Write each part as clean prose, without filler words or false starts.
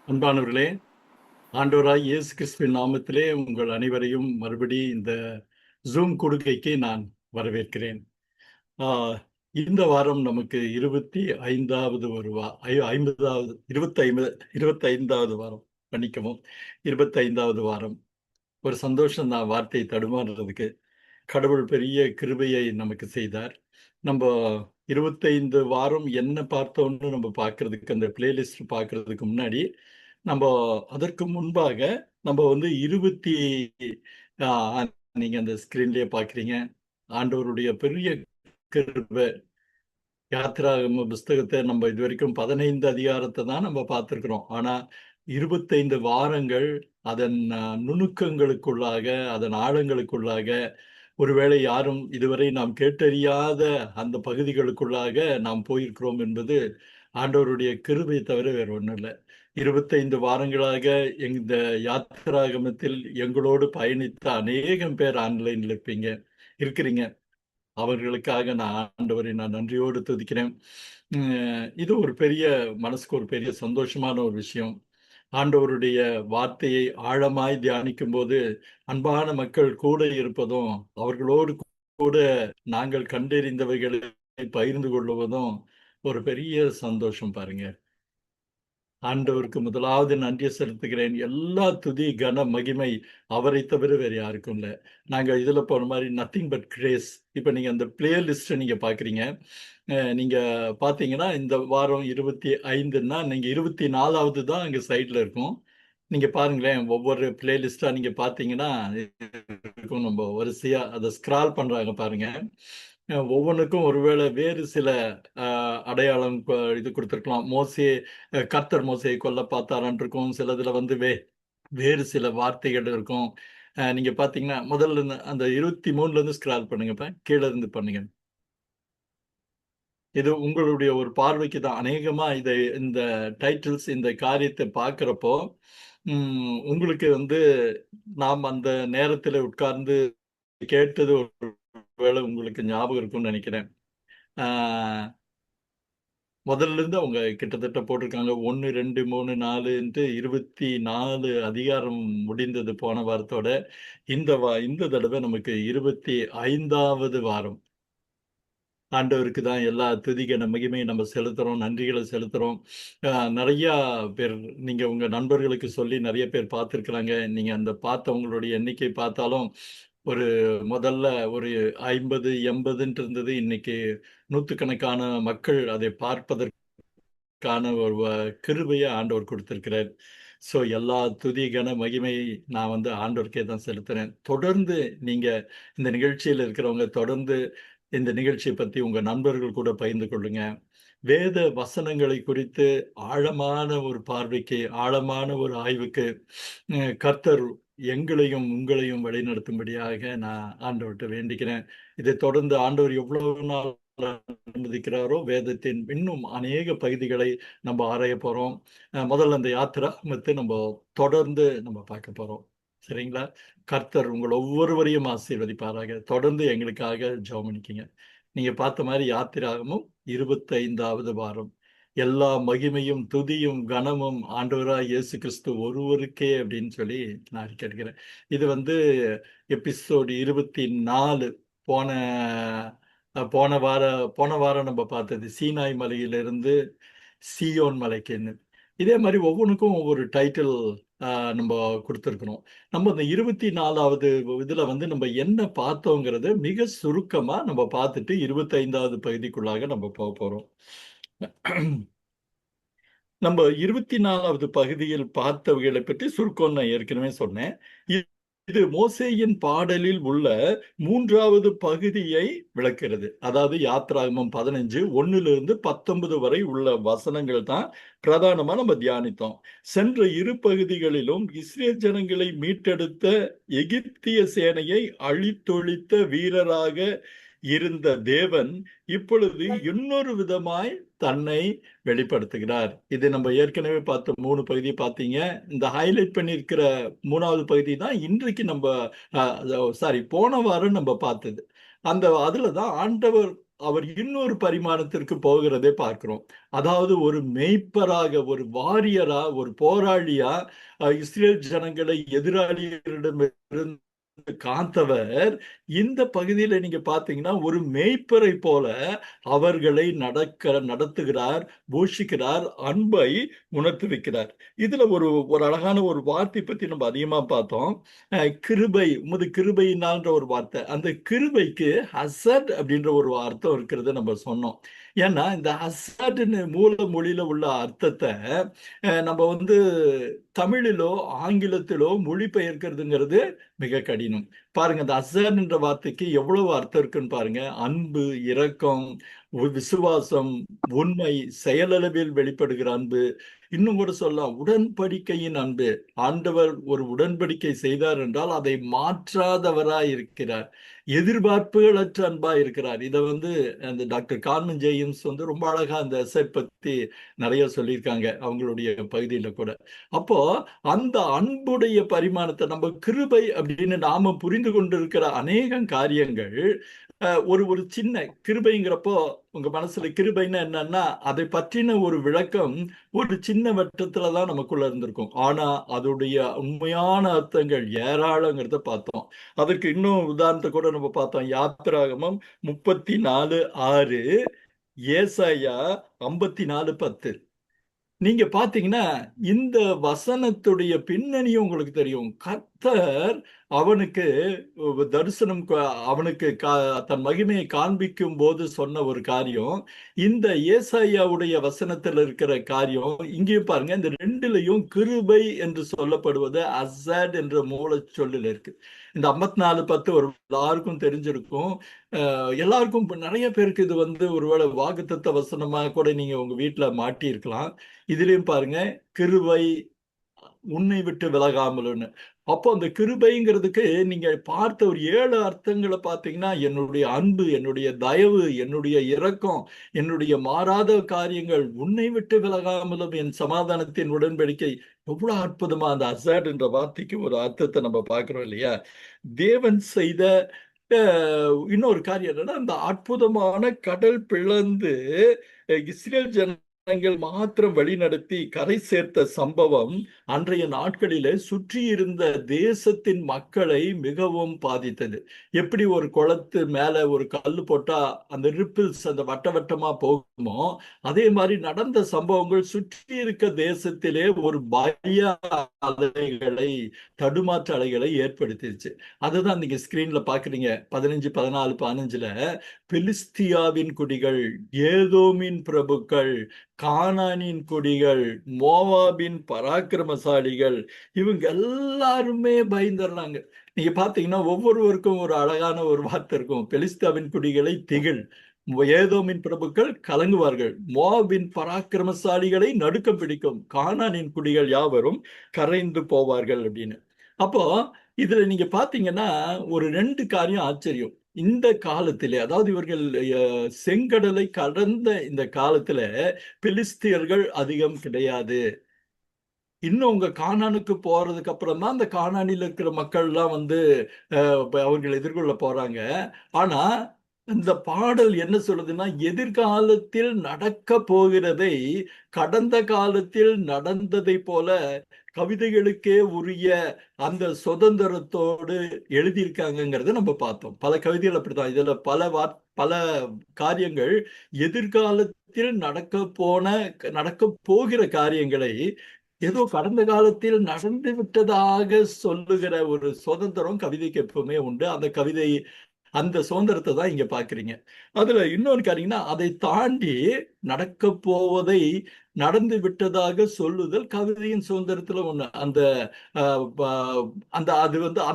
அன்பானவர்களே, ஆண்டவராய் இயேசு கிறிஸ்துவின் நாமத்திலே உங்கள் அனைவரையும் மறுபடி இந்த ஜூம் கொடுக்கைக்கு நான் வரவேற்கிறேன். ஆ, இந்த வாரம் நமக்கு 25வது ஒரு 50வது 25வது வாரம், மன்னிக்கவும், 25வது வாரம். ஒரு சந்தோஷம் தான் வார்த்தை தடுமாறுறதுக்கு. கடவுள் பெரிய கிருபையை நமக்கு செய்தார். நம்ம 25 வாரம் என்ன பார்த்தோம்னு நம்ம பார்க்கறதுக்கு, அந்த பிளேலிஸ்ட் பார்க்கறதுக்கு முன்னாடி, நம்ம அதற்கு முன்பாக நம்ம வந்து 20 ஆ, நீங்க அந்த ஸ்கிரீன்லயே பார்க்குறீங்க. ஆண்டவருடைய பெரிய கிருபை. யாத்திராகம புஸ்தகத்தை நம்ம இதுவரைக்கும் 15 அதிகாரத்தை தான் நம்ம பார்த்திருக்கிறோம். ஆனா 25 வாரங்கள் அதன் நுணுக்கங்களுக்குள்ளாக, அதன் ஆழங்களுக்குள்ளாக, ஒருவேளை யாரும் இதுவரை நாம் கேட்டறியாத அந்த பகுதிகளுக்குள்ளாக நாம் போயிருக்கிறோம் என்பது ஆண்டவருடைய கிருபை தவிர வேற ஒண்ணும் இல்ல. 25 வாரங்களாக இந்த யாத்திராகமத்தில் எங்களோடு பயணித்த அநேகம் பேர் ஆன்லைன்ல இருக்கிறீங்க. அவர்களுக்காக நான் நன்றியோடு துதிக்கிறேன். இது ஒரு பெரிய மனசுக்கு ஒரு பெரிய சந்தோஷமான ஒரு விஷயம். ஆண்டவருடைய வார்த்தையை ஆழமாய் தியானிக்கும்போது, அன்பான மக்கள் கூட இருப்பதும், அவர்களோடு கூட நாங்கள் கண்டறிந்தவைகளை பகிர்ந்து கொள்வதும் ஒரு பெரிய சந்தோஷம் பாருங்க. ஆண்டவருக்கு முதலாவது நன்றி செலுத்துகிறேன். எல்லா துதி, கன, மகிமை அவரை தவிர வேறு யாருக்கும் இல்ல. நாங்க இதுல போன மாரி நத்திங் பட் கிரேஸ். இப்ப நீங்க அந்த பிளே லிஸ்ட்ட நீங்க பார்க்குறீங்க. நீங்க பார்த்தீங்கன்னா, இந்த வாரம் 25ன்னா, நீங்க 24வது தான் அங்க சைட்ல இருக்கும். நீங்க பாருங்களேன், ஒவ்வொரு பிளே லிஸ்ட்டா நீங்க பார்த்தீங்கன்னா, இருக்கும். நம்ம வரிசையா அத ஸ்க்ரால் பண்றாங்க பாருங்க. ஒவ்வொன்னுக்கும் ஒருவேளை வேறு சில அ அடையாளம் இது குடுத்திருக்கலாம். கர்த்தர் மோசேயை கொல்ல பார்த்தாரான்னு இருக்கும். சிலதுல வந்து வேறு சில வார்த்தைகள் இருக்கும். நீங்க பார்த்தீங்கன்னா, முதல்ல அந்த 23லேருந்து ஸ்க்ரால் பண்ணுங்கப்பா. கீழ இருந்து பண்ணுங்க. இது உங்களுடைய ஒரு பார்வைக்கு தான். அநேகமா இந்த டைட்டில்ஸ், இந்த காரியத்த பார்க்கிறப்போ, உங்களுக்கு வந்து நாம் அந்த நேரத்தில உட்கார்ந்து கேட்டது ஒருவேளை உங்களுக்கு ஞாபகம் இருக்கும்னு நெனைக்கிறேன். ஆ முதல்ல இருந்து அவங்க கிட்டத்தட்ட போட்டிருக்காங்க. 1, 2, 3, 4ன்ட்டு 24 அதிகாரம் முடிந்தது போன வாரத்தோட. இந்த தடவ நமக்கு 25வது வாரம். ஆண்டவருக்கு தான் எல்லா துதி, கன, மகிமையும் நம்ம செலுத்துறோம். நன்றிகள செலுத்துறோம். நெறையா பேர் நீங்க உங்க நண்பர்களுக்கு சொல்லி நெறைய பேர் பார்த்திருக்கிறாங்க. நீங்க அந்த பார்த்தவங்களுடைய எண்ணிக்கை பார்த்தாலும், ஒரு முதல்ல ஒரு 50, 80ன்ட்டு இருந்தது. இன்னைக்கு நூத்துக்கணக்கான மக்கள் அதை ஒரு கிருபைய ஆண்டவர் குடுத்திருக்கிறார். ஸோ எல்லா துதி, கன, மகிமை நான் வந்து ஆண்டவருக்கே தான் செலுத்துறேன். தொடர்ந்து நீங்க இந்த நிகழ்ச்சியில இருக்கிறவங்க தொடர்ந்து இந்த நிகழ்ச்சிய பத்தி உங்க நண்பர்கள் கூட பகிர்ந்து கொள்ளுங்க. வேத வசனங்களை குறித்து ஆழமான ஒரு பார்வைக்கு, ஆழமான ஒரு ஆய்வுக்கு கர்த்தர் எங்களையும், உங்களையும் வழிநடத்தும்படியாக நான் ஆண்டவர்ட்ட வேண்டிக்கிறேன். இதைத் தொடர்ந்து ஆண்டவர் எவ்வளவு நாள் அனுமதிக்கிறாரோ, வேதத்தின் இன்னும் அநேக பகுதிகளை நம்ம ஆராயப் போறோம். முதல்ல அந்த யாத்திராகமத்தை தொடர்ந்து நம்ம பார்க்க போறோம். சரிங்களா? கர்த்தர் உங்கள் ஒவ்வொருவரையும் ஆசீர்வதிப்பாராக. தொடர்ந்து எங்களுக்காக ஜெபம் பண்ணிக்கங்க. நீங்க பார்த்த மாரி யாத்திராகமம் 25வது வாரம். எல்லா மகிமையும், துதியும், கனமும் ஆண்டவராய் இயேசு கிறிஸ்து ஒருவருக்கே அப்படின்னு சொல்லி நான் அறிக்கை எடுக்கிறேன். இது வந்து எபிசோடு 24. போன போன வாரம் நம்ம பார்த்தது சீனாய் மலையிலிருந்து சீயோன் மலைக்குன்னு. இதே மாரி ஒவ்வொன்னுக்கும் ஒவ்வொரு டைட்டில் நம்ப குடுத்திருக்கிறோம். நம்ம இந்த 24வது இதுல வந்து நம்ம என்ன பார்த்தோங்கிறத மிக சுருக்கமா நம்ம பார்த்துட்டு 25வது பகுதிக்குள்ளாக நம்ம போறோம். நம்ம 24வது பகுதியில் பார்த்தவைகளை பற்றி சுருக்கம் நான் ஏற்கனவே சொன்னேன். இது மோசேயின் பாடலில் உள்ள 3வது பகுதியை விளக்குகிறது. அதாவது யாத்திராகமம் 15 1லிருந்து 19 வரை உள்ள வசனங்கள் தான் பிரதானமா நம்ம தியானித்தோம். சென்ற இரு பகுதிகளிலும் இஸ்ரேல் ஜனங்களை மீட்டெடுத்த எகிப்திய சேனையை அழித்தொழித்த வீரராக இருந்த தேவன் இப்பொழுது இன்னொரு விதமாய் தன்னை வெளிப்படுத்துகிறார். இது நம்ம ஏற்கனவே பார்த்த 3 பகுதி பார்த்தீங்க. இந்த ஹைலைட் பண்ணியிருக்கிற 3வது பகுதி தான் இன்றைக்கு நம்ம சாரி போன வாரம் நம்ம பார்த்தது. அதுல தான் ஆண்டவர் அவர் இன்னொரு பரிமாணத்திற்கு போகிறதை பார்க்கிறோம். அதாவது ஒரு மெய்ப்பராக, ஒரு வாரியரா, ஒரு போராளியா இஸ்ரேல் ஜனங்களை எதிராளிகளிடமிருந்து காத்தவர் இந்த பகுதியில நீங்க பாத்தீங்கன்னா ஒரு மேய்ப்பரை போல அவர்களை நடத்துகிறார், போஷிக்கிறார், அன்பை உணர்த்தி வைக்கிறார். இதுல ஒரு ஒரு அழகான ஒரு வார்த்தை பத்தி நம்ம அதிகமா பார்த்தோம். கிருபை, உமது கிருபையினால்ன்ற ஒரு வார்த்தை. அந்த கிருபைக்கு ஹசட் அப்படின்ற ஒரு அர்த்தம் இருக்கிறத நம்ம சொன்னோம். ஏன்னா இந்த ஹசட்னு மூல மொழியில உள்ள அர்த்தத்தை நம்ம தமிழிலோ ஆங்கிலத்திலோ மொழிபெயர்க்கிறதுங்கிறது மிக கடினம். பாருங்க, அந்த அசன் என்ற வார்த்தைக்கு எவ்வளவு அர்த்தம் இருக்குன்னு பாருங்க. அன்பு, இரக்கம், விசுவாசம், உண்மை, செயலளவில் வெளிப்படுகிற அன்பு. இன்னும் கூட சொல்லலாம், உடன்படிக்கையின் அன்பு. ஆண்டவர் ஒரு உடன்படிக்கை செய்தார் என்றால் அதை மாற்றாதவராய் இருக்கிறார். எதிர்பார்ப்புகளற்ற அன்பா இருக்கிறார். இதை அந்த டாக்டர் கார்மன் ஜேம்ஸ் ரொம்ப அழகா அந்த அசட் பத்தி நிறைய சொல்லியிருக்காங்க அவங்களுடைய பகுதியில கூட. அப்போ அந்த அன்புடைய பரிமாணத்தை நம்ம கிருபை அப்படின்னு நாம புரிந்து கொண்டிருக்கிற அநேகம் காரியங்கள் ஒரு ஒரு சின்ன கிருபைங்கிறப்போ உங்க மனசுல கிருபைன்னா என்னன்னா அதை பற்றின ஒரு விளக்கம் ஒரு சின்ன வட்டத்துலதான் நமக்குள்ள இருந்திருக்கும். ஆனா அதோடைய உண்மையான அர்த்தங்கள் ஏராளங்கிறத பார்த்தோம். அதுக்கு இன்னும் உதாரணத்தை கூட நம்ம பார்த்தோம். யாத்திராகமம் 34:6, ஏசாயா 54:10. நீங்க பாத்தீங்கன்னா இந்த வசனத்துடைய பின்னணியும் உங்களுக்கு தெரியும். கர்த்தர் அவனுக்கு தரிசனம், அவனுக்கு தன் மகிமையை காண்பிக்கும் போது சொன்ன ஒரு காரியம், இந்த ஏசாயாவுடைய வசனத்தில் இருக்கிற காரியம் இங்கேயும் பாருங்க. இந்த ரெண்டுலையும் கிருபை என்று சொல்லப்படுவது அசட் என்ற மூல சொல்லில் இருக்கு. இந்த 54:10 ஒரு எல்லாருக்கும் தெரிஞ்சிருக்கும். எல்லாருக்கும் நிறைய பேருக்கு இது ஒருவேளை வாக்குத்தத்த வசனமா கூட நீங்க உங்க வீட்டுல மாட்டி இருக்கலாம். இதுலயும் பாருங்க, கிருபை உன்னை விட்டு விலகாமல்னு. அப்போ அந்த கிருபைங்கிறதுக்கு நீங்க பார்த்த ஒரு 7 அர்த்தங்களை பார்த்தீங்கன்னா, என்னுடைய அன்பு, என்னுடைய தயவு, என்னுடைய இரக்கம், என்னுடைய மாறாத காரியங்கள், உன்னை விட்டு விலகாமலும் என் சமாதானத்தின் உடன்படிக்கை. எவ்வளவு அற்புதமா அந்த அசாட் என்ற வார்த்தைக்கு ஒரு அர்த்தத்தை நம்ம பார்க்கிறோம் இல்லையா? தேவன் செய்த இன்னொரு காரியம் என்னன்னா, அந்த அற்புதமான கடல் பிளந்து இஸ்ரேல் ஜனங்கள் மாத்திரம் வழி நடத்தி கரை சேர்த்த சம்பவம் அன்றைய நாட்களிலே சுற்றி இருந்த தேசத்தின் மக்களை மிகவும் பாதித்தது. எப்படி ஒரு குளத்து மேல ஒரு கல்லு போட்டா அந்த ரிப்பிள்ஸ் அந்த வட்ட வட்டமா போகுமோ, அதே மாதிரி நடந்த சம்பவங்கள் சுற்றி இருக்க தேசத்திலே ஒரு பய அலைகளை, தடுமாற்ற அலைகளை ஏற்படுத்திருச்சு. அதுதான் நீங்க ஸ்கிரீன்ல பாக்குறீங்க. 15, 14, 15ல பெலிஸ்தியாவின் குடிகள், ஏதோமின் பிரபுக்கள், கானானின் குடிகள், மோவாபின் பராக்கிரமசாலிகள், இவங்க எல்லாருமே பயந்துடுறாங்க. நீங்க பாத்தீங்கன்னா ஒவ்வொருவருக்கும் ஒரு அழகான ஒரு வார்த்தை இருக்கும். பெலிஸ்தியாவின் குடிகளை திகில், ஏதோமின் பிரபுக்கள் கலங்குவார்கள், மோவாபின் பராக்கிரமசாலிகளை நடுக்கம் பிடிக்கும், கானானின் குடிகள் யாவரும் கரைந்து போவார்கள் அப்படின்னு. அப்போ இதுல நீங்க பாத்தீங்கன்னா ஒரு 2 காரியம் ஆச்சரியம். இந்த காலத்திலே, அதாவது இவர்கள் செங்கடலை கடந்த இந்த காலத்துல பெலிஸ்தியர்கள் அதிகம் கிடையாது. இன்னும் உங்க கானானுக்கு போறதுக்கு அப்புறம் தான் அந்த கானானில் இருக்கிற மக்கள் எல்லாம் அவர்கள் எதிர்கொள்ள போறாங்க. ஆனா இந்த பாடல் என்ன சொல்லுதுன்னா, எதிர்காலத்தில் நடக்க போகிறதை கடந்த காலத்தில் நடந்ததை போல கவிதைகளுக்கே உரிய அந்த சுதந்திரத்தோடு எழுதியிருக்காங்கிறத நம்ம பார்த்தோம். பல கவிதைகள் அப்படித்தான். இதுல பல காரியங்கள் எதிர்காலத்தில் நடக்க போகிற காரியங்களை ஏதோ கடந்த காலத்தில் நடந்து விட்டதாக சொல்லுகிற ஒரு சுதந்திரம் கவிதைக்கு எப்பவுமே உண்டு. அந்த சுதந்திரத்தை தான் இங்க பாக்குறீங்க. அதுல இன்னொரு காரியம்னா, அதை தாண்டி நடக்க போவதை நடந்து விட்டதாக சொல்லுதல் கவிதையின் சுதந்திரத்துல ஒண்ணு.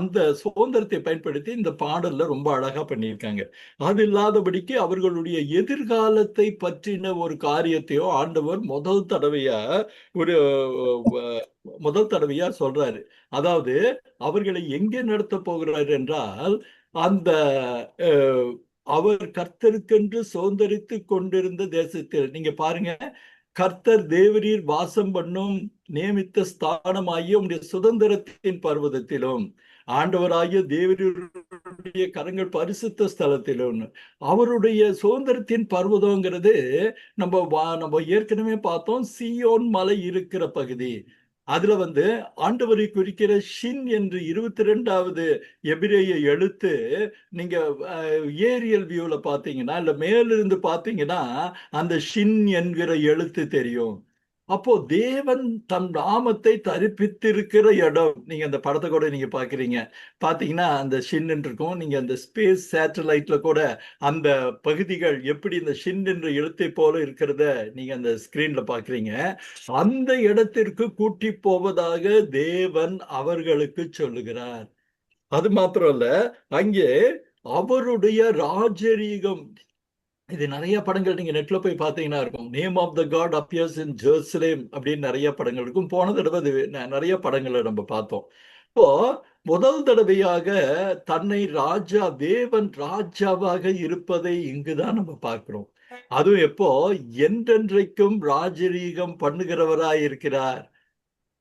அந்த சுதந்திரத்தை பயன்படுத்தி இந்த பாடல்ல ரொம்ப அழகா பண்ணியிருக்காங்க. அது இல்லாதபடிக்கு அவர்களுடைய எதிர்காலத்தை பற்றின ஒரு காரியத்தையோ ஆண்டவர் முதல் தடவையா சொல்றாரு. அதாவது அவர்களை எங்கே நடத்த போகிறார் என்றால், அந்த அவர் கர்த்தருக்கென்று சுதந்திரித்து கொண்டிருந்த தேசத்தில் நீங்க பாருங்க, கர்த்தர் தேவரீர் வாசம் பண்ணும் நியமித்த ஸ்தானமாகிய உடைய சுதந்திரத்தின் பர்வதத்திலும், ஆண்டவராகிய தேவரீருடைய அவருடைய கரங்கள் பரிசுத்த ஸ்தலத்தில் ஒண்ணு. அவருடைய சுதந்திரத்தின் பர்வதங்கிறது நம்ம ஏற்கனவே பார்த்தோம், சீயோன் மலை இருக்கிற பகுதி. அதுல ஆண்டவரை குறிக்கிற ஷின் என்று 22வது எபிரேய எழுத்து நீங்க ஏரியல் வியூல பாத்தீங்கன்னா, இல்ல மேலிருந்து பாத்தீங்கன்னா அந்த ஷின் என்கிற எழுத்து தெரியும். அப்போ தேவன் தம் நாமத்தை தரிப்பித்திருக்கிற இடம். நீங்க அந்த படத்தை கூட நீங்க பாத்தீங்கன்னா அந்த ஷின் இருக்கும். நீங்க அந்த ஸ்பேஸ் சேட்டலைட்ல கூட அந்த பகுதிகள் எப்படி இந்த ஷின் என்ற எழுத்தை போல இருக்கிறத நீங்க அந்த ஸ்கிரீன்ல பாக்குறீங்க. அந்த இடத்திற்கு கூட்டி போவதாக தேவன் அவர்களுக்கு சொல்லுகிறார். அது மாத்திரம் இல்ல, அங்கே அவருடைய ராஜரீகம். இது நிறைய படங்கள் நீங்க நெட்ல போய் பார்த்தீங்கன்னா இருக்கும். Name of the God appears in Jerusalem அப்படின்னு நிறைய படங்கள் இருக்கும். போன தடவை அது நிறைய படங்களை நம்ம பார்த்தோம். இப்போ முதல் தடவையாக தன்னை தேவன் ராஜாவாக இருப்பதை இங்குதான் நம்ம பார்க்கிறோம். அதுவும் எப்போ என்றென்றைக்கும் ராஜரீகம் பண்ணுகிறவராய் இருக்கிறார்.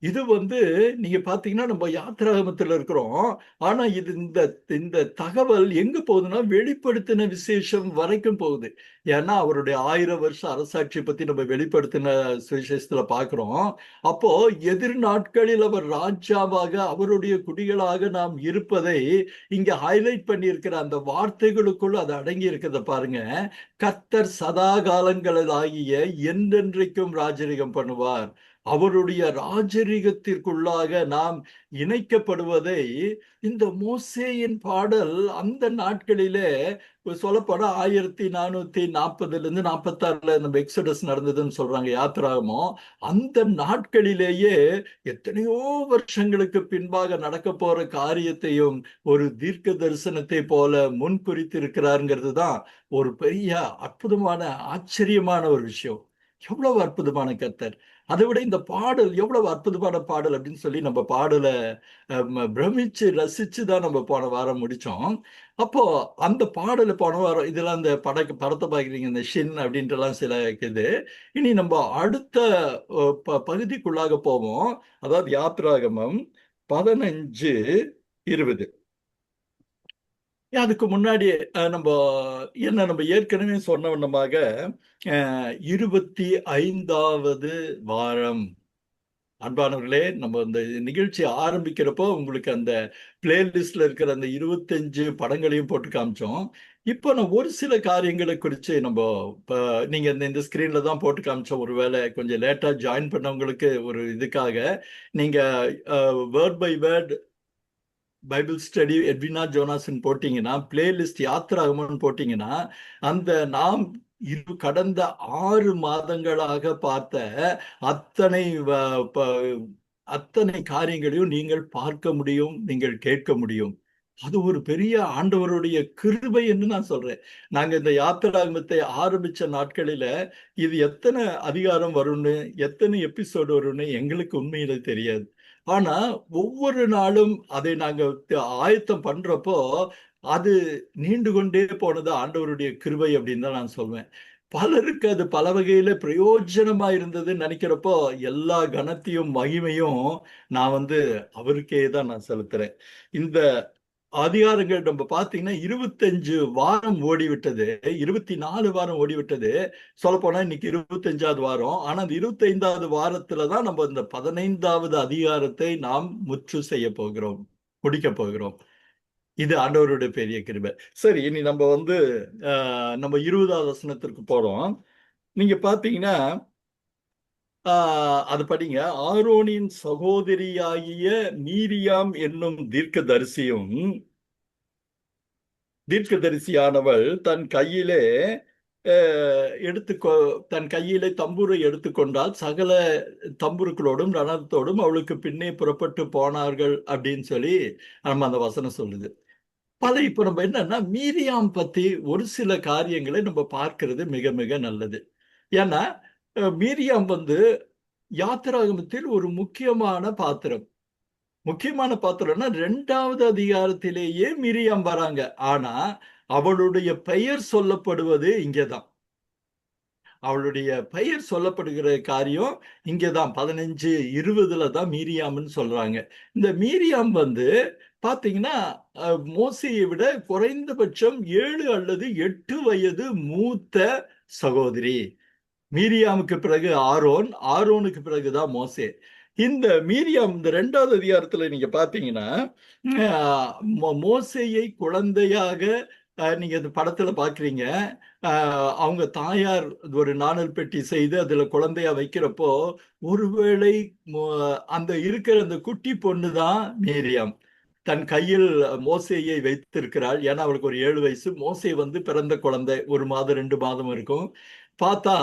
இது நீங்க பாத்தீங்கன்னா நம்ம யாத்திராகமத்துல இருக்கிறோம். ஆனா இது இந்த இந்த தகவல் எங்க போகுதுன்னா வெளிப்படுத்தின விசேஷம் வரைக்கும் போகுது. ஏன்னா அவருடைய 1000 வருஷ அரசாட்சி பத்தி நம்ம வெளிப்படுத்தின சுவிசேஷத்துல பாக்குறோம். அப்போ எதிர் நாட்களில் அவர் ராஜாவாக அவருடைய குடிகளாக நாம் இருப்பதை இங்க ஹைலைட் பண்ணியிருக்கிற அந்த வார்த்தைகளுக்குள்ள அது அடங்கி இருக்கிறத பாருங்க. கர்த்தர் சதா காலங்களாகிய என்றென்றைக்கும் ராஜரிகம் பண்ணுவார். அவருடைய ராஜரீகத்திற்குள்ளாக நாம் இணைக்கப்படுவதை இந்த மோசேயின் பாடல் அந்த நாட்களிலே சொல்லப்பட 1440 46 நம்ம எக்ஸடஸ் நடந்ததுன்னு சொல்றாங்க யாத்திராகமோ. அந்த நாட்களிலேயே எத்தனையோ வருஷங்களுக்கு பின்பாக நடக்க போற காரியத்தையும் ஒரு தீர்க்க தரிசனத்தை போல முன்குறித்து இருக்கிறாருங்கிறது தான் ஒரு பெரிய அற்புதமான ஆச்சரியமான ஒரு விஷயம். எவ்வளவு அற்புதமான கர்த்தர்! அதை விட இந்த பாடல் எவ்வளவு அற்புதமான பாடல் அப்படின்னு சொல்லி நம்ம பாடலை பிரமிச்சு ரசிச்சு தான் நம்ம போன வாரம் முடிச்சோம். அப்போ அந்த பாடலை போன வாரம் இதெல்லாம் இந்த படத்தை பார்க்குறீங்க, இந்த ஷின் அப்படின்ட்டு எல்லாம் சில இருக்குது. இனி நம்ம அடுத்த பகுதிக்குள்ளாக போவோம். அதாவது யாத்ராகமம் 15:20. அதுக்கு முன்னாடி நம்ம ஏற்கனவே சொன்ன வண்ணமாக 25வது வாரம். அன்பானவர்களே, நம்ம இந்த நிகழ்ச்சி ஆரம்பிக்கிறப்போ உங்களுக்கு அந்த பிளேலிஸ்ட்ல இருக்கிற அந்த 25 படங்களையும் போட்டு காமிச்சோம். இப்போ நான் ஒரு சில காரியங்களை குறித்து நீங்க இந்த ஸ்கிரீன்ல தான் போட்டு காமிச்சோம். ஒருவேளை கொஞ்சம் லேட்டா ஜாயின் பண்ணவங்களுக்கு ஒரு இதுக்காக நீங்க word by word Bible study Edwina Jonathan போட்டீங்கன்னா, பிளேலிஸ்ட் யாத்திராகமம்னு போட்டீங்கன்னா, அந்த நாம் கடந்த 6 மாதங்களாக பார்த்த அத்தனை அத்தனை காரியங்களையும் நீங்கள் பார்க்க முடியும், நீங்கள் கேட்க முடியும். அது ஒரு பெரிய ஆண்டவருடைய கிருபை என்று நான் சொல்றேன். நாங்க இந்த யாத்திராகமத்தை ஆரம்பிச்ச நாட்களில இது எத்தனை அதிகாரம் வரும்னு, எத்தனை எபிசோடு வரும்னு எங்களுக்கு உண்மையில தெரியாது. ஆனா ஒவ்வொரு நாளும் அதை நாங்க ஆயத்தம் பண்றப்போ அது நீண்டு கொண்டே போனது ஆண்டவருடைய கிருபை அப்படின்னு தான் நான் சொல்வேன். பலருக்கு அது பல வகையில பிரயோஜனமா இருந்ததுன்னு நினைக்கிறப்போ எல்லா கனத்தையும் மகிமையும் நான் அவருக்கே தான் நான் செலுத்துறேன். இந்த அதிகாரங்கள் நம்ம பார்த்தீங்கன்னா 25 வாரம் ஓடிவிட்டது, 24 வாரம் ஓடிவிட்டது. சொல்ல போனா இன்னைக்கு 25வது வாரம். ஆனா அந்த 25வது வாரத்துலதான் நம்ம இந்த 15வது அதிகாரத்தை நாம் முற்று செய்ய போகிறோம், முடிக்க போகிறோம். இது ஆண்டவருடைய பெரிய கிருபை. சரி, இனி நம்ம நம்ம 20வது வசனத்திற்கு போறோம். நீங்க பாத்தீங்கன்னா அது படிங்க. ஆரோனின் சகோதரியாகிய மீரியாம் என்னும் தீர்க்கதரிசியானவள் தன் கையிலே தம்புரை எடுத்துக்கொண்டால் சகல தம்புருக்களோடும் ரணத்தோடும் அவளுக்கு பின்னே புறப்பட்டு போனார்கள் அப்படின்னு சொல்லி நம்ம அந்த வசனம் சொல்லுது. இப்ப நம்ம என்னன்னா மீரியாம் பத்தி ஒரு சில காரியங்களை நம்ம பார்க்கிறது மிக மிக நல்லது. ஏன்னா மீரியாம் யாத்திராகமத்தில் ஒரு முக்கியமான பாத்திரம்னா 2வது அதிகாரத்திலேயே மிரியாம் வராங்க. ஆனா அவளுடைய பெயர் சொல்லப்படுவது இங்கதான். அவளுடைய பெயர் சொல்லப்படுகிற காரியம் இங்கதான் 15:20 தான் மீரியாம்னு சொல்றாங்க. இந்த மீரியாம் வந்து பாத்தீங்கன்னா மோசையை விட குறைந்தபட்சம் 7 அல்லது 8 வயது மூத்த சகோதரி. மீரியாமுக்கு பிறகு ஆரோன், ஆரோனுக்கு பிறகுதான் மோசே. இந்த மீரியாம் இந்த 2வது அதிகாரத்துல நீங்க பாத்தீங்கன்னா மோசேயை குழந்தையாக நீங்க இந்த படத்துல பாக்குறீங்க. அவங்க தாயார் ஒரு நாணல் பெட்டி செய்து அதுல குழந்தையா வைக்கிறப்போ ஒருவேளை அந்த இருக்கிற அந்த குட்டி பொண்ணுதான் மீரியாம் தன் கையில் மோசேயை வைத்திருக்கிறாள். ஏன்னா அவளுக்கு ஒரு 7 வயசு. மோசே வந்து பிறந்த குழந்தை 1 மாதம் 2 மாதம் இருக்கும். பார்த்தா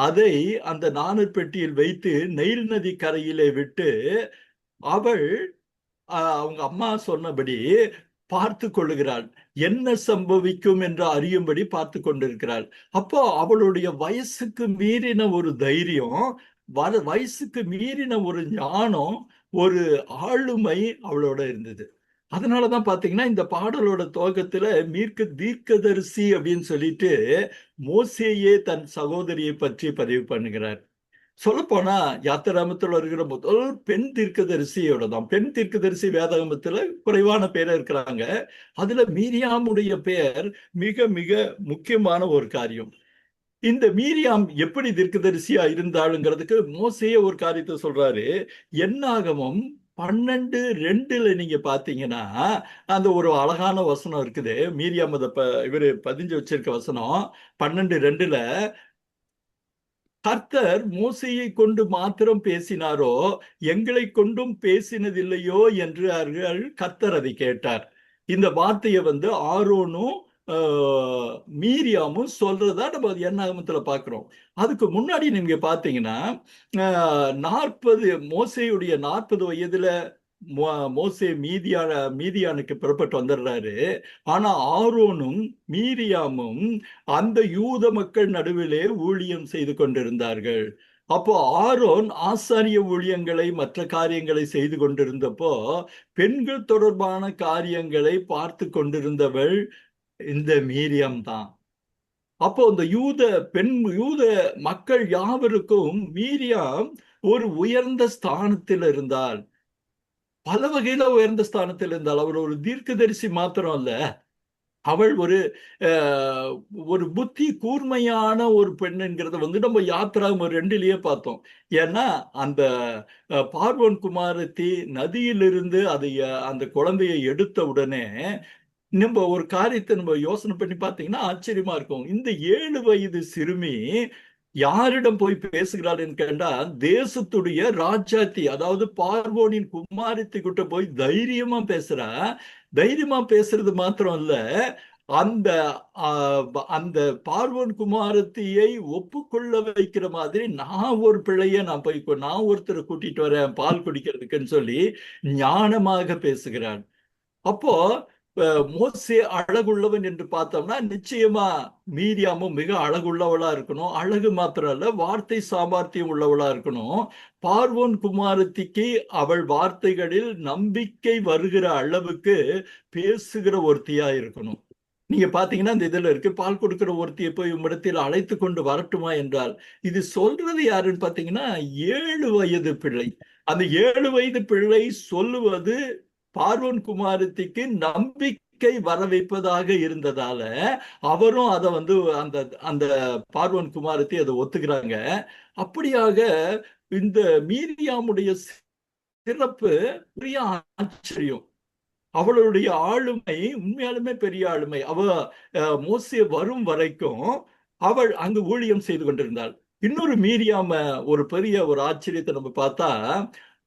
அதை அந்த நாணல் பெட்டியில் வைத்து நைல் நதி கரையிலே விட்டு அவள் அவங்க அம்மா சொன்னபடி பார்த்து கொள்ளுகிறாள். என்ன சம்பவிக்கும் என்று அறியும்படி பார்த்து கொண்டிருக்கிறாள். அப்போ அவளுடைய வயசுக்கு மீறின ஒரு தைரியம், வயசுக்கு மீறின ஒரு ஞானம், ஒரு ஆளுமை அவளோட இருந்தது. அதனாலதான் பாத்தீங்கன்னா இந்த பாடலோட துவக்கத்துல தீர்க்கதரிசி அப்படின்னு சொல்லிட்டு மோசேயே தன் சகோதரியை பற்றி பதிவு பண்ணுகிறார். சொல்ல போனா யாத்திராமத்தில் வருகிற முதல் பெண் தீர்க்கதரிசியோட தான். பெண் தீர்க்கதரிசி வேதாகமத்துல குறைவான பேர் இருக்கிறாங்க. அதுல மீரியாமுடைய பெயர் மிக மிக முக்கியமான ஒரு காரியம். இந்த மீரியாம் எப்படி தீர்க்கதரிசியா இருந்தாளுங்கிறதுக்கு மோசேயே ஒரு காரியத்தை சொல்றாரு. என்னாகமம் 12:2 நீங்க பாத்தீங்கன்னா அந்த ஒரு அழகான வசனம் இருக்குது. மீரியாம் அதை இவரு பதிஞ்சு வச்சிருக்க வசனம் 12:2 கர்த்தர் மோசையை கொண்டு மாத்திரம் பேசினாரோ எங்களை கொண்டும் பேசினதில்லையோ என்று கர்த்தர் அதை கேட்டார். இந்த வார்த்தையை வந்து ஆரோனும் மீரியாமும் சொல்றதா நம்ம என்னாகமத்துல பாக்குறோம். அதுக்கு முன்னாடி நீங்க பாத்தீங்கன்னா 40 மோசையுடைய 40 வயதுல மோசே மீதியானுக்கு புறப்பட்டு வந்துடுறாரு. ஆனா ஆரோனும் மீரியாமும் அந்த யூத மக்கள் நடுவிலே ஊழியம் செய்து கொண்டிருந்தார்கள். அப்போ ஆரோன் ஆசாரிய ஊழியங்களை மற்ற காரியங்களை செய்து கொண்டிருந்தப்போ பெண்கள் தொடர்பான காரியங்களை பார்த்து கொண்டிருந்தவள் இந்த மீரியம் தான். அப்போ இந்த யூத மக்கள் யாவருக்கும் மீரியாம் ஒரு உயர்ந்த ஸ்தானத்தில் இருந்தால், பல வகையில உயர்ந்த ஸ்தானத்தில் இருந்தால். அவள் ஒரு தீர்க்கதரிசி மாத்திரம் அல்ல, அவள் ஒரு புத்தி கூர்மையான ஒரு பெண் என்கிறத வந்து நம்ம யாத்திராகமம் 2லயே பார்த்தோம். ஏன்னா அந்த பார்வோன் குமாரத்தி நதியிலிருந்து அந்த குழந்தையை எடுத்த உடனே நம்ம ஒரு காரியத்தை நம்ம யோசனை பண்ணி பார்த்தீங்கன்னா ஆச்சரியமா இருக்கும். இந்த 7 வயது சிறுமி யாரிடம் போய் பேசுகிறாள் கேட்டா தேசத்துடைய ராஜாத்தி, அதாவது பார்வோனின் குமாரத்தி கிட்ட போய் தைரியமா பேசுறா. தைரியமா பேசுறது மாத்திரம் இல்ல, அந்த அந்த பார்வோன் குமாரத்தியை ஒப்புக்கொள்ள வைக்கிற மாதிரி நான் ஒரு பிள்ளைய நான் ஒருத்தரை கூட்டிட்டு வரேன் பால் குடிக்கிறதுக்குன்னு சொல்லி ஞானமாக பேசுகிறான். அப்போ மோசே அழகுள்ளவன் என்று பார்த்தோம்னா நிச்சயமா மீரியாமும் மிக அழகுள்ளவளா இருக்கணும். அழகு மாத்திரம் அல்ல, வார்த்தை சாமர்த்தியம் உள்ளவளா இருக்கணும். பார்வோன் குமாரத்திக்கு அவள் வார்த்தைகளில் நம்பிக்கை வருகிற அளவுக்கு பேசுகிற ஒருத்தியா இருக்கணும். நீங்க பாத்தீங்கன்னா இந்த இதுல இருக்கு, பால் கொடுக்கிற ஒருத்தியை போய் உம்மிடத்தில் அழைத்து கொண்டு வரட்டுமா என்றால், இது சொல்றது யாருன்னு பாத்தீங்கன்னா 7 வயது பிள்ளை. அந்த 7 வயது பிள்ளை சொல்லுவது பார்வோன் குமாரத்திக்கு நம்பிக்கை வர வைப்பதாக இருந்ததால அவரும் அதை வந்து அந்த அந்த பார்வோன் குமாரத்தி அதை ஒத்துக்கிறாங்க. அப்படியாக இந்த மீரியாமுடைய சிறப்பு பெரிய ஆச்சரியம். அவளுடைய ஆளுமை உண்மையாலுமே பெரிய ஆளுமை. மோசே வரும் வரைக்கும் அவள் அங்கு ஊழியம் செய்து கொண்டிருந்தாள். இன்னொரு மீரியாம ஒரு பெரிய ஒரு ஆச்சரியத்தை நம்ம பார்த்தா,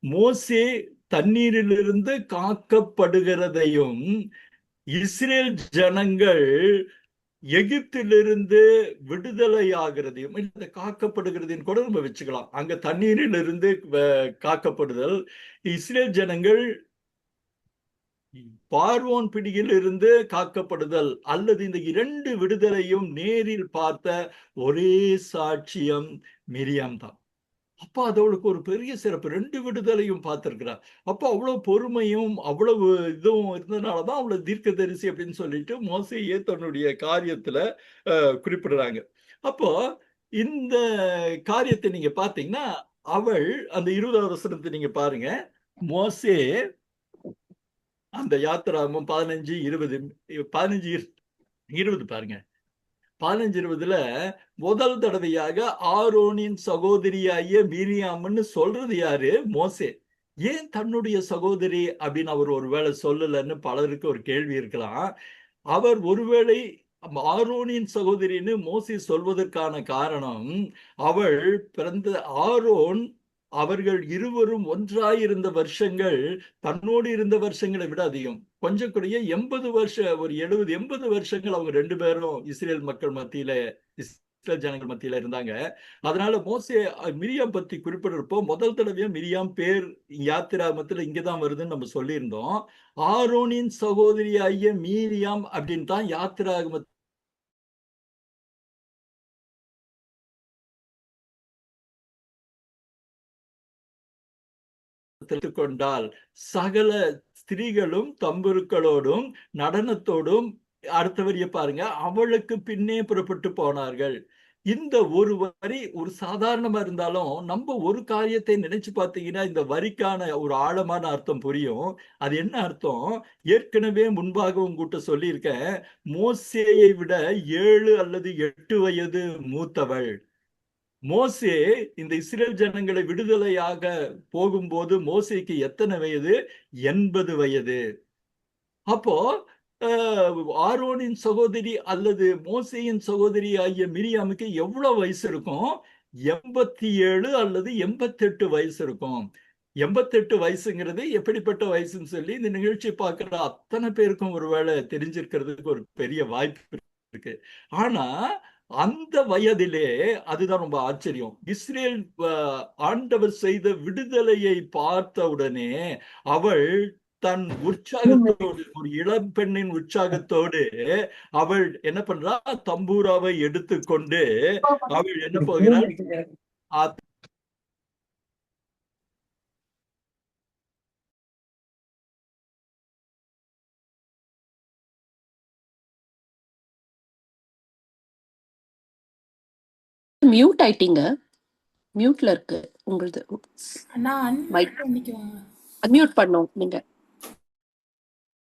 மோசே தண்ணீரிலிருந்து காக்கப்படுகிறதையும் இஸ்ரேல் ஜனங்கள் எகிப்திலிருந்து விடுதலை ஆகிறதையும் காக்கப்படுகிறதையும் கூட நம்ம வச்சுக்கலாம். அங்க தண்ணீரிலிருந்து காக்கப்படுதல், இஸ்ரேல் ஜனங்கள் பார்வோன் பிடியில் இருந்து காக்கப்படுதல், அல்லது இந்த 2 விடுதலையும் நேரில் பார்த்த ஒரே சாட்சியம் மிரியாம் தான். அப்ப அதவளுக்கு ஒரு பெரிய சிறப்பு. 2 விடுதலையும் பார்த்திருக்கிறார். அப்போ அவ்வளவு பொறுமையும் அவ்வளவு இதுவும் இருந்ததுனாலதான் அவளை தீர்க்கதரிசி அப்படின்னு சொல்லிட்டு மோசையே தன்னுடைய காரியத்துல குறிப்பிடுறாங்க. அப்போ இந்த காரியத்தை நீங்க பாத்தீங்கன்னா, அவள் அந்த 20வது வசனத்தை நீங்க பாருங்க. மோசே அந்த யாத்திராகமம் 15, 20 15, 20 பாருங்க. 15, 20ல முதல் தடவையாக ஆரோனின் சகோதரியாகிய மிரியாம்னு சொல்றது யாரு? மோசே. ஏன் தன்னுடைய சகோதரி அப்படின்னு அவர் ஒருவேளை சொல்லலன்னு பலருக்கு ஒரு கேள்வி இருக்கலாம். அவர் ஒருவேளை ஆரோனின் சகோதரின்னு மோசே சொல்வதற்கான காரணம், அவள் பிறந்த ஆரோன் அவர்கள் இருவரும் ஒன்றாயிருந்த வருஷங்கள் தன்னோடு இருந்த வருஷங்களை விட அதிகம். கொஞ்சம் கூடிய 80 ஒரு 70 80 வருஷங்கள் அவங்க 2 பேரும் இஸ்ரேல் மக்கள் மத்தியில, இஸ்ரேல் ஜனங்கள் மத்தியில இருந்தாங்க. அதனால மோசே மிரியாம் பத்தி குறிப்பிடுறப்போ முதல் தடவையா மிரியாம் பேர் யாத்திராகமத்துல இங்கதான் வருதுன்னு நம்ம சொல்லியிருந்தோம். ஆரோனின் சகோதரி ஆகிய மீரியாம் அப்படின்னு தான் யாத்திராகம கொண்டால் சகல ஸ்திரீகளும் தம்புருக்களோடும் நடனத்தோடும், அடுத்த வரிய பாருங்க, அவளுக்கு பின்னே புறப்பட்டு போனார்கள். இந்த ஒரு வரி ஒரு சாதாரணமா இருந்தாலும் நம்ம ஒரு காரியத்தை நினைச்சு பார்த்தீங்கன்னா இந்த வரிக்கான ஒரு ஆழமான அர்த்தம் புரியும். அது என்ன அர்த்தம்? ஏற்கனவே முன்பாக உங்ககிட்ட சொல்லியிருக்கேன், மோசேயை விட 7 அல்லது 8 வயது மூத்தவள். மோசே இந்த இஸ்ரேல் ஜனங்களை விடுதலையாக போகும்போது மோசேக்கு எத்தனை வயது? 80 வயது. அப்போ ஆரோனின் சகோதரி அல்லது மோசேயின் சகோதரி ஆகிய மிரியாமுக்கு எவ்வளவு வயசு இருக்கும்? 87 அல்லது 88 வயசு இருக்கும். 88 வயசுங்கிறது எப்படிப்பட்ட வயசுன்னு சொல்லி இந்த நிகழ்ச்சி பார்க்கிற அத்தனை பேருக்கும் ஒருவேளை தெரிஞ்சிருக்கிறதுக்கு ஒரு பெரிய வாய்ப்பு இருக்கு. ஆனா அந்த வயதிலே, அதுதான் ரொம்ப ஆச்சரியம், இஸ்ரேல் ஆண்டவர் செய்த விடுதலையை பார்த்த உடனே அவள் தன் உற்சாகத்தோடு, ஒரு இளம் பெண்ணின் உற்சாகத்தோடு அவள் என்ன பண்றா? தம்பூராவை எடுத்துக்கொண்டு அவள் என்ன போகிறாள்? மியூட் ஆயிட்டீங்க. மியூட்ல இருக்கு உங்களுது. அன்மியூட் பண்ணோம் நீங்க.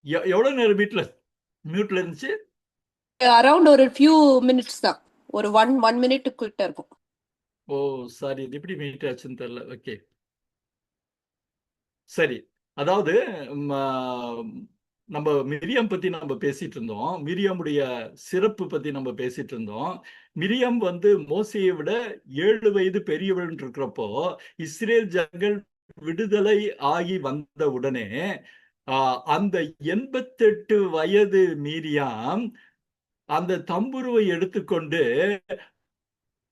எவ்வளவு நேரம் மியூட்ல இருந்துச்சு? அரௌண்ட் ஒரு ஃபியூ மினிட்ஸ் தான், ஒரு ஒன் மினிட் கிட்ட இருக்கும். ஓ சாரி, இது எப்படி மியூட் ஆச்சுன்னு தெரியல. ஓகே சரி. அதாவது நம்ம மிரியம் பத்தி நம்ம பேசிட்டு இருந்தோம். மிரியமுடைய சிறப்பு பத்தி நம்ம பேசிட்டு இருந்தோம். மிரியம் வந்து மோசையை விட 7 வயது பெரியவள் இருக்கிறப்போ இஸ்ரேல் ஜனங்கள் விடுதலை ஆகி வந்த உடனே அந்த 88 வயது மீரியாம் அந்த தம்புருவை எடுத்துக்கொண்டு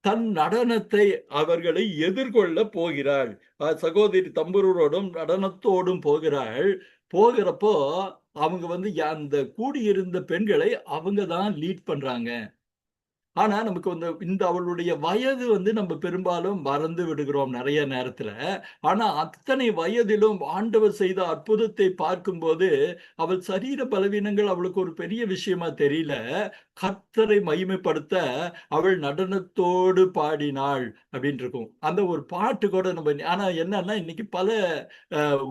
தன் நடனத்தை அவர்களை எதிர்கொள்ள போகிறாள். சகோதரி தம்புரோடும் நடனத்தோடும் போகிறாள். போகிறப்போ அவங்க வந்து அந்த கூடியிருந்த பெண்களை அவங்க தான் லீட் பண்றாங்க. ஆனா நமக்கு வந்து இந்த அவளுடைய வயது வந்து நம்ம பெரும்பாலும் மறந்து விடுகிறோம் நிறைய நேரத்துல. ஆனா அத்தனை வயதிலும் ஆண்டவர் செய்த அற்புதத்தை பார்க்கும்போது அவள் சரீர பலவீனங்கள் அவளுக்கு ஒரு பெரிய விஷயமா தெரியல. கர்த்தரை மகிமைப்படுத்த அவள் நடனத்தோடு பாடினாள் அப்படின்னு இருக்கும். அந்த ஒரு பாட்டு கூட நம்ம, ஆனா என்னன்னா இன்னைக்கு பல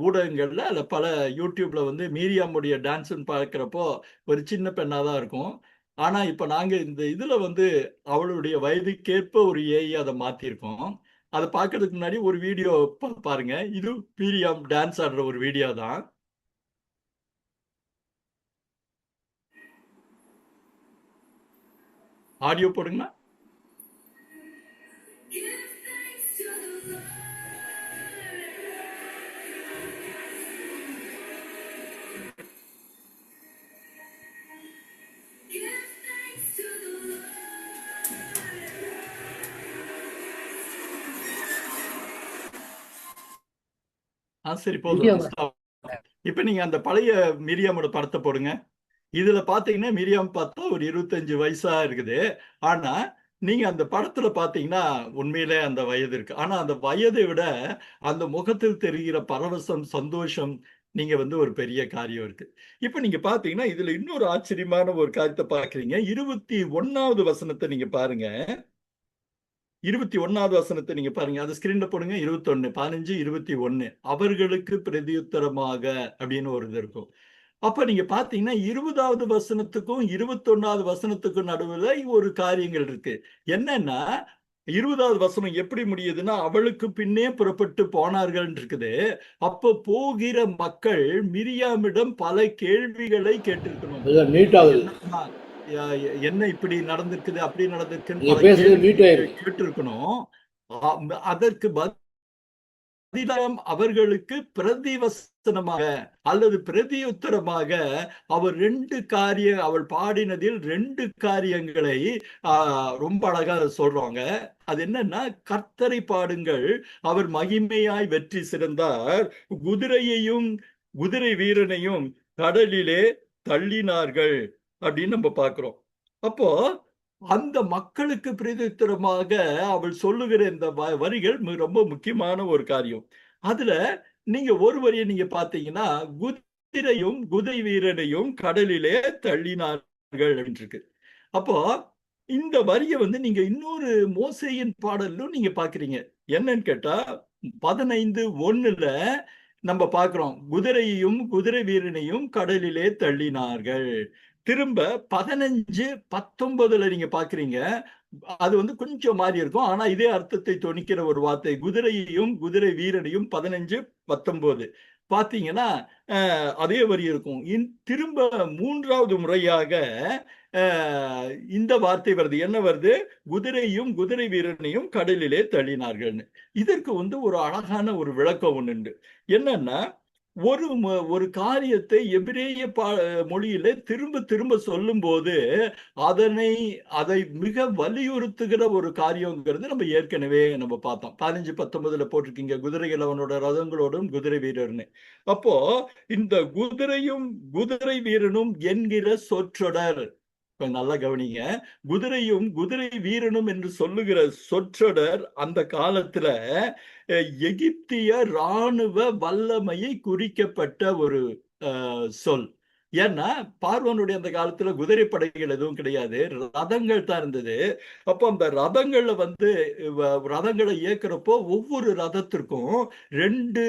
ஊடகங்கள்ல அல்ல பல யூடியூப்ல வந்து மீரியாமுடைய டான்ஸ்ன்னு பார்க்கிறப்போ ஒரு சின்ன பெண்ணாதான் இருக்கும். ஆனா இப்ப நாங்க இந்த இதுல வந்து அவளுடைய வயதுக்கேற்ப ஒரு ஏஐ அதை மாத்திருக்கோம். அதை பார்க்கறதுக்கு முன்னாடி ஒரு வீடியோ பாருங்க. இது மீரியாம் டான்ஸ் ஆடுற ஒரு வீடியோ தான். ஆடியோ போடுங்களா? சரி போதும். இப்ப நீங்க அந்த பழைய மிரியாமோட படத்தை போடுங்க. இதுல பாத்தீங்கன்னா மிரியாம் பார்த்தா ஒரு 25 வயசா இருக்குது. ஆனா நீங்க அந்த படத்துல பாத்தீங்கன்னா உண்மையிலே அந்த வயது இருக்கு. ஆனா அந்த வயதை விட அந்த முகத்தில் தெரிகிற பரவசம், சந்தோஷம், நீங்க வந்து ஒரு பெரிய காரியம் இருக்கு. இப்ப நீங்க பாத்தீங்கன்னா இதுல இன்னொரு ஆச்சரியமான ஒரு காரியத்தை பாக்குறீங்க. 21வது வசனத்தை நீங்க பாருங்க. 21வது வசனத்தை நீங்க பாருங்க, அது ஸ்கிரீன்ல போடுங்க. 21, 15, 21 அவர்களுக்கு பிரதியுத்தரமாக அப்படின்னு ஒரு இது இருக்கும். அப்ப நீங்க பாத்தீங்கன்னா 20வது வசனத்துக்கும் 21வது வசனத்துக்கும் நடுவுல ஒரு காரியங்கள் இருக்கு. என்னன்னா 20வது வசனம் எப்படி முடியுதுன்னா, அவளுக்கு பின்னே புறப்பட்டு போனார்கள் இருக்குது. அப்ப போகிற மக்கள் மிரியாமிடம் பல கேள்விகளை கேட்டிருக்கணும். மீட் ஆகுது. என்னம்மா, என்ன இப்படி நடந்திருக்குது, அப்படி நடந்திருக்குன்னு நீங்க பல பேசுறது மீட் கேள்விகள் ஆயிருக்கு. கேட்டிருக்கணும். அதற்கு பதிலாம் அவர்களுக்கு பிரதிவசனமாக அல்லது பிரதியுத்தரமாக அவள் பாடினதில் 2 காரியங்களை ரொம்ப அழகா சொல்றாங்க. அது என்னன்னா, கர்த்தரை பாடுங்கள், அவர் மகிமையாய் வெற்றி சிறந்தார், குதிரையையும் குதிரை வீரனையும் கடலிலே தள்ளினார்கள் அப்படின்னு நம்ம பார்க்கிறோம். அப்போ அந்த மக்களுக்கு பிரதியுத்தரமாக அவள் சொல்லுகிற இந்த வரிகள் ரொம்ப முக்கியமான ஒரு காரியம். அதுல நீங்க ஒரு வரியை நீங்க பாத்தீங்கன்னா, குதிரையும் குதிரை வீரனையும் கடலிலே தள்ளினார்கள் அப்படின்னு இருக்கு. அப்போ இந்த வரியை நீங்க இன்னொரு மோசேயின் பாடலும் நீங்க பாக்குறீங்க. என்னன்னு கேட்டா 15:1 நம்ம பாக்குறோம், குதிரையையும் குதிரை வீரனையும் கடலிலே தள்ளினார்கள். திரும்ப 15:19 நீங்க பாக்குறீங்க, அது கொஞ்சம் மாறி இருக்கும். ஆனா இதே அர்த்தத்தை தொனிக்கிற ஒரு வார்த்தை, குதிரையையும் குதிரை வீரனையும் 15:19 பாத்தீங்கன்னா அதே வரி இருக்கும். திரும்ப 3வது முறையாக இந்த வார்த்தை வருது. என்ன வருது? குதிரையும் குதிரை வீரனையும் கடலிலே தள்ளினார்கள்னு. இதற்கு ஒரு அழகான ஒரு விளக்கம் ஒண்ணு உண்டு. என்னன்னா, ஒரு காரியத்தை எபிரேய மொழியில திரும்ப திரும்ப சொல்லும் போது அதை மிக வலியுறுத்துகிற ஒரு காரியங்கிறது நம்ம ஏற்கனவே நம்ம பார்த்தோம். 15:19 போட்டிருக்கீங்க, குதிரைகள் அவனோட ரதங்களோடும் குதிரை வீரர்னு. அப்போ இந்த குதிரையும் குதிரை வீரனும் என்கிற சொற்றொடர் நல்லா கவனிங்க. குதிரையும் குதிரை வீரனும் என்று சொல்லுகிற சொற்றொடர் அந்த காலத்துல எகிப்திய இராணுவ வல்லமையை குறிக்கப்பட்ட ஒரு சொல். ஏன்னா பார்வோனுடைய அந்த காலத்துல குதிரை படைகள் எதுவும் கிடையாது, ரதங்கள் தான் இருந்தது. அப்போ அந்த ரதங்கள்ல ரதங்களை இயக்குறப்போ ஒவ்வொரு ரதத்திற்கும் 2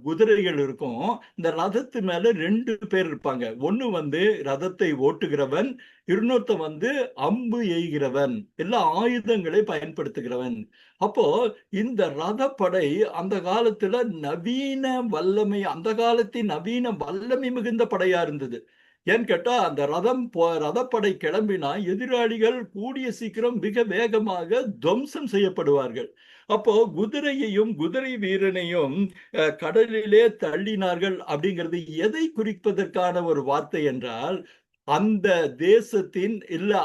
குதிரைகள் இருக்கும். இந்த ரதத்து மேல 2 பேர் இருப்பாங்க. ஒண்ணு ரதத்தை ஓட்டுகிறவன், இன்னொருத்த அம்பு எய்கிறவன், எல்லா ஆயுதங்களை பயன்படுத்துகிறவன். அப்போ இந்த ரதப்படை அந்த காலத்துல நவீன வல்லமை, அந்த காலத்தின் நவீன வல்லமை மிகுந்த படையா இருந்தது. ஏன்னு கேட்டா, அந்த ரதப்படை கிளம்பினா எதிராளிகள் கூடிய சீக்கிரம் மிக வேகமாக துவம்சம் செய்யப்படுவார்கள். அப்போ குதிரையையும் குதிரை வீரனையும் கடலிலே தள்ளினார்கள் அப்படிங்கிறது எதை குறிப்பதற்கான ஒரு வார்த்தை என்றால், அந்த தேசத்தின்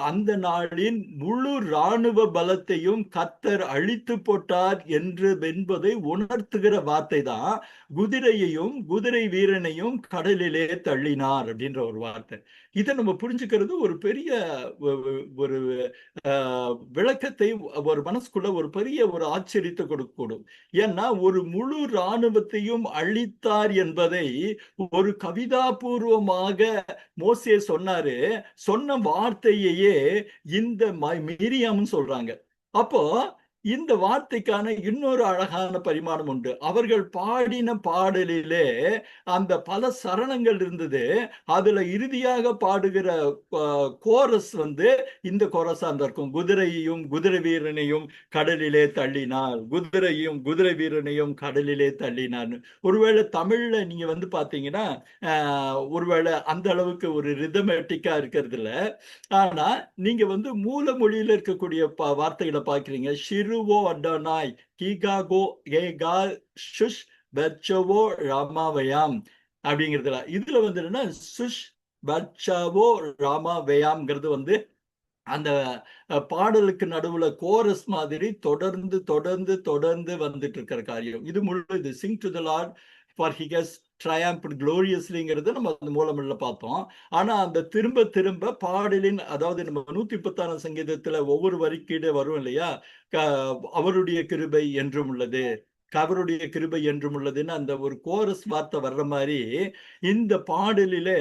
அந்த நாளின் முழு இராணுவ பலத்தையும் கர்த்தர் அழித்து போட்டார் என்பதை உணர்த்துகிற வார்த்தை தான் குதிரையையும் குதிரை வீரனையும் கடலிலே தள்ளினார் அப்படின்ற ஒரு வார்த்தை. இதை நம்ம புரிஞ்சுக்கிறது ஒரு பெரிய ஒரு விளக்கத்தை, ஒரு மனசுக்குள்ள ஒரு பெரிய ஒரு ஆச்சரியத்தை கொடுக்கக்கூடும். ஏன்னா ஒரு முழு இராணுவத்தையும் அழித்தார் என்பதை ஒரு கவிதாபூர்வமாக மோசே சொன்ன வார்த்தையே இந்த மிரியாம்னு சொல்றாங்க. அப்போ இந்த வார்த்தைக்கான இன்னொரு அழகான பரிமாணம் உண்டு. அவர்கள் பாடின பாடலிலே அந்த பல சரணங்கள் இருந்தது. அதுல இறுதியாக பாடுகிற கோரஸ் இந்த கோரஸா இருக்கும். குதிரையையும் குதிரை வீரனையும் கடலிலே தள்ளினார், குதிரையும் குதிரை வீரனையும் கடலிலே தள்ளினார். ஒருவேளை தமிழ்ல நீங்க பாத்தீங்கன்னா ஒருவேளை அந்த அளவுக்கு ஒரு ரிதமேட்டிக்கா இருக்கிறது இல்ல. ஆனா நீங்க மூல மொழியில இருக்கக்கூடிய வார்த்தைகளை பாக்குறீங்க. ஷிருவோ அடோனாய் கிகாகோ ஏகா ஷுஷ் பெச்சவோ ராமாவயாம் அப்படிங்கிறதுல இதுல என்னன்னா, சுஷ் பட்சவோ ராமாவயாம்ங்கிறது அந்த பாடலுக்கு நடுவுல கோரஸ் மாதிரி தொடர்ந்து தொடர்ந்து தொடர்ந்து வந்துட்டு இருக்கிற காரியம். இது முழு sing to the lord for he has triumphed க்ளோரியஸ்லிங்கிறது நம்ம அந்த மூலமில்ல பார்த்தோம். ஆனா அந்த திரும்ப திரும்ப பாடலின், அதாவது நம்ம 136 சங்கீதத்துல ஒவ்வொரு வரிக்கீடு வரும் இல்லையா, அவருடைய கிருபை என்றும் உள்ளது, அவருடைய கிருபை என்றும் உள்ளதுன்னு அந்த ஒரு கோரஸ் வார்த்தை வர்ற மாதிரி இந்த பாடலிலே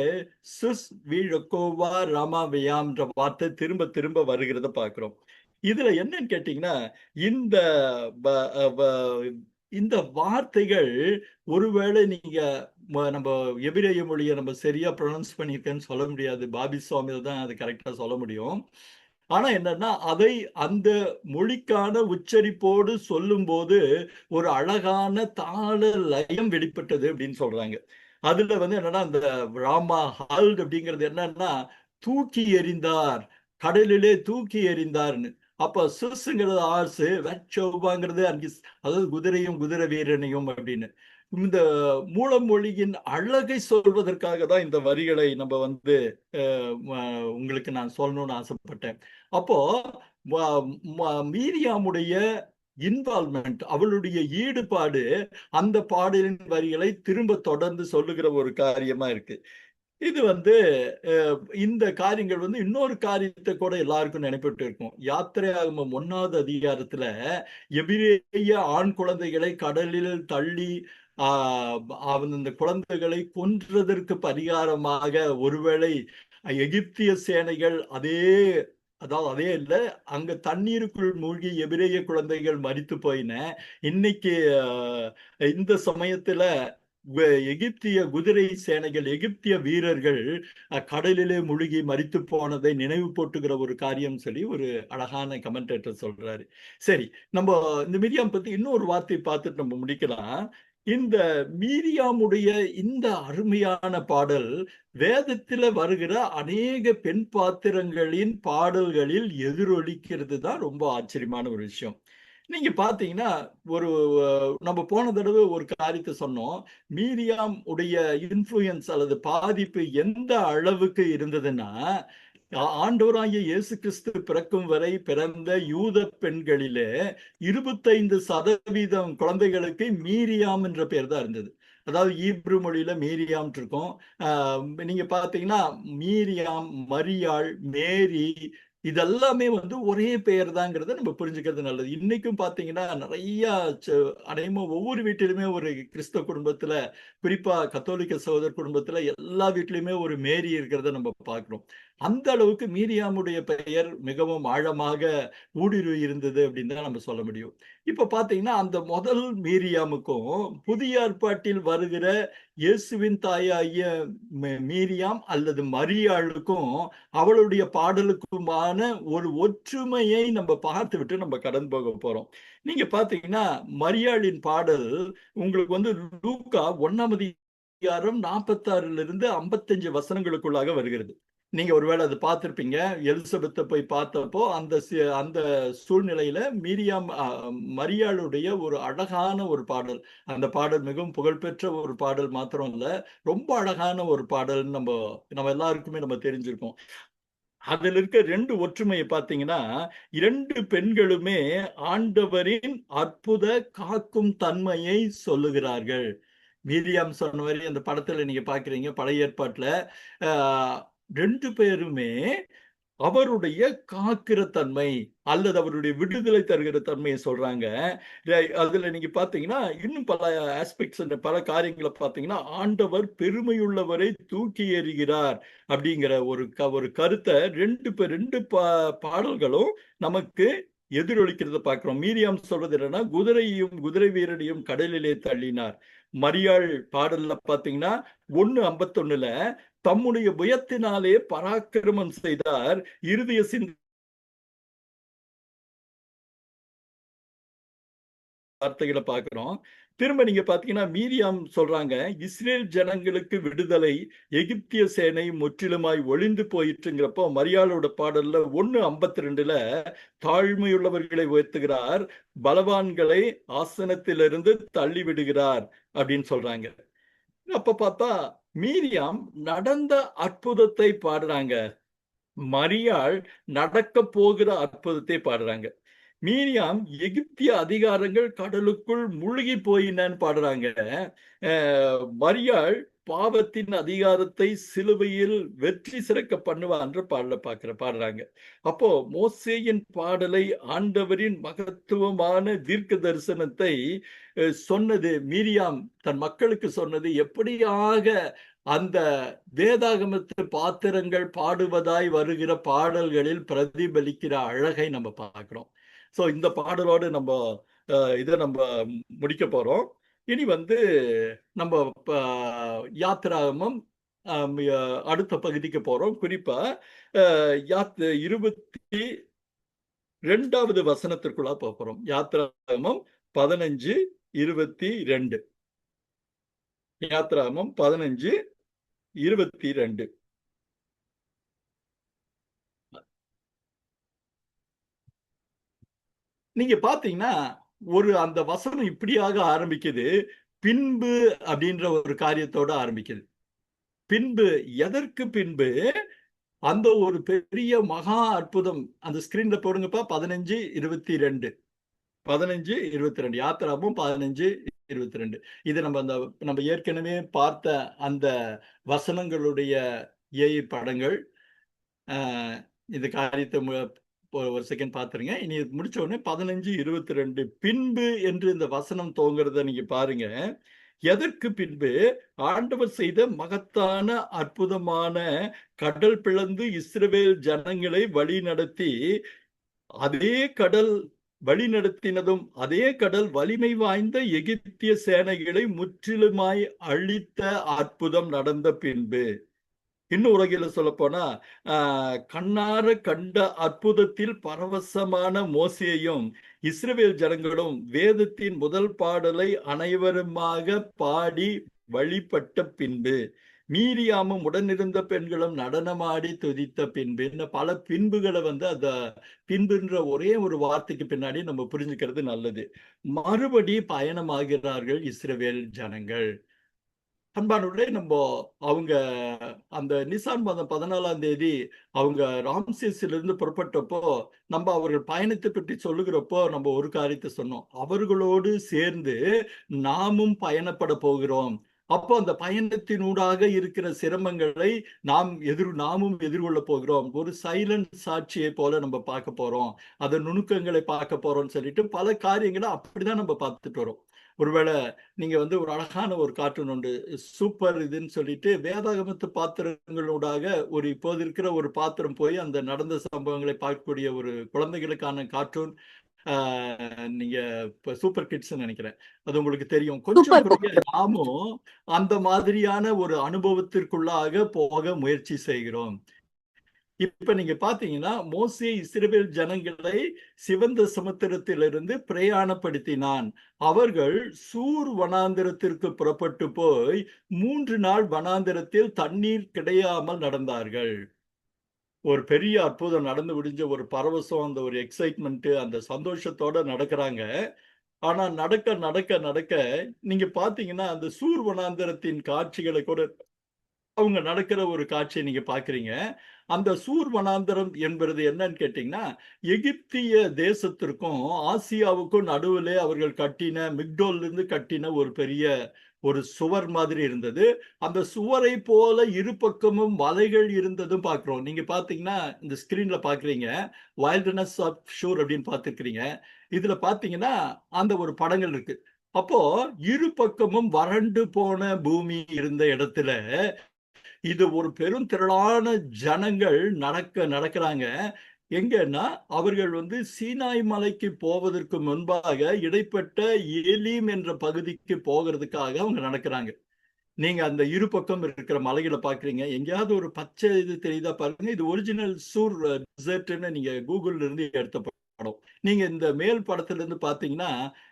சுஸ் வீழக்கோவா ராமாவியாம்ன்ற வார்த்தை திரும்ப திரும்ப வருகிறத பார்க்கிறோம். இதுல என்னன்னு கேட்டீங்கன்னா, இந்த ப ப இந்த வார்த்தைகள் ஒருவேளை நீங்க நம்ம எபிரேய மொழிய நம்ம சரியா ப்ரொனவுன்ஸ் பண்ணியிருக்கேன்னு சொல்ல முடியாது. பாபி சுவாமிகள் தான் அது கரெக்ட்டா சொல்ல முடியும். ஆனா என்னன்னா, அதை அந்த மொழிக்கான உச்சரிப்போடு சொல்லும்போது, ஒரு அழகான தாள லயம் வெளிப்பட்டது அப்படின்னு சொல்றாங்க. அதுல வந்து என்னன்னா, அந்த ராமா ஹால்ட் அப்படிங்கிறது என்னன்னா, தூக்கி எறிந்தார். கடலிலே தூக்கி எறிந்தார்ன்னு. அப்ப சிஸ்ங்கிறது ஆர்ஸ், வெட்சோபாங்கிறது அங்கிஸ், அதாவது குதிரையும் குதிரை வீரனையும் அப்படின்னு. இந்த மூலமொழியின் அழகை சொல்வதற்காக தான் இந்த வரிகளை நம்ம வந்து உங்களுக்கு நான் சொல்லணும்னு ஆசைப்பட்டேன். அப்போ மீரியாமுடைய இன்வால்மெண்ட், அவளுடைய ஈடுபாடு அந்த பாடலின் வரிகளை திரும்ப தொடர்ந்து சொல்லுகிற ஒரு காரியமா இருக்கு. இது வந்து இந்த காரியங்கள் வந்து இன்னொரு காரியத்தை கூட எல்லாருக்கும் நினைப்பட்டு இருக்கும். யாத்திரையாகமம் 1வது அதிகாரத்துல எபிரேய ஆண் குழந்தைகளை கடலில் தள்ளி அந்த குழந்தைகளை கொன்றதற்கு பரிகாரமாக ஒருவேளை எகிப்திய சேனைகள் அதே இல்ல, அங்க தண்ணீருக்குள் மூழ்கி எபிரேய குழந்தைகள் மரித்து போயின. இன்னைக்கு இந்த சமயத்துல எகிப்திய குதிரை சேனைகள், எகிப்திய வீரர்கள் கடலிலே முழுகி மரித்து போனதை நினைவு போட்டுகிற ஒரு காரியம் சொல்லி ஒரு அழகான கமெண்டேட்டர் சொல்றாரு. சரி, நம்ம இந்த மிரியாம் பத்தி இன்னொரு வார்த்தை பார்த்துட்டு நம்ம முடிக்கலாம். இந்த மீரியாமுடைய இந்த அருமையான பாடல் வேதத்துல வருகிற அநேக பெண் பாத்திரங்களின் பாடல்களில் எதிரொலிக்கிறது தான் ரொம்ப ஆச்சரியமான ஒரு விஷயம். நீங்க பாத்தீங்கன்னா, ஒரு நம்ம போன தடவை ஒரு காரியத்தை சொன்னோம். மீரியாம் உடைய இன்ஃப்ளூயன்ஸ் அல்லது பாதிப்பு எந்த அளவுக்கு இருந்ததுன்னா, ஆண்டவராகிய இயேசு கிறிஸ்து பிறக்கும் வரை பிறந்த யூத பெண்களிலே 25% குழந்தைகளுக்கு மீரியாம் என்ற பெயர் தான் இருந்தது. அதாவது ஈப்ரு மொழியில மீரியாம் இருக்கும். நீங்க பாத்தீங்கன்னா மீரியாம், மரியாள், மேரி இதெல்லாமே வந்து ஒரே பெயர் தாங்கிறத நம்ம புரிஞ்சுக்கிறது நல்லது. இன்னைக்கும் பாத்தீங்கன்னா நிறைய அநேகமா ஒவ்வொரு வீட்டிலுமே ஒரு கிறிஸ்தவ குடும்பத்துல, குறிப்பா கத்தோலிக்க சகோதர குடும்பத்துல எல்லா வீட்லயுமே ஒரு மேரி இருக்கிறத நம்ம பார்க்கிறோம். அந்த அளவுக்கு மீரியாமுடைய பெயர் மிகவும் ஆழமாக ஊடுருவி இருந்தது அப்படின்னு தான் நம்ம சொல்ல முடியும். இப்ப பாத்தீங்கன்னா அந்த முதல் மீரியாமுக்கும் புதிய ஏற்பாட்டில் வருகிற இயேசுவின் தாயாகிய மீரியாம் அல்லது மரியாளுக்கும் அவளுடைய பாடலுக்குமான ஒரு ஒற்றுமையை நம்ம பார்த்து விட்டு நம்ம கடந்து போக போறோம். நீங்க பாத்தீங்கன்னா மரியாளின் பாடல் உங்களுக்கு வந்து லூக்கா 1ஆம் அதிகாரம் 46ல இருந்து 55 வசனங்களுக்குள்ளாக வருகிறது. நீங்க ஒருவேளை அதை பார்த்திருப்பீங்க. எலிசபெத்தை போய் பார்த்தப்போ அந்த சூழ்நிலையில மீரியாம் மரியாளுடைய ஒரு அழகான ஒரு பாடல். அந்த பாடல் மிகவும் புகழ்பெற்ற ஒரு பாடல் மாத்திரம் இல்ல, ரொம்ப அழகான ஒரு பாடல். நம்ம எல்லாருக்குமே நம்ம தெரிஞ்சிருக்கோம். அதுல இருக்க 2 ஒற்றுமையை பார்த்தீங்கன்னா, 2 பெண்களுமே ஆண்டவரின் அற்புத காக்கும் தன்மையை சொல்லுகிறார்கள். மீரியாம் சொன்ன மாதிரி அந்த படத்துல நீங்க பார்க்கிறீங்க பழைய ஏற்பாட்டுல 2 பேருமே அவருடைய காக்கிற தன்மை அல்லது அவருடைய விடுதலை தருகிற தன்மையை சொல்றாங்க. அதுல நீங்க பாத்தீங்கன்னா இன்னும் பல ஆஸ்பெக்ட்ஸ், பல காரியங்களை பாத்தீங்கன்னா ஆண்டவர் பெருமையுள்ளவரை தூக்கி எறிகிறார் அப்படிங்கிற ஒரு கருத்தை ரெண்டு பாடல்களும் நமக்கு எதிரொலிக்கிறத பார்க்கிறோம். மீரியாம் சொல்றது என்னன்னா, குதிரையையும் குதிரை வீரனையும் கடலிலே தள்ளினார். மரியாள் பாடல்ல பாத்தீங்கன்னா 1:51 தம்முடைய புயத்தினாலே பராக்கிரமம் செய்தார், இருதய வார்த்தைகளை பார்க்கிறோம். திரும்ப நீங்க பாத்தீங்கன்னா மீரியாம் சொல்றாங்க, இஸ்ரேல் ஜனங்களுக்கு விடுதலை, எகிப்திய சேனை முற்றிலுமாய் ஒளிந்து போயிட்டுங்கிறப்போ மரியாளோட பாடல்ல 1:52 தாழ்மையுள்ளவர்களை உயர்த்துகிறார், பலவான்களை ஆசனத்திலிருந்து தள்ளி விடுகிறார் அப்படின்னு சொல்றாங்க. அப்ப பார்த்தா மீரியாம் நடந்த அற்புதத்தை பாடுறாங்க, மரியாள் நடக்க போகிற அற்புதத்தை பாடுறாங்க. மீரியாம் எகிப்திய அதிகாரங்கள் கடலுக்குள் மூழ்கி போயினன்னு பாடுறாங்க. மரியாள் பாவத்தின் அதிகாரத்தை சிலுவையில் வெற்றி சிறக்க பண்ணுவான்ற பாடுறாங்க. அப்போ மோசேயின் பாடலை, ஆண்டவரின் மகத்துவமான தீர்க்க தரிசனத்தை சொன்னது மீரியாம், தன் மக்களுக்கு சொன்னது எப்படியாக அந்த வேதாகமத்து பாத்திரங்கள் பாடுவதாய் வருகிற பாடல்களில் பிரதிபலிக்கிற அழகை நம்ம பார்க்கிறோம். ஸோ இந்த பாடலோடு நம்ம இதை நம்ம முடிக்க போறோம். இனி வந்து நம்ம யாத்திராகமம் அடுத்த பகுதிக்கு போறோம். குறிப்பா 22வது வசனத்திற்குள்ள போறோம். யாத்திராகமம் 15:22. யாத்திராகமம் 15:22. நீங்க பாத்தீங்கன்னா அந்த வசனம் இப்படியாக ஆரம்பிக்குது. பின்பு அப்படின்ற ஒரு காரியத்தோட ஆரம்பிக்குது. பின்பு, எதற்கு பின்பு? அந்த ஒரு பெரிய மகா அற்புதம். அந்த ஸ்கிரீன்ல போடுங்கப்பா. 15:22. 15:22. யாத்திராகமம் 15:22. இது நம்ம ஏற்கனவே பார்த்த அந்த வசனங்களுடைய ஏஐ படங்கள். இந்த காரியத்தை ஒரு செகண்ட் பார்த்துருங்க. இனி முடிச்ச உடனே 15:22 பின்பு என்று இந்த வசனம் துவங்குறத நீங்க பாருங்க. எதற்கு பின்பு? ஆண்டவர் செய்த மகத்தான அற்புதமான கடல் பிளந்து இஸ்ரவேல் ஜனங்களை வழி நடத்தி, அதே கடல் வழி நடத்தினதும் அதே கடல் வலிமை வாய்ந்த எகிப்திய சேனைகளை முற்றிலுமாய் அழித்த அற்புதம் நடந்த பின்பு. இன்னும் உலகில சொல்ல போனா கண்ணார கண்ட அற்புதத்தில் பரவசமான மோசேயும் இஸ்ரவேல் ஜனங்களும் வேதத்தின் முதல் பாடலை அனைவருமாக பாடி வழிபட்ட பின்பு, மீரியாமும் உடனிருந்த பெண்களும் நடனமாடி துதித்த பின்பு. பல பின்புகளை அந்த பின்புன்ற ஒரே ஒரு வார்த்தைக்கு பின்னாடி நம்ம புரிஞ்சுக்கிறது நல்லது. மறுபடி பயணமாகிறார்கள் இஸ்ரவேல் ஜனங்கள். அன்பானவர்களே, அவங்க அந்த நிசான் மாதம் 14ஆம் தேதி அவங்க ராம்சேஸிலிருந்து புறப்பட்டப்போ, அவர்கள் பயணத்தை பற்றி சொல்லுகிறப்போ நம்ம ஒரு காரியத்தை சொன்னோம். அவர்களோடு சேர்ந்து நாமும் பயணப்பட போகிறோம். அப்போ அந்த பயணத்தினூடாக இருக்கிற சிரமங்களை நாமும் எதிர்கொள்ள போகிறோம். ஒரு சைலண்ட் சாட்சியை போல நம்ம பார்க்க போறோம். அதன் நுணுக்கங்களை பார்க்க போறோம்னு சொல்லிட்டு பல காரியங்களை அப்படிதான் நம்ம பார்த்துட்டு வரோம். ஒருவேளை நீங்க ஒரு அழகான ஒரு கார்ட்டூன் உண்டு, சூப்பர் இதுன்னு சொல்லிட்டு வேதாகமத்து பாத்திரங்களூடாக இப்போது இருக்கிற ஒரு பாத்திரம் போய் அந்த நடந்த சம்பவங்களை பார்க்கக்கூடிய ஒரு குழந்தைகளுக்கான கார்ட்டூன். நீங்க சூப்பர் கிட்ஸ் நினைக்கிறேன், அது உங்களுக்கு தெரியும். கொஞ்சம் நாமும் அந்த மாதிரியான ஒரு அனுபவத்திற்குள்ளாக போக முயற்சி செய்கிறோம். இப்ப நீங்க பாத்தீங்கன்னா, மோசே இஸ்ரவேல் ஜனங்களை சிவந்த சமுத்திரத்திலிருந்து பிரயாணப்படுத்தினான். அவர்கள் சூர் வனாந்திரத்திற்கு புறப்பட்டு போய் 3 நாள் வனாந்திரத்தில் தண்ணீர் கிடையாமல் நடந்தார்கள். ஒரு பெரிய அற்புதம் நடந்து முடிஞ்ச ஒரு பரவசம், அந்த ஒரு எக்ஸைட்மெண்ட், அந்த சந்தோஷத்தோட நடக்கிறாங்க. ஆனா நடக்க நடக்க நடக்க நீங்க பாத்தீங்கன்னா, அந்த சூர் வனாந்திரத்தின் காட்சிகளை கூட அவங்க நடக்கிற ஒரு காட்சியை நீங்க பாக்குறீங்க. அந்த சூர் வனாந்தரம் என்பது என்னன்னு கேட்டீங்கன்னா, எகிப்திய தேசத்திற்கும் ஆசியாவுக்கும் நடுவிலே அவர்கள் கட்டின, மிக்டோல்ல இருந்து கட்டின ஒரு பெரிய ஒரு சுவர் மாதிரி இருந்தது. அந்த சுவரை போல இரு பக்கமும் மலைகள் இருந்ததும் பார்க்கிறோம். நீங்க பாத்தீங்கன்னா இந்த ஸ்கிரீன்ல பாக்குறீங்க, வைல்டர்னஸ் ஆஃப் ஷூர் அப்படின்னு பார்த்திருக்கிறீங்க. இதுல பாத்தீங்கன்னா அந்த ஒரு படங்கள் இருக்கு. அப்போ இரு பக்கமும் வறண்டு போன பூமி இருந்த இடத்துல இது ஒரு பெரும் திரளான ஜனங்கள் நடக்கிறாங்க. எங்கன்னா அவர்கள் சீனாய் மலைக்கு போவதற்கு முன்பாக இடைப்பட்ட ஏலீம் என்ற பகுதிக்கு போகிறதுக்காக அவங்க நடக்கிறாங்க. நீங்க அந்த இரு பக்கம் இருக்கிற மலைகளை பாக்குறீங்க. எங்கேயாவது ஒரு பச்சை இது தெரியுதா பாருங்க. இது ஒரிஜினல் சூர் டெசர்ட்னு நீங்க கூகுள்ல இருந்து எடுத்த படம். நீங்க இந்த மேல் படத்துல இருந்து பாத்தீங்கன்னா,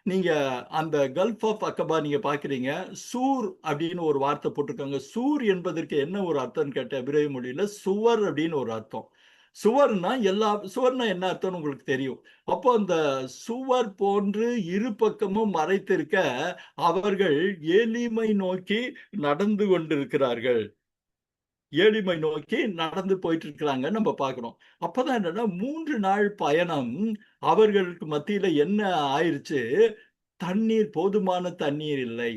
நீங்க அந்த கல்ஃப் ஆஃப் அக்கபா நீங்க பாக்குறீங்க. சூர் அப்படின்னு ஒரு வார்த்தை போட்டிருக்காங்க. சூர் என்பதற்கு என்ன ஒரு அர்த்தம் கேட்ட எபிரேய மொழியில சுவர் அப்படின்னு ஒரு அர்த்தம். சுவர்னா என்ன அர்த்தம்னு உங்களுக்கு தெரியும். அப்போ அந்த சுவர் போன்று இரு பக்கமும் மறைத்திருக்க அவர்கள் ஏலிமை நோக்கி நடந்து கொண்டிருக்கிறார்கள். ஏலிமை நோக்கி நடந்து போயிட்டு இருக்கிறாங்க நம்ம பார்க்கிறோம். அப்பதான் என்னன்னா 3 நாள் பயணம் அவர்களுக்கு மத்தியில என்ன ஆயிருச்சு? போதுமான தண்ணீர் இல்லை.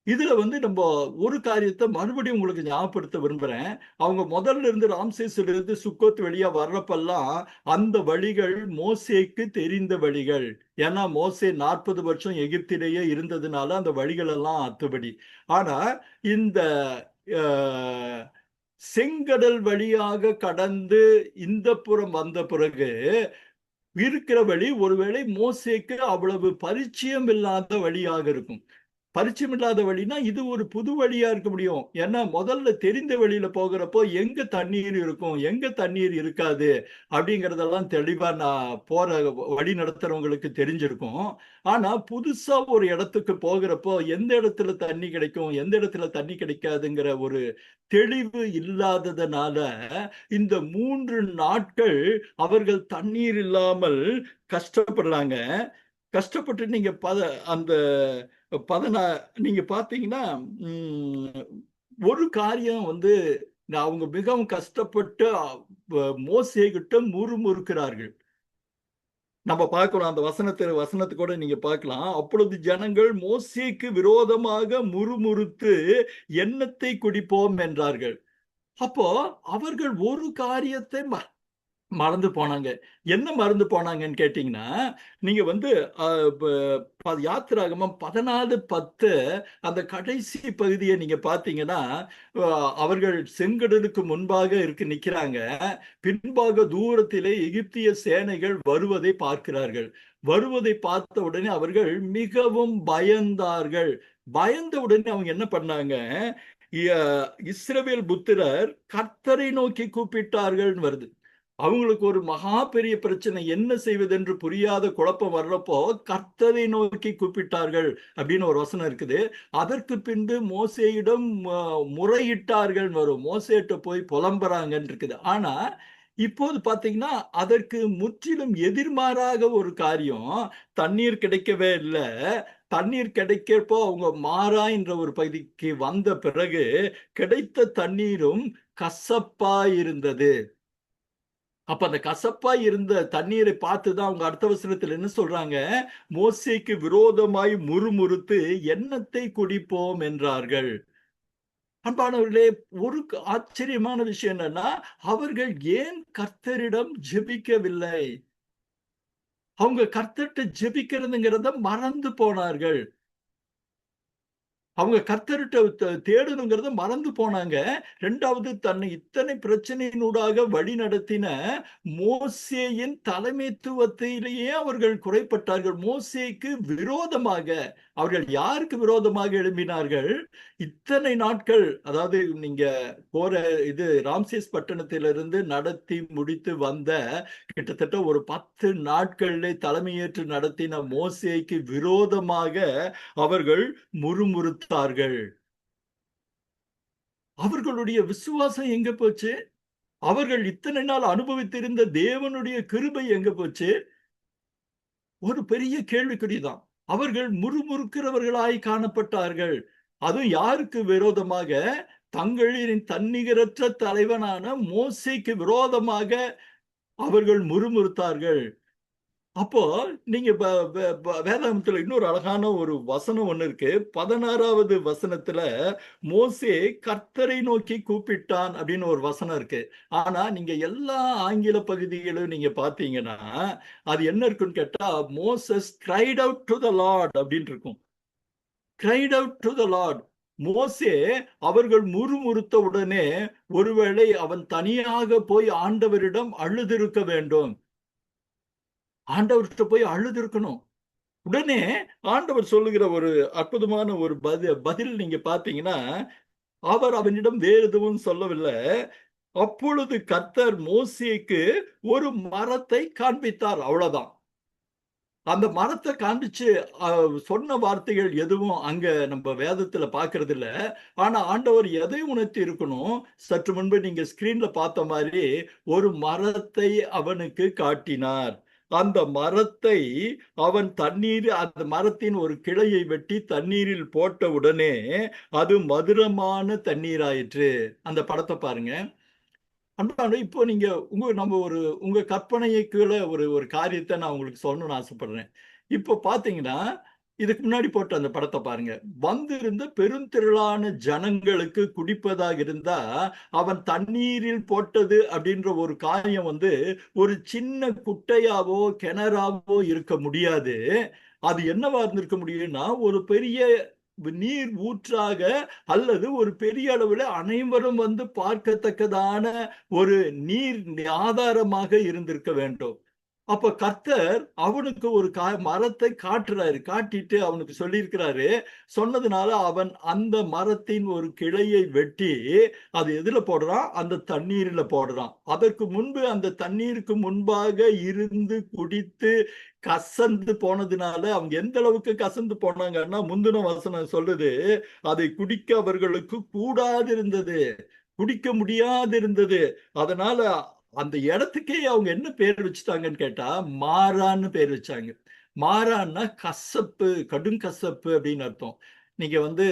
இதுல நம்ம ஒரு காரியத்தை மறுபடியும் உங்களுக்கு ஞாபகப்படுத்த விரும்புறேன். அவங்க முதல்ல இருந்து ராம்சேஸ்ல இருந்து சுக்கோத் வழியா வர்றப்பெல்லாம் அந்த வழிகள் மோசேக்கு தெரிந்த வழிகள். ஏன்னா மோசே 40 வருஷம் எகிப்திலேயே இருந்ததுனால அந்த வழிகள் எல்லாம் அத்துபடி. ஆனா இந்த செங்கடல் வழியாக கடந்து இந்த புறம் வந்த பிறகு இருக்கிற வழி ஒருவேளை மோசேக்கு அவ்வளவு பரிச்சயம் இல்லாத வழியாக இருக்கும். பரிச்சயம் இல்லாத வழினா இது ஒரு புது வழியா இருக்க முடியும். ஏன்னா முதல்ல தெரிந்த வழியில போகிறப்போ எங்க தண்ணீர் இருக்கும், எங்க தண்ணீர் இருக்காது அப்படிங்கறதெல்லாம் தெளிவா நான் போற வழி நடத்துறவங்களுக்கு தெரிஞ்சிருக்கும். ஆனா புதுசா ஒரு இடத்துக்கு போகிறப்போ எந்த இடத்துல தண்ணி கிடைக்கும், எந்த இடத்துல தண்ணி கிடைக்காதுங்கிற ஒரு தெளிவு இல்லாததுனால இந்த 3 நாட்கள் அவர்கள் தண்ணீர் இல்லாமல் கஷ்டப்படுறாங்க. கஷ்டப்பட்டு அந்த பதினா நீங்க பார்த்தீங்கன்னா, ஒரு காரியம் அவங்க மிகவும் கஷ்டப்பட்டு மோசே கிட்ட முறுமுறுக்கிறார்கள். நம்ம பார்க்கிறோம் அந்த வசனத்தை கூட நீங்க பார்க்கலாம். அப்பொழுது ஜனங்கள் மோசேக்கு விரோதமாக முறுமுறுத்து எண்ணத்தை குடிப்போம் என்றார்கள். அப்போ அவர்கள் ஒரு காரியத்தை மறந்து போனாங்க. என்ன மறந்து போனாங்கன்னு கேட்டீங்கன்னா, நீங்க யாத்திராகமம் 14:10 அந்த கடைசி பகுதியை நீங்க பார்த்தீங்கன்னா, அவர்கள் செங்கடலுக்கு முன்பாக நிக்கிறாங்க. பின்பாக தூரத்திலே எகிப்திய சேனைகள் வருவதை பார்க்கிறார்கள். வருவதை பார்த்த உடனே அவர்கள் மிகவும் பயந்தார்கள். பயந்த உடனே அவங்க என்ன பண்ணாங்க, இஸ்ரவேல் புத்திரர் கர்த்தரை நோக்கி கூப்பிட்டார்கள் வருது. அவங்களுக்கு ஒரு மகா பெரிய பிரச்சனை, என்ன செய்வதென்று புரியாத குழப்பம் வர்றப்போ கர்த்தரை நோக்கி கூப்பிட்டார்கள் அப்படின்னு ஒரு வசனம் இருக்குது. அதற்கு பின்பு மோசேயிடம் முறையிட்டார்கள் வரும். மோசேட்ட போய் புலம்புறாங்கன்னு இருக்குது. ஆனா இப்போது பாத்தீங்கன்னா அதற்கு முற்றிலும் எதிர்மாறாக ஒரு காரியம். தண்ணீர் கிடைக்கவே இல்லை. தண்ணீர் கிடைக்கிறப்போ அவங்க மாறா என்ற ஒரு பகுதிக்கு வந்த பிறகு கிடைத்த தண்ணீரும் கசப்பா இருந்தது. அப்ப அந்த கசப்பாய் இருந்த தண்ணீரை பார்த்துதான் அவங்க அடுத்த வசனத்தில் என்ன சொல்றாங்க, மோசேக்கு விரோதமாய் முறுமுறுத்து எண்ணத்தை குடிப்போம் என்றார்கள். அன்பானவர்களே, ஒரு ஆச்சரியமான விஷயம் என்னன்னா, அவர்கள் ஏன் கர்த்தரிடம் ஜெபிக்கவில்லை? அவங்க கர்த்தர்கிட்ட ஜெபிக்கிறதுங்கிறத மறந்து போனார்கள். அவங்க கர்த்தர்கிட்ட தேடணுங்கிறத மறந்து போனாங்க. 2வது தன்னை இத்தனை பிரச்சனையினூடாக வழி நடத்தின மோசேயின் தலைமைத்துவத்திலேயே அவர்கள் குறைப்பட்டார்கள். மோசேக்கு விரோதமாக அவர்கள் யாருக்கு விரோதமாக எழும்பினார்கள்? இத்தனை நாட்கள், அதாவது நீங்க ராம்சேஸ் பட்டணத்திலிருந்து நடத்தி முடித்து வந்த கிட்டத்தட்ட ஒரு 10 நாட்களிலே தலைமையேற்று நடத்தின மோசேக்கு விரோதமாக அவர்கள் முறுமுறுத்தார்கள். அவர்களுடைய விசுவாசம் எங்க போச்சு? அவர்கள் இத்தனை நாள் அனுபவித்திருந்த தேவனுடைய கிருபை எங்க போச்சு? ஒரு பெரிய கேள்விக்குறிதான். அவர்கள் முறுமுறுக்கிறவர்களாய் காணப்பட்டார்கள். அதுவும் யாருக்கு விரோதமாக? தங்களின் தன்னிகரற்ற தலைவனான மோசேக்கு விரோதமாக அவர்கள் முறுமுறுத்தார்கள். அப்போ நீங்க வேதாகமத்துல இன்னொரு அழகான ஒரு வசனம் ஒண்ணு இருக்கு. 16வது வசனத்துல மோசே கர்த்தரை நோக்கி கூப்பிட்டான் அப்படின்னு ஒரு வசனம் இருக்கு. ஆனா நீங்க எல்லா ஆங்கில பகுதிகளும் நீங்க பாத்தீங்கன்னா அது என்ன இருக்குன்னு கேட்டா, Moses cried out to the Lord அப்படின்னு இருக்கும். cried out to the Lord. மோசே அவர்கள் முறுமுறுத்த உடனே ஒருவேளை அவன் தனியாக போய் ஆண்டவரிடம் அழுதிருக்க வேண்டும். ஆண்டவர்கிட்ட போய் அழுது இருக்கணும். உடனே ஆண்டவர் சொல்லுகிற ஒரு அற்புதமான ஒரு பதில் நீங்க பாத்தீங்கன்னா, அவர் அவனிடம் வேறு எதுவும் சொல்லவில்லை. அப்பொழுது கர்த்தர் மோசேக்கு ஒரு மரத்தை காண்பித்தார். அவ்வளவுதான். அந்த மரத்தை காண்பிச்சு சொன்ன வார்த்தைகள் எதுவும் அங்க நம்ம வேதத்துல பாக்குறது இல்ல. ஆனா ஆண்டவர் எதை உணர்த்தி இருக்கணும்? சற்று முன்பு நீங்க ஸ்கிரீன்ல பார்த்த மாதிரி ஒரு மரத்தை அவனுக்கு காட்டினார். அந்த மரத்தை அவன் அந்த மரத்தின் ஒரு கிளையை வெட்டி தண்ணீரில் போட்ட உடனே அது மதுரமான தண்ணீராயிற்று. அந்த படத்தை பாருங்க. அன்பான இப்போ நீங்க உங்க கற்பனைக்குள்ள ஒரு காரியத்தை நான் உங்களுக்கு சொல்லணும்னு ஆசைப்படுறேன். இப்போ பாத்தீங்கன்னா இதுக்கு முன்னாடி போட்ட அந்த படத்தை பாருங்க. வந்திருந்த பெருந்திரளான ஜனங்களுக்கு குடிப்பதாக இருந்தா அவன் தண்ணீரில் போட்டது அப்படின்ற ஒரு காரியம் ஒரு சின்ன குட்டையாவோ கிணறாவோ இருக்க முடியாது. அது என்னவா இருந்திருக்க முடியும்னா ஒரு பெரிய நீர் ஊற்றாக அல்லது ஒரு பெரிய அளவில் அனைவரும் வந்து பார்க்கத்தக்கதான ஒரு நீர் ஆதாரமாக இருந்திருக்க வேண்டும். அப்ப கர்த்தர் அவனுக்கு ஒரு மரத்தை காட்டுறாரு. காட்டிட்டு அவனுக்கு சொல்லியிருக்கிறாரு. சொன்னதுனால அவன் அந்த மரத்தின் ஒரு கிளையை வெட்டி அது எதுல போடுறான்? அந்த தண்ணீர்ல போடுறான். அதற்கு முன்பு அந்த தண்ணீருக்கு முன்பாக இருந்து குடித்து கசந்து போனதுனால அவங்க எந்த அளவுக்கு கசந்து போனாங்கன்னா, முந்தின வசனம் சொல்லுது, அதை குடிக்க அவர்களுக்கு கூடாதிருந்தது, குடிக்க முடியாதிருந்தது. அதனால அந்த இடத்துக்கே அவங்க என்ன பேர் வச்சுட்டாங்கன்னு கேட்டா, மாறான்னு பேர் வச்சாங்க. மாறான்னா கசப்பு, கடும் கசப்பு அப்படின்னு அர்த்தம். நீங்க வந்து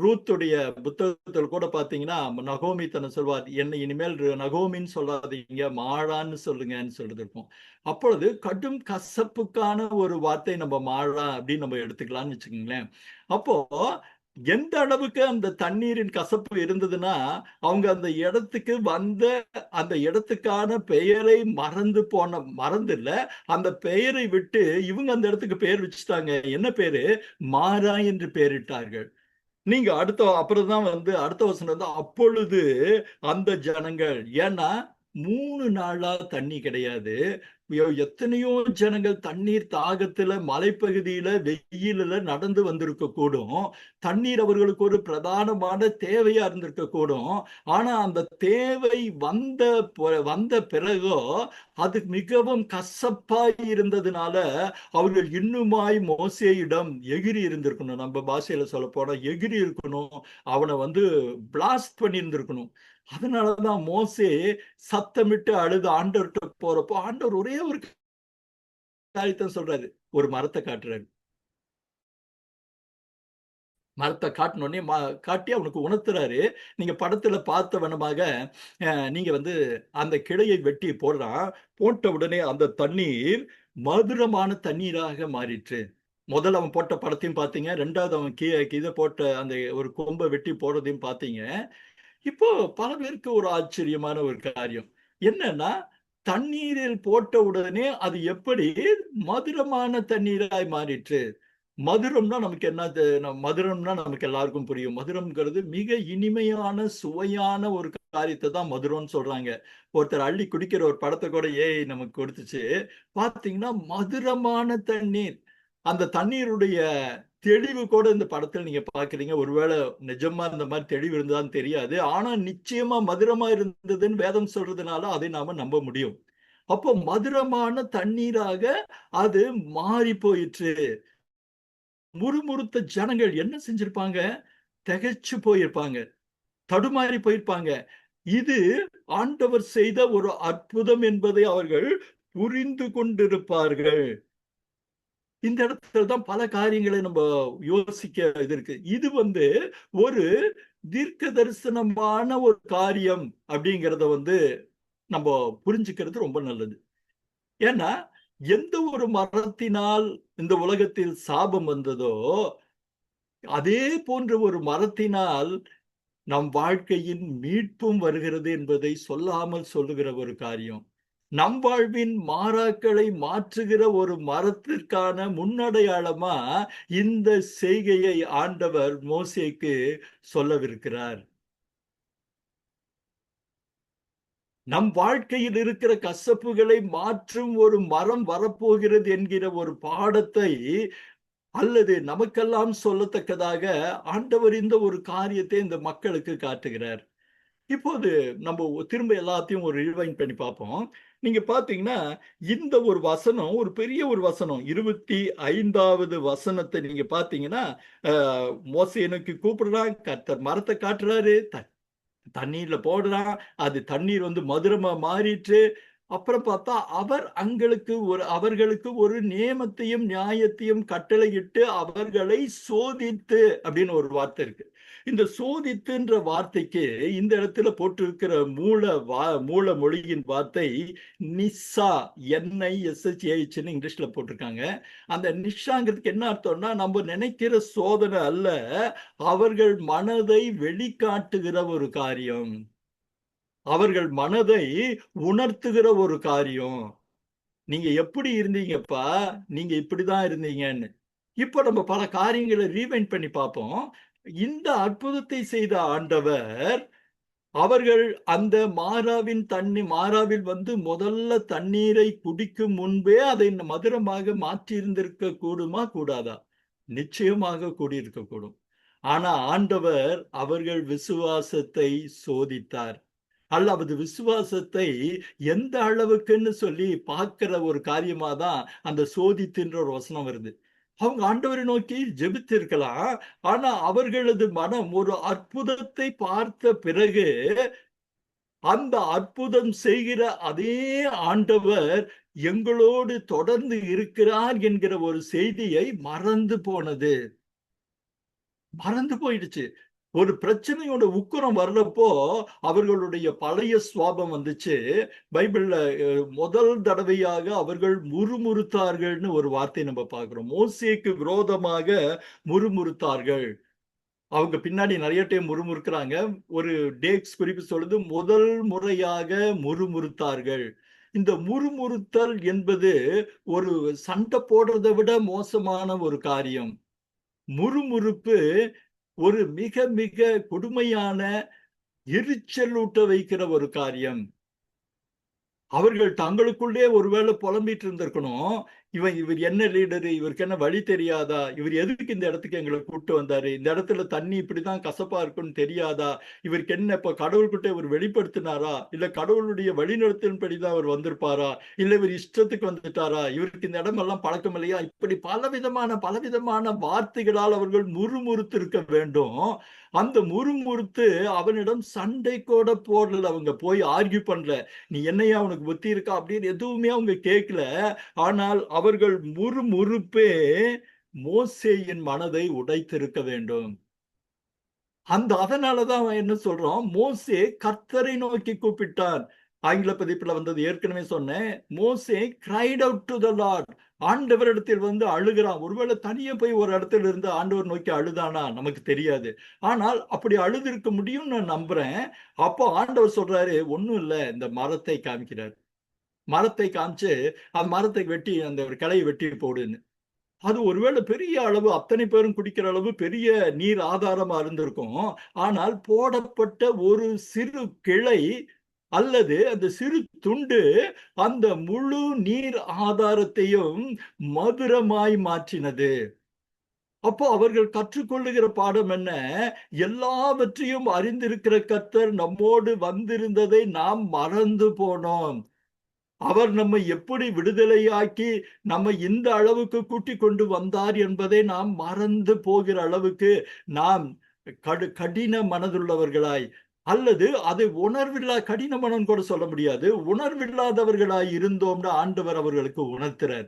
ரூத்துடைய புத்தகத்தில் கூட பாத்தீங்கன்னா, நகோமி தன்னை சொல்வார், என்னை இனிமேல் நகோமின்னு சொல்லாதீங்க, மாறான்னு சொல்லுங்கன்னு சொல்றது இருக்கும். அப்பொழுது கடும் கசப்புக்கான ஒரு வார்த்தை நம்ம மாறா அப்படின்னு நம்ம எடுத்துக்கலாம்னு வச்சுக்கோங்களேன். அப்போ எந்த அளவுக்கு அந்த தண்ணீரின் கசப்பு இருந்ததுன்னா, அவங்க அந்த இடத்துக்கு வந்த அந்த இடத்துக்கான பெயரை மறந்து இல்ல, அந்த பெயரை விட்டு இவங்க அந்த இடத்துக்கு பெயர் வச்சுட்டாங்க. என்ன பேரு? மாறா என்று பெயரிட்டார்கள். நீங்க அப்புறம் தான் வந்து அடுத்த வசனம் தான், அப்பொழுது அந்த ஜனங்கள், ஏன்னா 3 நாளா தண்ணி கிடையாது. எத்தனையோ ஜனங்கள் தண்ணீர் தாகத்துல மலைப்பகுதியில வெயிலில் நடந்து வந்திருக்க கூடும். தண்ணீர் அவர்களுக்கு ஒரு பிரதானமான தேவையா இருந்திருக்க கூடும். ஆனா அந்த தேவை வந்த பிறகோ அது மிகவும் கசப்பாய் இருந்ததுனால அவர்கள் இன்னுமாய் மோசேயிடம் எகிரி இருந்திருக்கணும். நம்ம பாஷையில சொல்ல போனா எகிரி இருக்கணும். அவனை வந்து பிளாஸ்ட் பண்ணி இருந்திருக்கணும். அதனாலதான் மோசே சத்தமிட்டு அழுது ஆண்டவர்கிட்ட போறப்போ ஆண்டவர் ஒரே ஒரு காரியத்தை சொல்றாரு, ஒரு மரத்தை காட்டுறாரு. மரத்தை காட்டினோடனே காட்டி அவனுக்கு உணர்த்துறாரு. நீங்க படத்துல பார்த்த வண்ணமாக நீங்க வந்து அந்த கிளையை வெட்டி போடுறான். போட்ட உடனே அந்த தண்ணீர் மதுரமான தண்ணீராக மாறிற்று. முதல்ல அவன் போட்ட படத்தையும் பார்த்தீங்க. 2வது அவன் கீழே போட்ட அந்த ஒரு கொம்பை வெட்டி போடுறதையும் பார்த்தீங்க. இப்போ பல பேருக்கு ஒரு ஆச்சரியமான ஒரு காரியம் என்னன்னா, தண்ணீரில் போட்ட உடனே அது எப்படி மதுரமான தண்ணீராய் மாறிற்று? மதுரம்னா நமக்கு என்ன? மதுரம்னா நமக்கு எல்லாருக்கும் புரியும். மதுரம்ங்கிறது மிக இனிமையான சுவையான ஒரு காரியத்தை தான் மதுரம்னு சொல்றாங்க. ஒருத்தர் அள்ளி குடிக்கிற ஒரு படத்தை கூட ஏஐ நமக்கு கொடுத்துச்சு. பாத்தீங்கன்னா மதுரமான தண்ணீர். அந்த தண்ணீருடைய தெளிவு கூட இந்த படத்துல நீங்க பாக்குறீங்க. ஒருவேளை நிஜமா இந்த மாதிரி தெளிவு இருந்ததான்னு தெரியாது. ஆனா நிச்சயமா மதுரமா இருந்ததுன்னு வேதம் சொல்றதுனால அதை நாம நம்ப முடியும். அப்போ மதுரமான தண்ணீராக அது மாறி போயிற்று. முறுமுறுத்த ஜனங்கள் என்ன செஞ்சிருப்பாங்க? திகைச்சு போயிருப்பாங்க, தடுமாறி போயிருப்பாங்க. இது ஆண்டவர் செய்த ஒரு அற்புதம் என்பதை அவர்கள் புரிந்து கொண்டிருப்பார்கள். இந்த இடத்துல தான் பல காரியங்களை நம்ம யோசிக்க இது இருக்கு. இது வந்து ஒரு தீர்க்க தரிசனமான ஒரு காரியம் அப்படிங்கிறத வந்து நம்ம புரிஞ்சுக்கிறது ரொம்ப நல்லது. ஏன்னா எந்த ஒரு மரத்தினால் இந்த உலகத்தில் சாபம் வந்ததோ அதே போன்ற ஒரு மரத்தினால் நம் வாழ்க்கையின் மீட்பும் வருகிறது என்பதை சொல்லாமல் சொல்லுகிற ஒரு காரியம். நம் வாழ்வின் மாறாக்களை மாற்றுகிற ஒரு மரத்திற்கான முன்னடையாளமா இந்த செய்கையை ஆண்டவர் மோசேக்கு சொல்லவிருக்கிறார். நம் வாழ்க்கையில் இருக்கிற கசப்புகளை மாற்றும் ஒரு மரம் வரப்போகிறது என்கிற ஒரு பாடத்தை அல்லது நமக்கெல்லாம் சொல்லத்தக்கதாக ஆண்டவர் இந்த ஒரு காரியத்தை இந்த மக்களுக்கு காட்டுகிறார். இப்போது நம்ம திரும்ப எல்லாத்தையும் ஒரு ரிவைண்ட் பண்ணி பார்ப்போம். நீங்க பாத்தீங்கன்னா இந்த ஒரு வசனம் ஒரு பெரிய ஒரு வசனம் 25வது வசனத்தை நீங்க பாத்தீங்கன்னா மோசே நோக்கி கூப்பிடுறான், கர்த்தர் மரத்தை காட்டுறாரு, தண்ணீர்ல போடுறான், அது தண்ணீர் வந்து மதுரமா மாறிற்று. அப்புறம் பார்த்தா அவர்களுக்கு ஒரு நியமத்தையும் நியாயத்தையும் கட்டளையிட்டு அவர்களை சோதித்து அப்படின்னு ஒரு வார்த்தை இருக்கு. இந்த சோதித்துன்ற வார்த்தைக்கு இந்த இடத்துல போட்டிருக்கிற மூல மொழியின் வார்த்தை நிஸ்ஸா, NISSAHன்னு இங்கிலீஷ்ல போட்டிருக்காங்க. அந்த நிஷாங்கிறதுக்கு என்ன அர்த்தம்னா நம்ம நினைக்கிற சோதனை அல்ல, அவர்கள் மனதை வெளிக்காட்டுகிற ஒரு காரியம், அவர்கள் மனதை உணர்த்துகிற ஒரு காரியம். நீங்க எப்படி இருந்தீங்கப்பா, நீங்க இப்படிதான் இருந்தீங்கன்னு. இப்போ நம்ம பல காரியங்களை ரீவைண்ட் பண்ணி பார்ப்போம். இந்த அற்புதத்தை செய்த ஆண்டவர், அவர்கள் அந்த மாறாவில் வந்து முதல்ல தண்ணீரை குடிக்கும் முன்பே அதை மதுரமாக மாற்றியிருந்திருக்க கூடுமா கூடாதா? நிச்சயமாக கூடியிருக்கக்கூடும். ஆனா ஆண்டவர் அவர்கள் விசுவாசத்தை சோதித்தார். அல்லது விசுவாசத்தை எந்த அளவுக்குன்னு சொல்லி பார்க்கிற ஒரு காரியமா தான் அந்த சோதித்துன்ற ஒரு வசனம் வருது. அவங்க ஆண்டவரை நோக்கி ஜெபித்திருக்கலாம். ஆனா அவர்களது மனம் ஒரு அற்புதத்தை பார்த்த பிறகு அந்த அற்புதம் செய்கிற அதே ஆண்டவர் எங்களோடு தொடர்ந்து இருக்கிறார் என்கிற ஒரு செய்தியை மறந்து போனது. மறந்து போயிடுச்சு. ஒரு பிரச்சனையோட உக்கிரம் வர்றப்போ அவர்களுடைய பழைய சுவாபம் வந்துச்சு. பைபிள்ல முதல் தடவையாக அவர்கள் முறுமுறுத்தார்கள்னு ஒரு வார்த்தை நம்ம பார்க்கிறோம். மோசேக்கு விரோதமாக முறுமுறுத்தார்கள். அவங்க பின்னாடி நிறைய டைம் முறுமுறுக்கிறாங்க. ஒரு டேக்ஸ் குறிப்பு சொல்லுது, முதல் முறையாக முறுமுறுத்தார்கள். இந்த முறுமுறுத்தல் என்பது ஒரு சண்டை போடுறதை விட மோசமான ஒரு காரியம். முறுமுறுப்பு ஒரு மிக மிக கொடுமையான எரிச்சலூட்ட வைக்கிற ஒரு காரியம். அவர்கள் தங்களுக்குள்ளே ஒருவேளை புலம்பிட்டு இருந்திருக்கணும். இவர் என்ன லீடரு, இவருக்கு என்ன வழி தெரியாதா, இவர் எதுக்கு இந்த இடத்துக்கு எங்களை கூப்பிட்டு வந்தாரு, இந்த இடத்துல தண்ணி இப்படிதான் கசப்பா இருக்குன்னு தெரியாதா, இவருக்கு என்ன இப்ப கடவுள்கிட்ட இவர் வெளிப்படுத்தினாரா, இல்ல கடவுளுடைய வழிநடத்தின்படிதான் அவர் வந்திருப்பாரா, இல்ல இவர் இஷ்டத்துக்கு வந்துட்டாரா, இவருக்கு இந்த இடம் எல்லாம் பழக்கம் இல்லையா, இப்படி பலவிதமான வார்த்தைகளால் அவர்கள் முறுமுறுத்திருக்க வேண்டும். அந்த முறுமுறுத்து அவனிடம் சண்டை கூட போடல. அவங்க போய் ஆர்கியூ பண்ணல, நீ என்னையா உனக்கு புத்தி இருக்கா அப்படின்னு எதுவுமே அவங்க கேட்கல. ஆனால் அவர்கள் முறுமுறுப்பே மோசேயின் மனதை உடைத்திருக்க வேண்டும். அதனாலதான் அவன் என்ன சொல்றான், மோசே கர்த்தரை நோக்கி கூப்பிட்டான். ஆங்கில பதிப்புல வந்தது ஏற்கனவே சொன்னேன். மோசே cried out to the Lord. ஆண்டவரிடத்தில் வந்து அழுகிறான். ஒருவேளை தனியே போய் ஒரு இடத்துல இருந்து ஆண்டவர் நோக்கி அழுதானா நமக்கு தெரியாது. ஆனால் அப்படி அழுதிருக்க முடியும் நான் நம்புறேன். அப்போ ஆண்டவர் சொல்றாரு, ஒண்ணும் இல்ல, இந்த மரத்தை காமிக்கிறார். மரத்தை காமிச்சு அந்த மரத்தை வெட்டி அந்த ஒரு கிளையை வெட்டி போடுன்னு. அது ஒருவேளை பெரிய அளவு அத்தனை பேரும் குடிக்கிற அளவு பெரிய நீர் ஆதாரமா இருந்திருக்கும். ஆனால் போடப்பட்ட ஒரு சிறு கிளை அல்லது அந்த சிறு துண்டு அந்த முழு நீர் ஆதாரத்தையும் மதுரமாய் மாற்றினது. அப்போ அவர்கள் கற்றுக்கொள்ளுகிற பாடம் என்ன? எல்லாவற்றையும் அறிந்திருக்கிற கர்த்தர் நம்மோடு வந்திருந்ததை நாம் மறந்து போனோம். அவர் நம்மை எப்படி விடுதலையாக்கி நம்மை இந்த அளவுக்கு கூட்டிக் கொண்டு வந்தார் என்பதை நாம் மறந்து போகிற அளவுக்கு நாம் கடின மனதுள்ளவர்களாய், அல்லது அதை கடின மனம் கூட சொல்ல முடியாது, உணர்வில்லாதவர்களாய் இருந்தோம்னு ஆண்டவர் அவர்களுக்கு உணர்த்துறார்.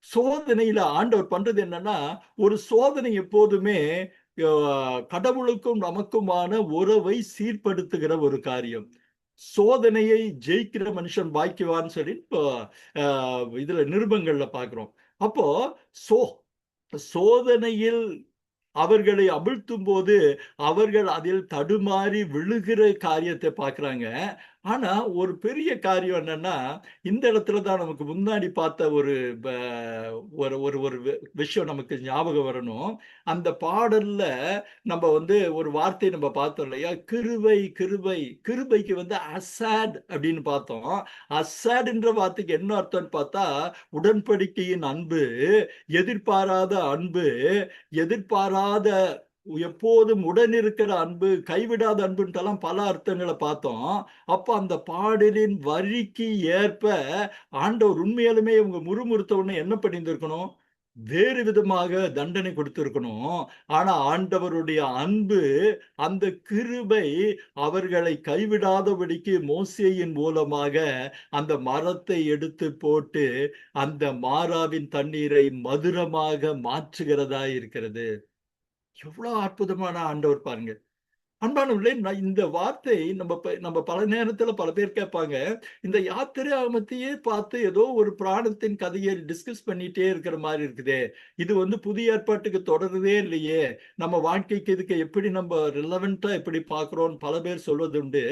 சோதனையில ஆண்டவர் பண்றது என்னன்னா, ஒரு சோதனை எப்போதுமே கடவுளுக்கும் நமக்குமான உறவை சீர்படுத்துகிற ஒரு காரியம். சோதனையை ஜெயிக்கிற மனுஷன் பாக்கியவான்னு சொல்லி இப்போ இதுல நிருபங்கள்ல பாக்குறோம். அப்போ சோதனையில் அவர்களை அமிழ்த்தும் போது அவர்கள் அதில் தடுமாறி விழுகிற காரியத்தை பார்க்கிறாங்க. ஆனா ஒரு பெரிய காரியம் என்னன்னா, இந்த இடத்துலதான் நமக்கு முன்னாடி பார்த்த ஒரு ஒரு விஷயம் நமக்கு ஞாபகம் வரணும். அந்த பாடல்ல நம்ம வந்து ஒரு வார்த்தை நம்ம பார்த்தோம் இல்லையா, கிருபை. கிருபைக்கு வந்து அசாட் அப்படின்னு பார்த்தோம். அசாட்ன்ற வார்த்தைக்கு என்ன அர்த்தம்னு பார்த்தா, உடன்படிக்கையின் அன்பு, எதிர்பாராத அன்பு, எதிர்பாராத எப்போதும் உடன் இருக்கிற அன்பு, கைவிடாத அன்புன்றெல்லாம் பல அர்த்தங்களை பார்த்தோம். அப்ப அந்த பாடலின் வரிக்கு ஏற்ப ஆண்டவர் உண்மையாலுமே இவங்க முறுமுறுத்த உடனே என்ன பண்ணியிருந்திருக்கணும்? வேறு விதமாக தண்டனை கொடுத்திருக்கணும். ஆனா ஆண்டவருடைய அன்பு, அந்த கிருபை அவர்களை கைவிடாதபடிக்கு மோசேயின் மூலமாக அந்த மரத்தை எடுத்து போட்டு அந்த மாறாவின் தண்ணீரை மதுரமாக மாற்றுகிறதா இருக்கிறது. எவ்வளவு அற்புதமான ஆண்டவர் பாருங்க. அன்பானவர்களே, இந்த வார்த்தை நம்ம பல நேரத்துல பல பேர் கேட்பாங்க, இந்த யாத்திராகமத்தையே பார்த்து ஏதோ ஒரு பிராணத்தின் கதையை டிஸ்கஸ் பண்ணிட்டே இருக்கிற மாதிரி இருக்குதே, இது வந்து புதிய ஏற்பாட்டுக்கு தொடர்றதே இல்லையே, நம்ம வாழ்க்கைக்கு இதுக்கு எப்படி நம்ம ரிலவெண்டா எப்படி பார்க்கிறோம் பல பேர் சொல்வதுண்டு.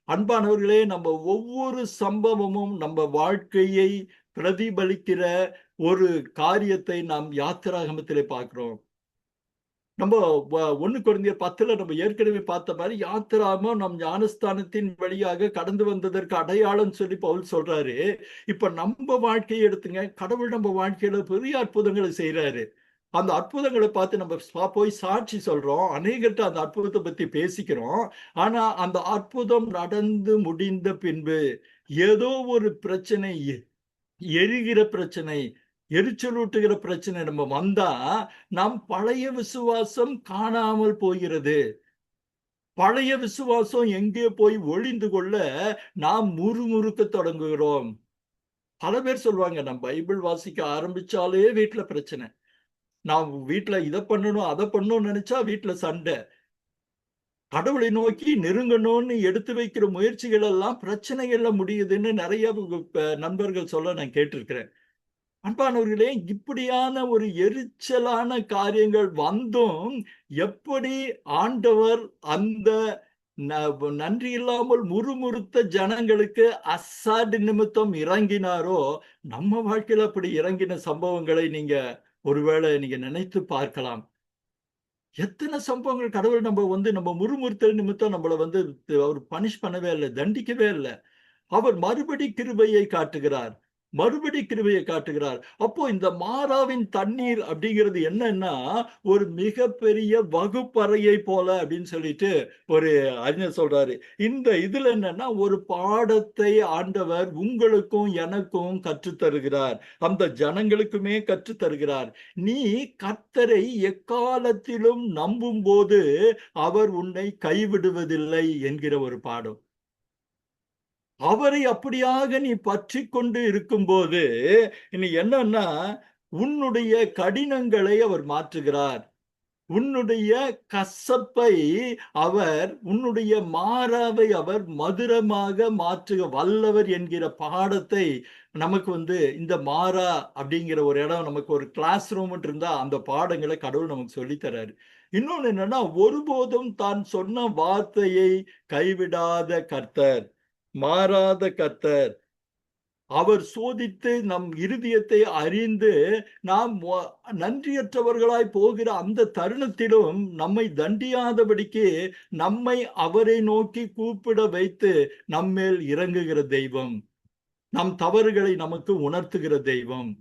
அன்பானவர்களே, நம்ம ஒவ்வொரு சம்பவமும் நம்ம வாழ்க்கையை பிரதிபலிக்கிற ஒரு காரியத்தை நாம் யாத்திராகமத்திலே பார்க்கிறோம். நம்ம 1 கொரிந்தியர் 10 நம்ம ஏற்கனவே பார்த்த மாதிரி யாத்திராமம் நம் ஞானஸ்தானத்தின் வழியாக கடந்து வந்ததற்கு அடையாளம் சொல்லி பவுல் சொல்றாரு. இப்ப நம்ம வாழ்க்கையை எடுத்துங்க. கடவுள் நம்ம வாழ்க்கையில பெரிய அற்புதங்களை செய்யறாரு. அந்த அற்புதங்களை பார்த்து நம்ம போய் சாட்சி சொல்றோம். அநேகர்ட்ட அந்த அற்புதத்தை பத்தி பேசிக்கிறோம். ஆனா அந்த அற்புதம் நடந்து முடிந்த பின்பு ஏதோ ஒரு பிரச்சனை, எரிகிற பிரச்சனை, எரிச்சலூட்டுகிற பிரச்சனை நம்ம வந்தா நம் பழைய விசுவாசம் காணாமல் போகிறது. பழைய விசுவாசம் எங்கே போய் ஒளிந்து கொள்ள நாம் முறுமுறுக்க தொடங்குகிறோம். பல பேர் சொல்லுவாங்க, நம்ம பைபிள் வாசிக்க ஆரம்பிச்சாலே வீட்டுல பிரச்சனை. நான் வீட்டுல இதை பண்ணணும் அதை பண்ணணும்னு நினைச்சா வீட்டுல சண்டை. கடவுளை நோக்கி நெருங்கணும்னு எடுத்து வைக்கிற முயற்சிகள் எல்லாம் பிரச்சனைகள்ல முடியுதுன்னு நிறைய நண்பர்கள் சொல்ல நான் கேட்டிருக்கிறேன். அன்பானவர்களே, இப்படியான ஒரு எரிச்சலான காரியங்கள் வந்தும் எப்படி ஆண்டவர் அந்த நன்றி இல்லாமல் முறுமுறுத்த ஜனங்களுக்கு அசாடு நிமித்தம் இறங்கினாரோ, நம்ம வாழ்க்கையில அப்படி இறங்கின சம்பவங்களை நீங்க ஒருவேளை நீங்க நினைத்து பார்க்கலாம். எத்தனை சம்பவங்கள் கடவுள் நம்ம முறுமுறுத்தல் நிமித்தம் நம்மள அவர் பனிஷ் பண்ணவே இல்லை, தண்டிக்கவே இல்லை. அவர் மறுபடி கிருபையை காட்டுகிறார். அப்போ இந்த மாறாவின் தண்ணீர் அப்படிங்கிறது என்னன்னா, ஒரு மிகப்பெரிய வகுப்பறையை போல அப்படின்னு சொல்லிட்டு ஒரு அறிஞர் சொல்றாரு. இந்த இதுல என்னன்னா, ஒரு பாடத்தை ஆண்டவர் உங்களுக்கும் எனக்கும் கற்றுத்தருகிறார். அந்த ஜனங்களுக்குமே கற்றுத்தருகிறார். நீ கர்த்தரை எக்காலத்திலும் நம்பும் போது அவர் உன்னை கைவிடுவதில்லை என்கிற ஒரு பாடம். அவரை அப்படியாக நீ பற்றி கொண்டு இருக்கும்போது இனி என்னன்னா, உன்னுடைய கடினங்களை அவர் மாற்றுகிறார். உன்னுடைய கசப்பை உன்னுடைய மாறாவை அவர் மதுரமாக மாற்றுக வல்லவர் என்கிற பாடத்தை நமக்கு இந்த மாறா அப்படிங்கிற ஒரு இடம், நமக்கு ஒரு கிளாஸ் ரூம் இருந்தா அந்த பாடங்களை கடவுள் நமக்கு சொல்லித்தராரு. இன்னொன்னு என்னன்னா, ஒருபோதும் தான் சொன்ன வார்த்தையை கைவிடாத கர்த்தர், மாறாத கர்த்தர். அவர் சோதித்து நம் இருதயத்தை அறிந்து நாம் நன்றியற்றவர்களாய் போகிற அந்த தருணத்திலும் நம்மை தண்டியாதபடிக்கு நம்மை அவரை நோக்கி கூப்பிட வைத்து நம்மேல் இறங்குகிற தெய்வம், நம் தவறுகளை நமக்கு உணர்த்துகிற தெய்வம்.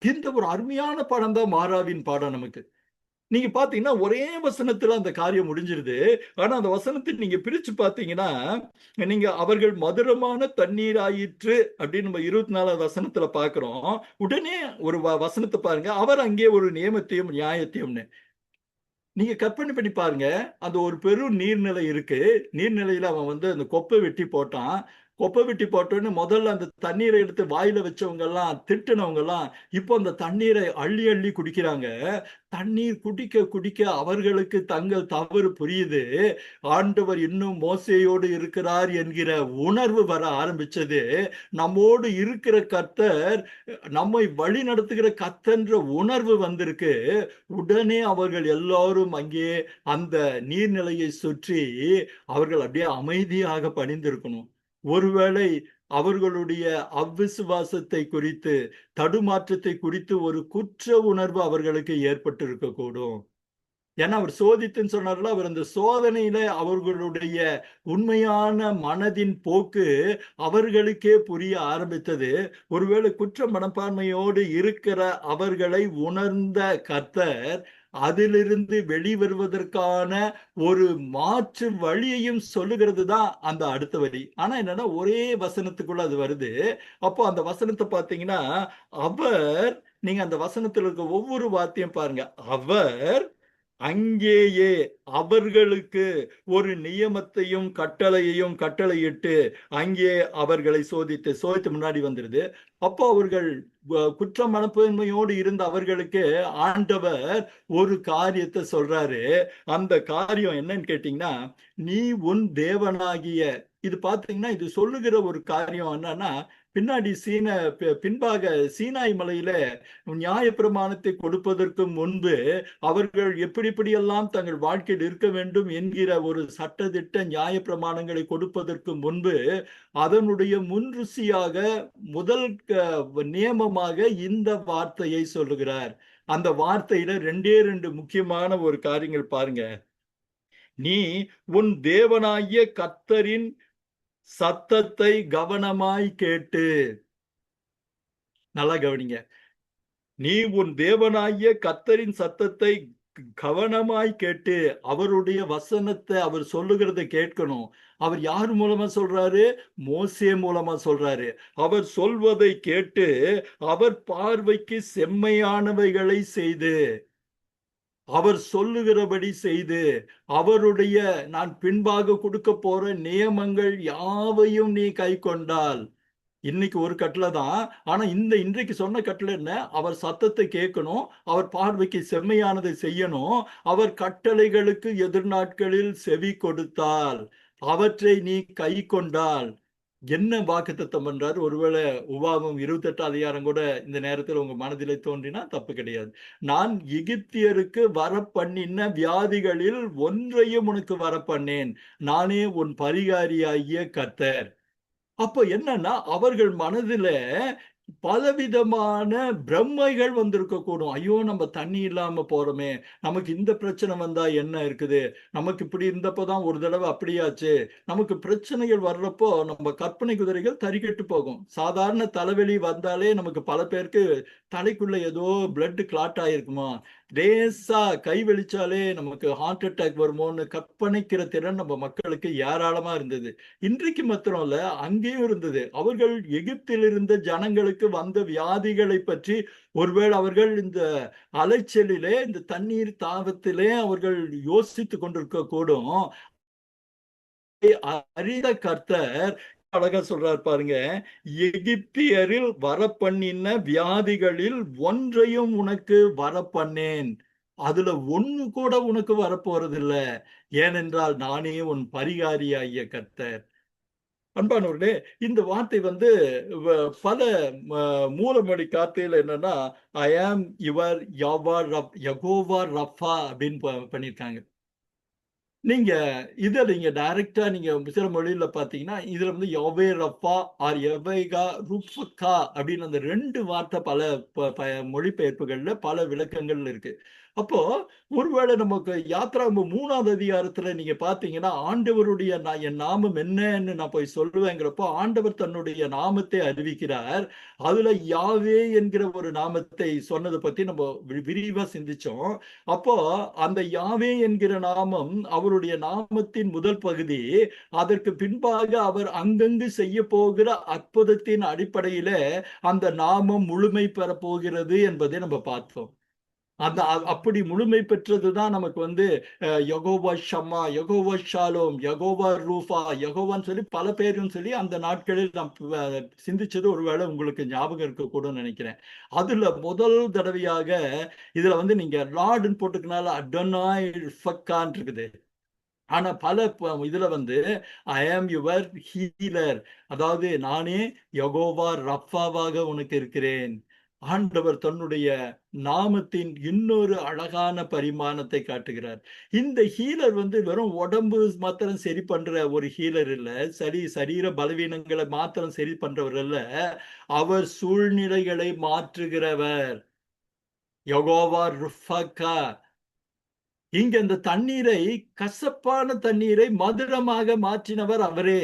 இந்த ஒரு அருமையான பாடம் தான் மாறாவின் பாடம். நமக்கு நீங்க பாத்தீங்கன்னா ஒரே வசனத்துல அந்த காரியம் முடிஞ்சிருது. ஆனா அந்த வசனத்தை நீங்க பிரிச்சு பாத்தீங்கன்னா, நீங்க அவர்கள் மதுரமான தண்ணீர் ஆயிற்று அப்படின்னு நம்ம 24வது வசனத்துல பாக்குறோம். உடனே ஒரு வசனத்தை பாருங்க, அவர் அங்கே ஒரு நியமத்தையும் நியாயத்தையும்னு. நீங்க கற்பனை பண்ணி பாருங்க, அந்த ஒரு பெரும் நீர்நிலை இருக்கு. நீர்நிலையில அவன் அந்த கொப்பை வெட்டி போட்டான். கொப்பை வெட்டி போட்டோன்னு முதல்ல அந்த தண்ணீரை எடுத்து வாயில வச்சவங்க எல்லாம், திட்டுனவங்க எல்லாம் இப்போ அந்த தண்ணீரை அள்ளி அள்ளி குடிக்கிறாங்க. தண்ணீர் குடிக்க குடிக்க அவர்களுக்கு தங்கள் தவறு புரியுது. ஆண்டவர் இன்னும் மோசேயோடு இருக்கிறார் என்கிற உணர்வு வர ஆரம்பிச்சது. நம்மோடு இருக்கிற கர்த்தர், நம்மை வழி நடத்துகிற கர்த்தன்ற உணர்வு வந்திருக்கு. உடனே அவர்கள் எல்லாரும் அங்கே அந்த நீர்நிலையை சுற்றி அவர்கள் அப்படியே அமைதியாக பணிந்திருக்கணும். ஒருவேளை அவர்களுடைய அவ்விசுவாசத்தை குறித்து, தடுமாற்றத்தை குறித்து ஒரு குற்ற உணர்வு அவர்களுக்கு ஏற்பட்டு இருக்கக்கூடும். ஏன்னா அவர் சோதித்துன்னு சொன்னார்ல, அவர் அந்த சோதனையில அவர்களுடைய உண்மையான மனதின் போக்கு அவர்களுக்கே புரிய ஆரம்பித்தது. ஒருவேளை குற்ற மனப்பான்மையோடு இருக்கிற அவர்களை உணர்ந்த கர்த்தர் அதிலிருந்து வெளிவருவதற்கான ஒரு மாற்று வழியையும் சொல்லுகிறது தான் அந்த அடுத்த வரி. ஆனா என்னன்னா, ஒரே வசனத்துக்குள்ள அது வருது. அப்போ அந்த வசனத்தை பார்த்தீங்கன்னா, அவர், நீங்க அந்த வசனத்தில் இருக்க ஒவ்வொரு வார்த்தையும் பாருங்க. அவர் அங்கேயே அவர்களுக்கு ஒரு நியமத்தையும் கட்டளையையும் கட்டளையிட்டு அங்கே அவர்களை சோதித்து முன்னாடி வந்துருது. அப்போ அவர்கள் குற்ற மனப்பான்மையோடு இருந்த அவர்களுக்கு ஆண்டவர் ஒரு காரியத்தை சொல்றாரு. அந்த காரியம் என்னன்னு கேட்டீங்கன்னா, நீ உன் தேவனாகிய, இது பாத்தீங்கன்னா இது சொல்லுகிற ஒரு காரியம் என்னன்னா, பின்னாடி பின்பாக சீனாய் மலையில நியாயப்பிரமாணத்தை கொடுப்பதற்கு முன்பு அவர்கள் எப்படியெல்லாம் தங்கள் வாழ்க்கையில் இருக்க வேண்டும் என்கிற ஒரு சட்டதிட்ட நியாயப்பிரமாணங்களை கொடுப்பதற்கு முன்பு அதனுடைய முன்ருசியாக முதல் நியமமாக இந்த வார்த்தையை சொல்லுகிறார். அந்த வார்த்தையில ரெண்டே ரெண்டு முக்கியமான ஒரு காரியங்கள் பாருங்க. நீ உன் தேவனாகிய கர்த்தரின் சத்தத்தை கவனமாய் கேட்டு. நல்லா கவனிங்க. நீ உன் தேவனாகிய கர்த்தரின் சத்தத்தை கவனமாய் கேட்டு அவருடைய வசனத்தை அவர் சொல்லுகிறத கேட்கணும். அவர் யார் மூலமா சொல்றாரு? மோசே மூலமா சொல்றாரு. அவர் சொல்வதை கேட்டு அவர் பார்வைக்கு செம்மையானவைகளை செய்து, அவர் சொல்லுகிறபடி செய்து, அவருடைய நான் பின்பாக கொடுக்க போற நியமங்கள் யாவையும் நீ கை கொண்டால். இன்னைக்கு ஒரு கட்டளை தான். ஆனா இன்றைக்கு சொன்ன கட்டளை என்ன? அவர் சத்தத்தை கேட்கணும், அவர் பார்வைக்கு செம்மையானதை செய்யணும், அவர் கட்டளைகளுக்கு எதிர்நாட்களில் செவி கொடுத்தால், அவற்றை நீ கை கொண்டால். என்ன வாக்குத்தத்தம் பண்றாரு? ஒருவேளை உபாகமம் 28 அதிகாரம் கூட இந்த நேரத்தில் உங்க மனதிலே தோன்றினா தப்பு கிடையாது. நான் எகிப்தியருக்கு வரப்பண்ணின வியாதிகளில் ஒன்றையும் உனக்கு வரப்பண்ணேன், நானே உன் பரிகாரியாகிய கர்த்தர். அப்போ என்னன்னா, அவர்கள் மனதில பலவிதமான பிரம்மைகள் வந்திருக்க கூடும். ஐயோ, நம்ம தண்ணி இல்லாம போறோமே, நமக்கு இந்த பிரச்சனை வந்தா என்ன இருக்குது, நமக்கு இப்படி இருந்தப்பதான் ஒரு தடவை அப்படியாச்சு. நமக்கு பிரச்சனைகள் வர்றப்போ நம்ம கற்பனை குதிரைகள் தறிகெட்டு போகும். சாதாரண தலைவலி வந்தாலே நமக்கு பல பேருக்கு தலைக்குள்ள ஏதோ பிளட் கிளாட் ஆயிருக்குமா, லேசா கை வெளிச்சாலே நமக்கு ஹார்ட் அட்டாக் வருமோன்னு கற்பனைக்கிற திறன் நம்ம மக்களுக்கு ஏராளமா இருந்தது. இன்றைக்கு மாத்திரம் இல்ல, அங்கேயும் இருந்தது. அவர்கள் எகிப்தில் இருந்த ஜனங்களுக்கு வந்த வியாதிகளை பற்றி ஒருவேளை அவர்கள் இந்த அலைச்சலிலே, இந்த தண்ணீர் தாகத்திலே அவர்கள் யோசித்துக் கொண்டிருக்க கூடும். அறிந்த கர்த்தர் அழகா சொல்றார் பாருங்க. எகிப்தியரில் வரப்பண்ணின வியாதிகளில் ஒன்றையும் உனக்கு வரப்பண்ணேன், அதுல ஒண்ணு கூட உனக்கு வரப்போறது இல்ல, ஏனென்றால் நானே உன் பரிகாரியாகிய கர்த்தர். அன்பானவர்களே, இந்த வார்த்தை வந்து பல மூலமொழி கார்த்தையில என்னன்னா, ஐ ஆம் யுவர் யகோவா ரஃபா அப்படின்னு பண்ணியிருக்காங்க. நீங்க நீங்க டைரக்டா நீங்க சில மொழியில பாத்தீங்கன்னா, இதுல வந்து யவே ரஃபா ஆர் யவேகா ருஃபக்கா அப்படின்னு அந்த ரெண்டு வார்த்தை பல மொழிபெயர்ப்புகள்ல பல விளக்கங்கள் இருக்கு. அப்போ ஒருவேளை நமக்கு யாத்ராகமம் 3வது அதிகாரத்துல நீங்க பாத்தீங்கன்னா, ஆண்டவருடைய என் நாமம் என்னன்னு நான் போய் சொல்லுவேங்கிறப்போ ஆண்டவர் தன்னுடைய நாமத்தை அறிவிக்கிறார். அதுல யாவே என்கிற ஒரு நாமத்தை சொன்னதை பத்தி நம்ம விரிவா சிந்திச்சோம். அப்போ அந்த யாவே என்கிற நாமம் அவருடைய நாமத்தின் முதல் பகுதி. அதற்கு பின்பாக அவர் அங்கங்கு செய்ய போகிற அற்புதத்தின் அடிப்படையில அந்த நாமம் முழுமை பெற போகிறது என்பதை நம்ம பார்த்தோம். அந்த அப்படி முழுமை பெற்றதுதான் நமக்கு வந்து யெகோவா ஷம்மா, யெகோவா ஷாலோம், யெகோவா ரூஃபா, யெகோவான்னு சொல்லி பல பேரும் சொல்லி அந்த நாட்களில் நாம் சிந்திச்சது ஒருவேளை உங்களுக்கு ஞாபகம் இருக்கக்கூடும் நினைக்கிறேன். அதுல முதல் தடவையாக இதுல வந்து நீங்க லார்டுன்னு போட்டுக்கனால அடோனாய் ஃபக்கான் இருக்குது. ஆனா பல இதுல வந்து ஐ ஆம் யுவர் ஹீலர், அதாவது நானே யெகோவா ரஃபாவாக உனக்கு இருக்கிறேன். ஆண்டவர் தன்னுடைய நாமத்தின் இன்னொரு அழகான பரிமாணத்தை காட்டுகிறார். இந்த ஹீலர் வந்து வெறும் உடம்பு மாத்திரம் சரி பண்ற ஒரு ஹீலர் இல்ல, சரீர பலவீனங்களை மாத்திரம் சரி பண்றவர் அல்ல, அவர் சூழ்நிலைகளை மாற்றுகிறவர். யெகோவா ருஃபக்கா. இங்க இந்த தண்ணீரை, கசப்பான தண்ணீரை மதுரமாக மாற்றினவர் அவரே.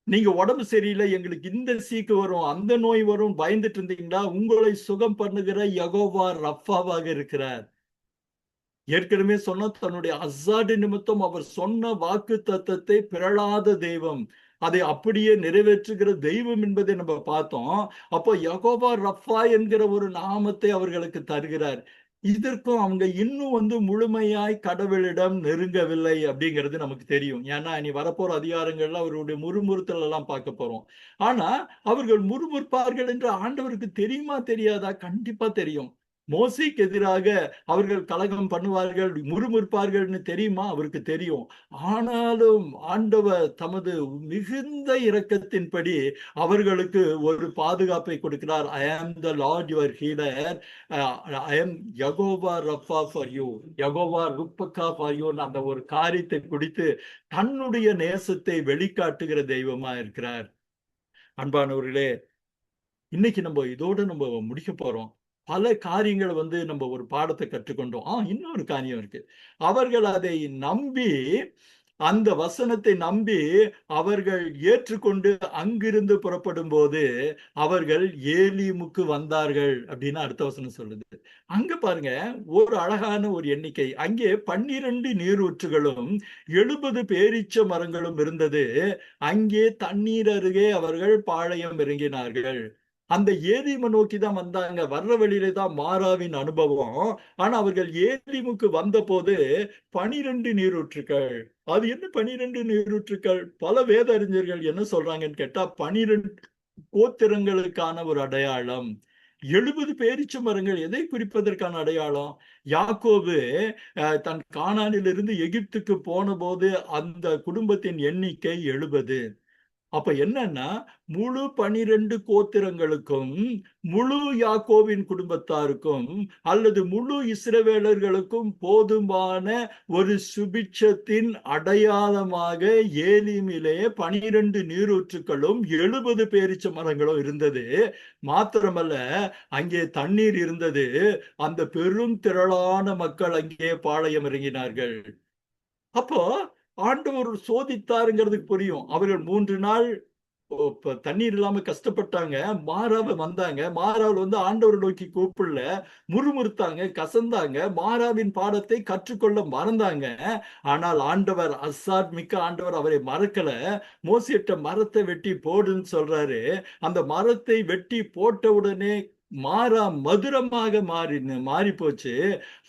நீங்க உடம்பு சரியில்லை, எங்களுக்கு இந்த சீக்கு வரும், அந்த நோய் வரும் பயந்துட்டு இருந்தீங்களா, உங்களை சுகம் பண்ணுகிற யெகோவா ரஃபாவாக இருக்கிறார். ஏற்கனவே சொன்ன தன்னுடைய அசாடு நிமித்தம் அவர் சொன்ன வாக்கு தத்தத்தை பிறழாத தெய்வம், அதை அப்படியே நிறைவேற்றுகிற தெய்வம் என்பதை நம்ம பார்த்தோம். அப்போ யெகோவா ரஃபா என்கிற ஒரு நாமத்தை அவர்களுக்கு தருகிறார். இதற்கும் அவங்க இன்னும் வந்து முழுமையாய் கடவுளிடம் நெருங்கவில்லை அப்படிங்கிறது நமக்கு தெரியும். ஏன்னா இனி வரப்போற அதிகாரங்கள்ல அவருடைய முறுமுறுத்தல் எல்லாம் பார்க்க போறோம். ஆனா அவர்கள் முறுமுறுப்பார்கள் என்று ஆண்டவருக்கு தெரியுமா தெரியாதா? கண்டிப்பா தெரியும். மோசேக்கு எதிராக அவர்கள் கலகம் பண்ணுவார்கள், முறுமுறுப்பார்கள்னு தெரியுமா? அவருக்கு தெரியும். ஆனாலும் ஆண்டவர் தமது மிகுந்த இரக்கத்தின்படி அவர்களுக்கு ஒரு பாதுகாப்பை கொடுக்கிறார். I am the lord your healer, I am Jehovah Rapha for you, Jehovah Rapha for you. அந்த ஒரு காரியத்தை குறித்து தன்னுடைய நேசத்தை வெளிக்காட்டுகிற தெய்வமா இருக்கிறார். அன்பானவர்களே, இன்னைக்கு நம்ம இதோட நம்ம முடிக்க போறோம். பல காரியங்களை நம்ம ஒரு பாடத்தை கற்றுக்கொண்டோம். இன்னொரு காரியம் இருக்கு. அவர்கள் அதை நம்பி, அந்த வசனத்தை நம்பி அவர்கள் ஏற்றுக்கொண்டு அங்கிருந்து புறப்படும் போது அவர்கள் ஏலீமுக்கு வந்தார்கள் அப்படின்னு அடுத்த வசனம் சொல்லுது. அங்க பாருங்க, ஒரு அழகான ஒரு எண்ணிக்கை. அங்கே 12 நீரூற்றுகளும் 70 பேரீச்ச மரங்களும் இருந்தது. அங்கே தண்ணீர் அருகே அவர்கள் பாளையம் இறங்கினார்கள். அந்த ஏலீமை நோக்கி தான் வந்தாங்க. வர்ற வழியிலே தான் மாறாவின் அனுபவம். ஆனா அவர்கள் ஏலீமுக்கு வந்த போது 12 நீரூற்றுக்கள். அது என்ன 12 நீரூற்றுக்கள்? பல வேத அறிஞர்கள் என்ன சொல்றாங்கன்னு கேட்டா, 12 கோத்திரங்களுக்கான ஒரு அடையாளம். 70 பேரீச்ச மரங்கள் எதை குறிப்பதற்கான அடையாளம்? யாக்கோபு தன் கானானிலிருந்து எகிப்துக்கு போன போது அந்த குடும்பத்தின் எண்ணிக்கை 70. அப்ப என்னன்னா, முழு 12 கோத்திரங்களுக்கும், முழு யாக்கோவின் குடும்பத்தாருக்கும், அல்லது முழு இஸ்ரவேலர்களுக்கும் போதுமான ஒரு சுபிட்சத்தின் அடையாளமாக ஏலீமிலே 12 நீரூற்றுக்களும் 70 பேரீச்ச மரங்களும் இருந்தது. மாத்திரமல்ல, அங்கே தண்ணீர் இருந்தது. அந்த பெரும் திரளான மக்கள் அங்கே பாளையம் இறங்கினார்கள். அப்போ ஆண்டவர் சோதித்தாருங்கிறதுக்கு புரியும். அவர்கள் 3 நாள் தண்ணீர் இல்லாம கஷ்டப்பட்டாங்க. மாறாவ வந்தாங்க. மாறாவில் ஆண்டவர் நோக்கி கூப்பிடல, முறுமுறுத்தாங்க, கசந்தாங்க, மாறாவின் பாடத்தை கற்றுக்கொள்ள மறந்தாங்க. ஆனால் ஆண்டவர், அசாத் மிக்க ஆண்டவர் அவரை மறக்கல. மோசேட்ட மரத்தை வெட்டி போடுன்னு சொல்றாரு. அந்த மரத்தை வெட்டி போட்ட உடனே மாறா மதுரமாக மாறி போச்சு.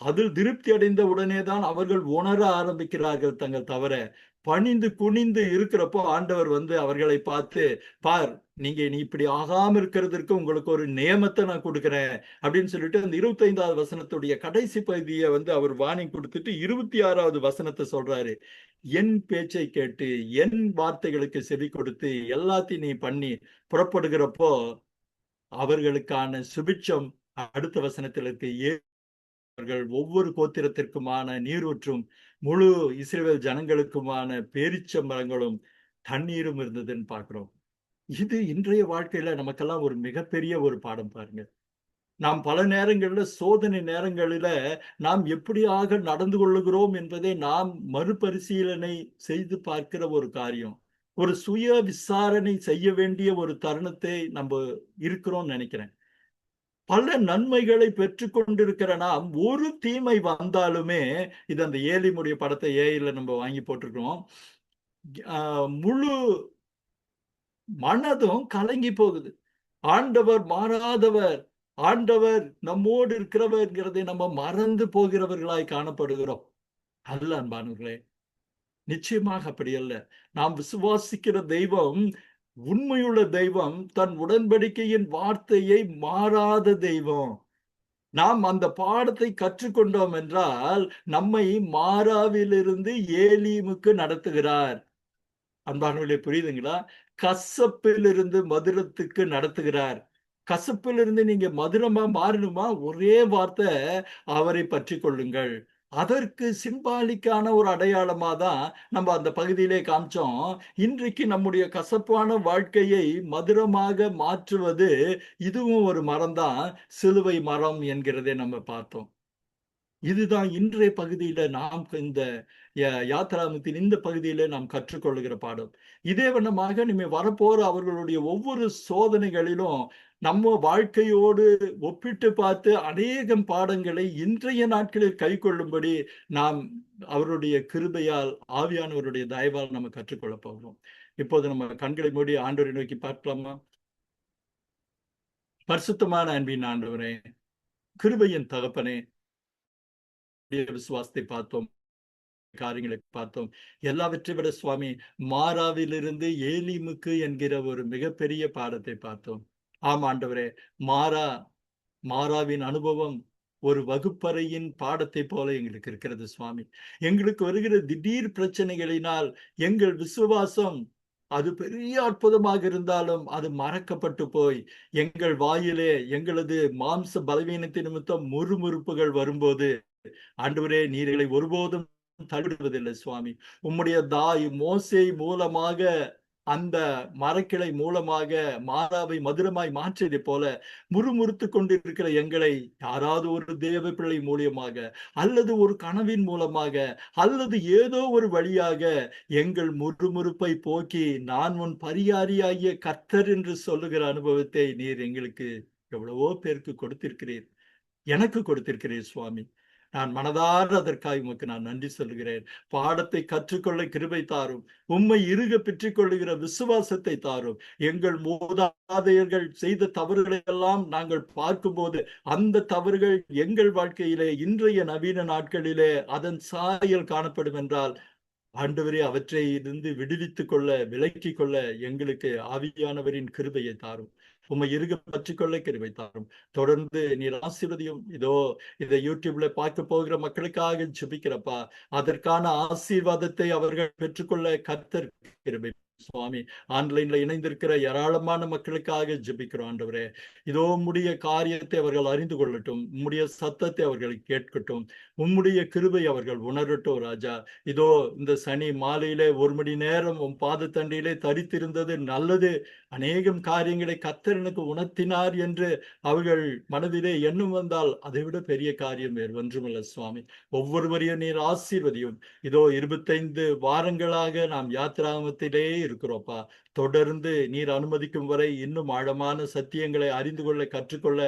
அதில் திருப்தி அடைந்த உடனே தான் அவர்கள் உணர ஆரம்பிக்கிறார்கள் தங்கள் தவற. பணிந்து குனிந்து இருக்கிறப்போ ஆண்டவர் அவர்களை பார்த்து, பார், நீ இப்படி ஆகாம இருக்கிறதுக்கு உங்களுக்கு ஒரு நியமத்தை நான் கொடுக்கிறேன் அப்படின்னு சொல்லிட்டு அந்த 25வது வசனத்துடைய கடைசி பகுதியை அவர் வார்னிங் கொடுத்துட்டு 26வது வசனத்தை சொல்றாரு. என் பேச்சை கேட்டு என் வார்த்தைகளுக்கு செவி கொடுத்து எல்லாத்தையும் நீ பண்ணி புறப்படுகிறப்போ அவர்களுக்கான சுபிட்சம் அடுத்த வசனத்தில் இருக்கு. அவர்கள் ஒவ்வொரு கோத்திரத்திற்குமான நீரூற்றும் முழு இஸ்ரவேல் ஜனங்களுக்குமான பேரீச்ச மரங்களும் தண்ணீரும் இருந்ததுன்னு பார்க்கிறோம். இது இன்றைய வாழ்க்கையில நமக்கெல்லாம் ஒரு மிகப்பெரிய ஒரு பாடம் பாருங்க. நாம் பல நேரங்களில, சோதனை நேரங்களில நாம் எப்படியாக நடந்து கொள்ளுகிறோம் என்பதை நாம் மறுபரிசீலனை செய்து பார்க்கிற ஒரு காரியம். ஒரு சுய விசாரணை செய்ய வேண்டிய ஒரு தருணத்தை நம்ம இருக்கிறோம்னு நினைக்கிறேன். பல நன்மைகளை பெற்றுக் கொண்டிருக்கிற நாம் ஒரு தீமை வந்தாலுமே, இது அந்த ஏலிமுடைய படத்தை ஏஐல நம்ம வாங்கி போட்டிருக்கிறோம். முழு மனதும் கலங்கி போகுது. ஆண்டவர் மாறாதவர், ஆண்டவர் நம்மோடு இருக்கிறவர்ங்கிறதை நம்ம மறந்து போகிறவர்களாய் காணப்படுகிறோம். அல்ல அன்பானவர்களே, நிச்சயமாக அப்படி அல்ல. நாம் விசுவாசிக்கிற தெய்வம் உண்மையுள்ள தெய்வம், தன் உடன்படிக்கையின் வார்த்தையை மாறாத தெய்வம். நாம் அந்த பாடத்தை கற்றுக்கொண்டோம் என்றால் நம்மை மாறாவிலிருந்து ஏலீமுக்கு நடத்துகிறார். அன்பானவர்களே, புரியுதுங்களா? கசப்பிலிருந்து மதுரத்துக்கு நடத்துகிறார். கசப்பிலிருந்து நீங்க மதுரமா மாறணுமா? ஒரே வார்த்தை, அவரை பற்றி கொள்ளுங்கள். அதற்கு சிம்பாலிக்கான ஒரு அடையாளமா தான் நம்ம அந்த பகுதியிலே காமிச்சோம். இன்றைக்கு நம்முடைய கசப்பான வாழ்க்கையை மதுரமாக மாற்றுவது இதுவும் ஒரு மரம் தான், சிலுவை மரம் என்கிறதை நம்ம பார்த்தோம். இதுதான் இன்றைய பகுதியில நாம் இந்த யாத்திராமத்தின் இந்த பகுதியில நாம் கற்றுக்கொள்ளுகிற பாடம். இதே வண்ணமாக நீங்க வரப்போற அவர்களுடைய ஒவ்வொரு சோதனைகளிலும் நம்ம வாழ்க்கையோடு ஒப்பிட்டு பார்த்து அநேகம் பாடங்களை இன்றைய நாட்களில் கை கொள்ளும்படி நாம் அவருடைய கிருபையால், ஆவியானவருடைய தயவால் நம்ம கற்றுக்கொள்ள போகிறோம். இப்போது நம்ம கண்களை மூடி ஆண்டவரை நோக்கி பார்க்கலாமா? பரிசுத்தமான அன்பின் ஆண்டவரே, கிருபையின் தகப்பனே, விசுவாசத்தை பார்த்தோம், காரியங்களை பார்த்தோம். எல்லாவற்றை விட சுவாமி, மாறாவிலிருந்து ஏலீமுக்கு என்கிற ஒரு மிகப்பெரிய பாடத்தை பார்த்தோம். ஆம் ஆண்டவரே, மாறாவின் அனுபவம் ஒரு வகுப்பறையின் பாடத்தை போல எங்களுக்கு இருக்கிறது சுவாமி. எங்களுக்கு வருகிற திடீர் பிரச்சனைகளினால் எங்கள் விசுவாசம் அது பெரிய அற்புதமாக இருந்தாலும் அது மறக்கப்பட்டு போய் எங்கள் வாயிலே எங்களது மாம்ச பலவீனத்தின் நிமித்தம் முறுமுறுப்புகள் வரும்போது, ஆண்டவரே, நீர்களை ஒருபோதும் தள்ளிவிடுவதில்லை சுவாமி. உம்முடைய தாய் மோசே மூலமாக அந்த மரக்கிளை மூலமாக மாறாவை மதுரமாய் மாற்றியதை போல முறுமுறுத்து கொண்டிருக்கிற எங்களை யாராவது ஒரு தேவ பிள்ளை மூலியமாக அல்லது ஒரு கனவின் மூலமாக அல்லது ஏதோ ஒரு வழியாக எங்கள் முறுமுறுப்பை போக்கி நான் உன் பரிகாரியாகிய கர்த்தர் என்று சொல்லுகிற அனுபவத்தை நீர் எங்களுக்கு எவ்வளவோ பேருக்கு கொடுத்திருக்கிறீர். எனக்கு கொடுத்திருக்கிறீர் சுவாமி. நான் மனதார அதற்காக உமக்கு நான் நன்றி சொல்லுகிறேன். பாடத்தை கற்றுக்கொள்ள கிருபை தாரும். உம்மை இறுக பெற்றுக் கொள்ளுகிற விசுவாசத்தை தாரும். எங்கள் மூதாதையர்கள் செய்த தவறுகளை எல்லாம் நாங்கள் பார்க்கும்போது அந்த தவறுகள் எங்கள் வாழ்க்கையிலே இன்றைய நவீன நாட்களிலே அதன் சாயல் காணப்படும் என்றால் ஆண்டவரே அவற்றை இருந்து விடுவித்துக் கொள்ள விலக்கிக் கொள்ள எங்களுக்கு ஆவியானவரின் கிருபையை தாரும். உம்மை இறுக பற்றிக்கொள்ள கிருபை தாரும். தொடர்ந்து நீர் ஆசீர்வதியும். இதோ இதை யூடியூப்ல பார்க்க போகிற மக்களுக்காக ஜெபிக்கிறப்பா, அதற்கான ஆசீர்வாதத்தை அவர்கள் பெற்றுக்கொள்ள கர்த்தர் கிருபை சுவாமி. ஆன்லைன்ல இணைந்திருக்கிற ஏராளமான மக்களுக்காக ஜெபிக்கிறோம் ஆண்டவரே. இதோ உம்முடைய காரியத்தை அவர்கள் அறிந்து கொள்ளட்டும். உம்முடைய சத்தத்தை அவர்கள் கேட்கட்டும். உம்முடைய கிருபை அவர்கள் உணரட்டும் ராஜா. இதோ இந்த சனி மாலையிலே 1 மணி நேரம் உன் பாதத்தண்டியிலே தரித்திருந்தது நல்லது. அநேகம் காரியங்களை கர்த்தர் எனக்கு உணர்த்தினார் என்று அவர்கள் மனதிலே எண்ணம் வந்தால் அதைவிட பெரிய காரியம் வேறு ஒன்றுமில்லை சுவாமி. ஒவ்வொருவரையும் நீர் ஆசீர்வதியும். இதோ 25 வாரங்களாக நாம் யாத்திராகமத்திலே இருக்கிறோப்பா. தொடர்ந்து நீர் அனுமதிக்கும் வரை இன்னும் ஆழமான சத்தியங்களை அறிந்து கொள்ள கற்றுக்கொள்ள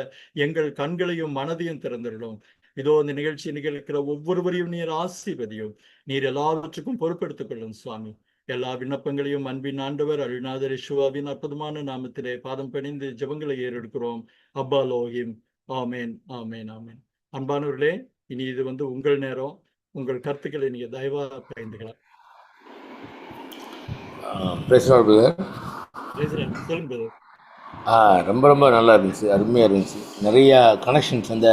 எங்கள் கண்களையும் மனதையும் திறந்துள்ளோம். இதோ இந்த நிகழ்ச்சி நிகழ்கிற ஒவ்வொருவரையும் நீர் ஆசீர்வதியும். நீர் எல்லாவற்றுக்கும் பொறுப்பெடுத்துக் கொள்ளும் சுவாமி. எல்லா விண்ணப்பங்களையும் அன்பின் ஆண்டவர் அருள்நாதர் இயேசுவின் அற்புதமான நாமத்திலே பாதம் பணிந்து ஜெபங்களை ஏறெடுக்கிறோம். அப்பா லோகிம். ஆமேன், ஆமேன், ஆமேன். அன்பானவர்களே, இனி இது உங்கள் நேரம். உங்கள் கருத்துக்களை நீங்க தயவா பகிர்ந்துக்கலாம். சொல்லுங்க. ரொம்ப ரொம்ப நல்லா இருந்துச்சு, அருமையாக இருந்துச்சு. நிறையா கனெக்ஷன்ஸ். அந்த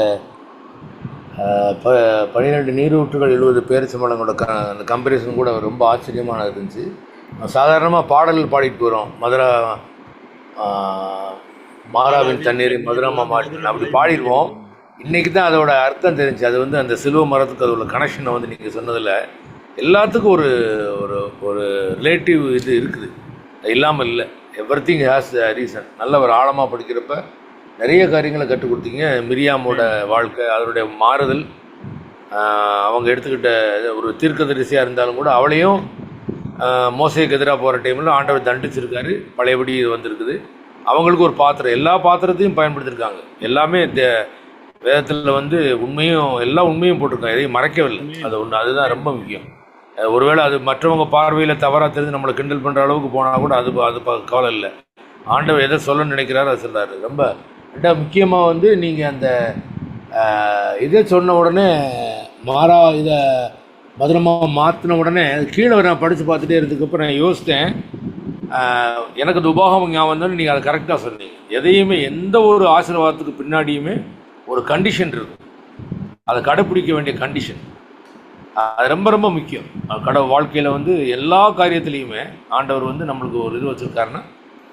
12 நீரூற்றுகள் 70 பேரிச்சம்பழங்களோட அந்த கம்பேரிசன் கூட ரொம்ப ஆச்சரியமான இருந்துச்சு. சாதாரணமாக பாடல்கள் பாடிட்டு வரோம், மாறாவின் தண்ணீரை மதுரமாக மாற்றி அப்படி பாடிடுவோம். இன்றைக்கி தான் அதோட அர்த்தம் தெரிஞ்சு. அது அந்த சிலுவை மரத்துக்கு அதோட கனெக்ஷனை நீங்கள் சொன்னதில் எல்லாத்துக்கும் ஒரு ஒரு ஒரு ரிலேட்டிவ் இது இருக்குது, இல்லாமல் இல்லை. Everything has reason. நல்ல ஒரு ஆழமாக படிக்கிறப்ப நிறைய காரியங்களை கற்றுக் கொடுத்தீங்க. மிரியாமோட வாழ்க்கை, அதனுடைய மாறுதல், அவங்க எடுத்துக்கிட்ட ஒரு தீர்க்கதரிசியாக இருந்தாலும் கூட அவளையும் மோசைக்கு எதிராக போகிற டைமில் ஆண்டவர் தண்டிச்சிருக்காரு. பழையபடி இது வந்திருக்குது. அவங்களுக்கு ஒரு பாத்திரம், எல்லா பாத்திரத்தையும் பயன்படுத்தியிருக்காங்க. எல்லாமே வேதத்தில் உண்மையும் எல்லா உண்மையும் போட்டிருக்காங்க, எதையும் மறைக்கவில்லை. அது ஒன்று, அதுதான் ரொம்ப முக்கியம். ஒருவேளை அது மற்றவங்க பார்வையில் தவறாக தெரிஞ்சு நம்மளை கிண்டல் பண்ணுற அளவுக்கு போனால் கூட அது கவலை இல்லை. ஆண்டவர் எதை சொல்ல நினைக்கிறாரு அது சொல்கிறாரு. ரொம்ப முக்கியமாக நீங்கள் அந்த இதை சொன்ன உடனே இதை மதுரமாக மாற்றின உடனே கீழே நான் படித்து பார்த்துட்டே இருந்ததுக்கப்புறம் நான் யோசித்தேன். எனக்கு அது உபாகமம் ஞாபகம் வந்தோன்னு நீங்கள் அதை கரெக்டாக சொன்னீங்க. எதையுமே எந்த ஒரு ஆசீர்வாதத்துக்கு பின்னாடியுமே ஒரு கண்டிஷன் இருக்கும், அதை கடைப்பிடிக்க வேண்டிய கண்டிஷன். அது ரொம்ப ரொம்ப முக்கியம். வாழ்க்கையில் எல்லா காரியத்துலேயுமே ஆண்டவர் நம்மளுக்கு ஒரு இது வச்சுருக்காருன்னா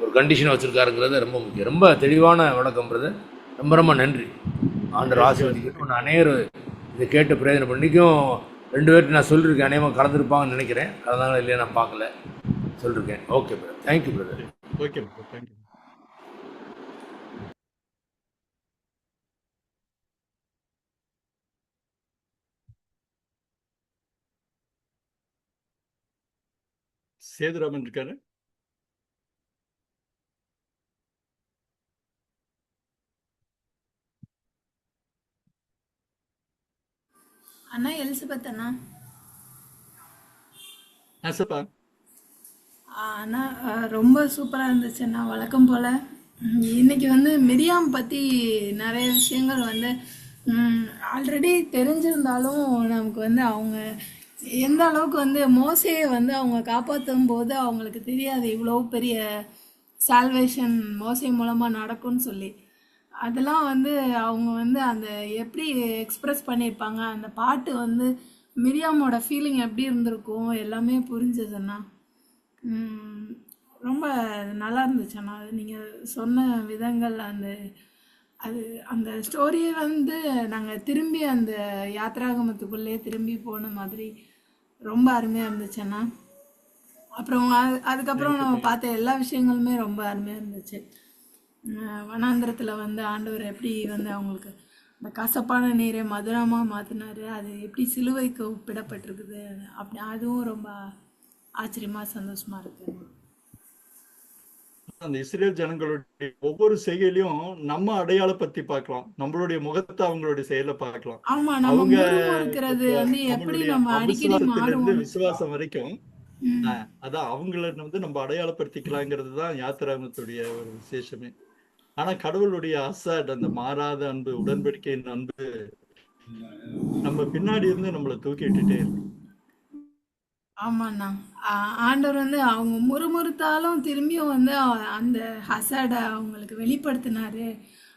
ஒரு கண்டிஷனை வச்சுருக்காருங்கிறது ரொம்ப முக்கியம். ரொம்ப தெளிவான விளக்கம்ன்றது. ரொம்ப ரொம்ப நன்றி. ஆண்டவர் ஆசீர்வதிக்கட்டும். நான் அநேகர் இதை கேட்டு பிரயோஜனம் பண்ணிக்கும் 2 பேர்ட்டு நான் சொல்லியிருக்கேன். அநேகமாக கலந்துருப்பாங்கன்னு நினைக்கிறேன். கலந்தாங்களா இல்லையா நான் பார்க்கல, சொல்லியிருக்கேன். Okay brother, thank you brother. Okay brother, thank you. Sethuraman இருக்காரு. அண்ணா எலிசபெத் அண்ணா. அண்ணா ரொம்ப சூப்பராக இருந்துச்சு அண்ணா. வழக்கம் போல் இன்னைக்கு மிரியாம் பற்றி நிறைய விஷயங்கள் ஆல்ரெடி தெரிஞ்சிருந்தாலும் நமக்கு அவங்க எந்த அளவுக்கு மோசையை அவங்க காப்பாற்றும் போது அவங்களுக்கு தெரியாது இவ்வளோ பெரிய சால்வேஷன் மோசை மூலமாக நடக்கும்னு சொல்லி. அதெல்லாம் அவங்க அந்த எப்படி எக்ஸ்ப்ரெஸ் பண்ணியிருப்பாங்க, அந்த பாட்டு மிரியாமோட ஃபீலிங் எப்படி இருந்திருக்கும் எல்லாமே புரிஞ்சதுண்ணா. ரொம்ப நல்லா இருந்துச்சுண்ணா. அது நீங்கள் சொன்ன விதங்கள், அந்த ஸ்டோரியை நாங்கள் திரும்பி அந்த யாத்ராகமத்துக்குள்ளே திரும்பி போன மாதிரி ரொம்ப அருமையாக இருந்துச்சுண்ணா. அப்புறம் அதுக்கப்புறம் நம்ம பார்த்த எல்லா விஷயங்களுமே ரொம்ப அருமையாக இருந்துச்சு. வனாந்திரத்தில் வந்து ஆண்டவர் எப்படி வந்து அவங்களுக்கு அந்த கசப்பான நீரை மதுரமாக மாற்றினாரு, அது எப்படி சிலுவைக்கு ஒப்பிடப்பட்டிருக்குது, அப்படி அதுவும் ரொம்ப ஆச்சரியமாக சந்தோஷமாக இருக்கு. அந்த இஸ்ரேல் ஜனங்களுடைய ஒவ்வொரு செய்கையிலையும் நம்ம அடையாளப்படுத்தி பார்க்கலாம். நம்மளுடைய முகத்தை அவங்களுடைய செயலை பார்க்கலாம். ஆமா, நம்ம அவங்க முறுமுறுக்கிறது வந்து எப்படி நம்மளுடைய நம்ம அடிக்கடி அவிசுவாசத்திலிருந்து மாறுவோம். விசுவாசம் வரைக்கும் அதான் அவங்கள வந்து நம்ம அடையாளப்படுத்திக்கலாங்கிறது தான் யாத்திராமத்துடைய ஒரு விசேஷமே. ஆனா கடவுளுடைய அசாட், அந்த மாறாத அன்பு, உடன்படிக்கையின் அன்பு நம்ம பின்னாடி இருந்து நம்மளை தூக்கி விட்டுட்டே இருக்கு. ஆமாண்ணா. ஆண்டவர் வந்து அவங்க முறுமுறுத்தாலும் திரும்பியும் வந்து அந்த ஹசாடை அவங்களுக்கு வெளிப்படுத்தினாரு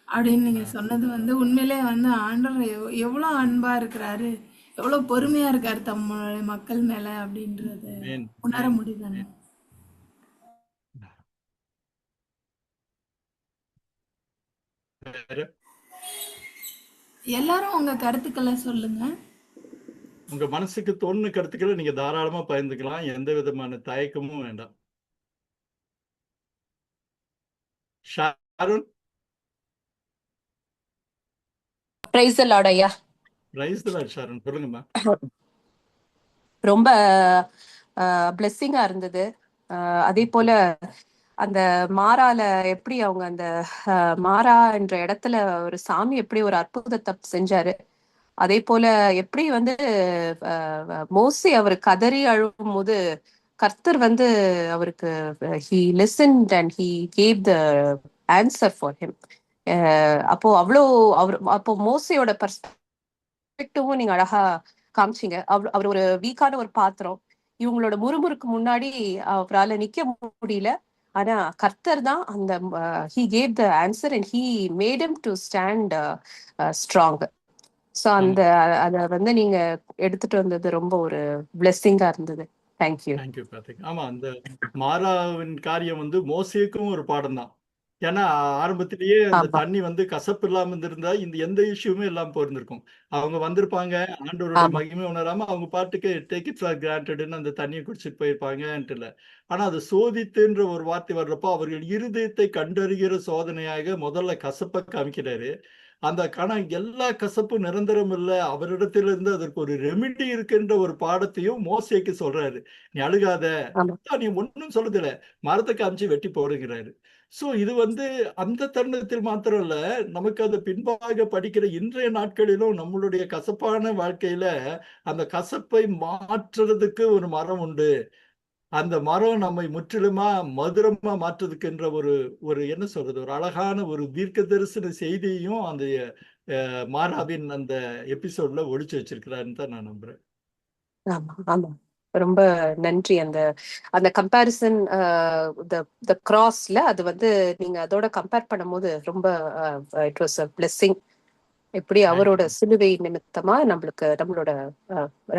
அப்படின்னு நீங்கள் சொன்னது வந்து உண்மையிலே வந்து ஆண்டவர் எவ்வளோ அன்பாக இருக்கிறாரு, எவ்வளோ பொறுமையாக இருக்காரு தம்முடைய மக்கள் மேலே அப்படின்றது உணர முடியுதுண்ணா. எல்லாரும் உங்க கருத்துக்களை சொல்லுங்க. உங்க மனசுக்கு தோணுன கருத்துக்களை நீங்க தாராளமா பகிர்ந்துக்கலாம். எந்த விதமான தயக்கமும் வேண்டாம். ஷாரோன், பிரைஸ் தி லார்ட் ஐயா. பிரைஸ் தி லார்ட் ஷாரோன், சொல்லுங்கம்மா. ரொம்ப பிளெஸ்ஸிங்கா இருந்தது. அதே போல அந்த மாறால எப்படி அவங்க அந்த மாறா என்ற இடத்துல ஒரு சாமி எப்படி ஒரு அற்புதத்தை செஞ்சாரு, அதே போல எப்படி வந்து மோசே அவர் கதறி அழும் போது கர்த்தர் வந்து அவருக்கு he listened and he gave the answer for him. அப்போ அப்போ மோசையோட பெர்ஸ்பெக்டிவும் நீங்க அழகா காமிச்சிங்க. அவர் ஒரு வீக்கான ஒரு பாத்திரம், இவங்களோட முறுமுறுக்கு முன்னாடி அவரால் நிக்க முடியல. ஆனா கர்த்தர் தான் அந்த he gave the answer and he made him to stand strong. So அதை வந்து நீங்க எடுத்துட்டு வந்தது ரொம்ப ஒரு பிளெஸ்ஸிங்கா இருந்தது. தேங்க்யூ. தேங்க்யூ கார்த்திக். ஆமா, அந்த மாறாவின் காரியம் வந்து மோசேக்கும் ஒரு பாடம் தான். ஏன்னா ஆரம்பத்திலேயே அந்த தண்ணி வந்து கசப்பு இல்லாம இருந்திருந்தா இந்த எந்த இஷ்யூமே இல்லாம போயிருந்திருக்கும். அவங்க வந்திருப்பாங்க, ஆண்டவருடைய மகிமை உணராம அவங்க பாட்டுக்கு டேக் இட் ஃபார் கிராண்டட்னு அந்த தண்ணியை குடிச்சிட்டு போயிருப்பாங்கன்ட்டு இல்லை. ஆனா அது சோதித்துன்ற ஒரு வார்த்தை வர்றப்போ அவர்கள் இருதயத்தை கண்டறிகிற சோதனையாக முதல்ல கசப்பை காமிக்கிறாரு. அந்த எல்லா கசப்பும் நிரந்தரம் இல்லை, அவரிடத்திலிருந்து அதற்கு ஒரு ரெமிடி இருக்குன்ற ஒரு பாடத்தையும் மோசேக்கு சொல்றாரு. நீ அழுகாத, நீ ஒன்னும் சொல்லுதில்ல, மரத்தை காமிச்சு வெட்டி போடுங்கிறாரு. சோ இது வந்து அந்த தருணத்தில் மாத்திரம் இல்ல, நமக்கு அது பின்பாக படிக்கிற இன்றைய நாட்களிலும் நம்மளுடைய கசப்பான வாழ்க்கையில அந்த கசப்பை மாற்றுறதுக்கு ஒரு மரம் உண்டு. அந்த மரம் நம்மை முற்றிலுமா மதுரமா மாற்றுறதுக்குன்ற ஒரு என்ன சொல்றது, ஒரு அழகான ஒரு தீர்க்க தரிசன செய்தியையும் அந்த மாறாவின் அந்த எபிசோட்ல ஒழிச்சு வச்சிருக்கிறாருன்னு தான் நான் நம்புறேன். ஆமா ஆமா, ரொம்ப நன்றி. அந்த அந்த கம்பேரிசன் த கிராஸ்ல அது வந்து நீங்க அதோட கம்பேர் பண்ணும்போது ரொம்ப இட் வாஸ் அ பிளெஸ்ஸிங். எப்படி அவரோட சிலுவை நிமித்தமா நம்மளோட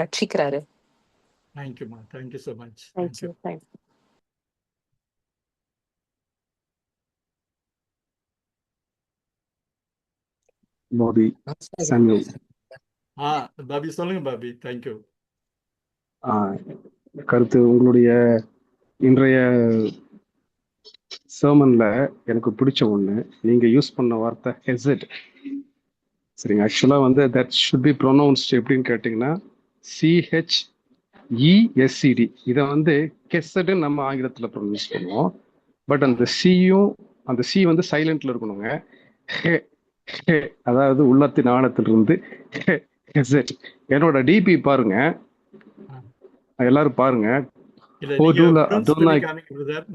ரட்சிக்கிறாரு. தேங்க்யூமா, thank you so much. Thank you. Bobby Samuel. Bobby சொல்லுங்க பாபி. தேங்க்யூ. கருத்து உங்களுடைய இன்றைய சர்மன்ல எனக்கு பிடிச்ச ஒண்ணு, நீங்க யூஸ் பண்ண வார்த்தை ஹெசட். சரிங்க, ஆக்சுவலா வந்து தட் ஷுட் பி ப்ரொனவுன்ஸ்ட் எப்படின்னு கேட்டீங்கன்னா CHESED. இதை வந்து கெசட்னு நம்ம ஆங்கிலத்தில் ப்ரொனவுன்ஸ் பண்ணுவோம். பட் அந்த சி வந்து சைலண்ட்ல இருக்கணுங்க. ஹே, அதாவது உள்ளத்தின் ஆழத்திலிருந்து ஹெசட். என்னோட டிபி பாருங்க, எல்லாரும் பாருங்க.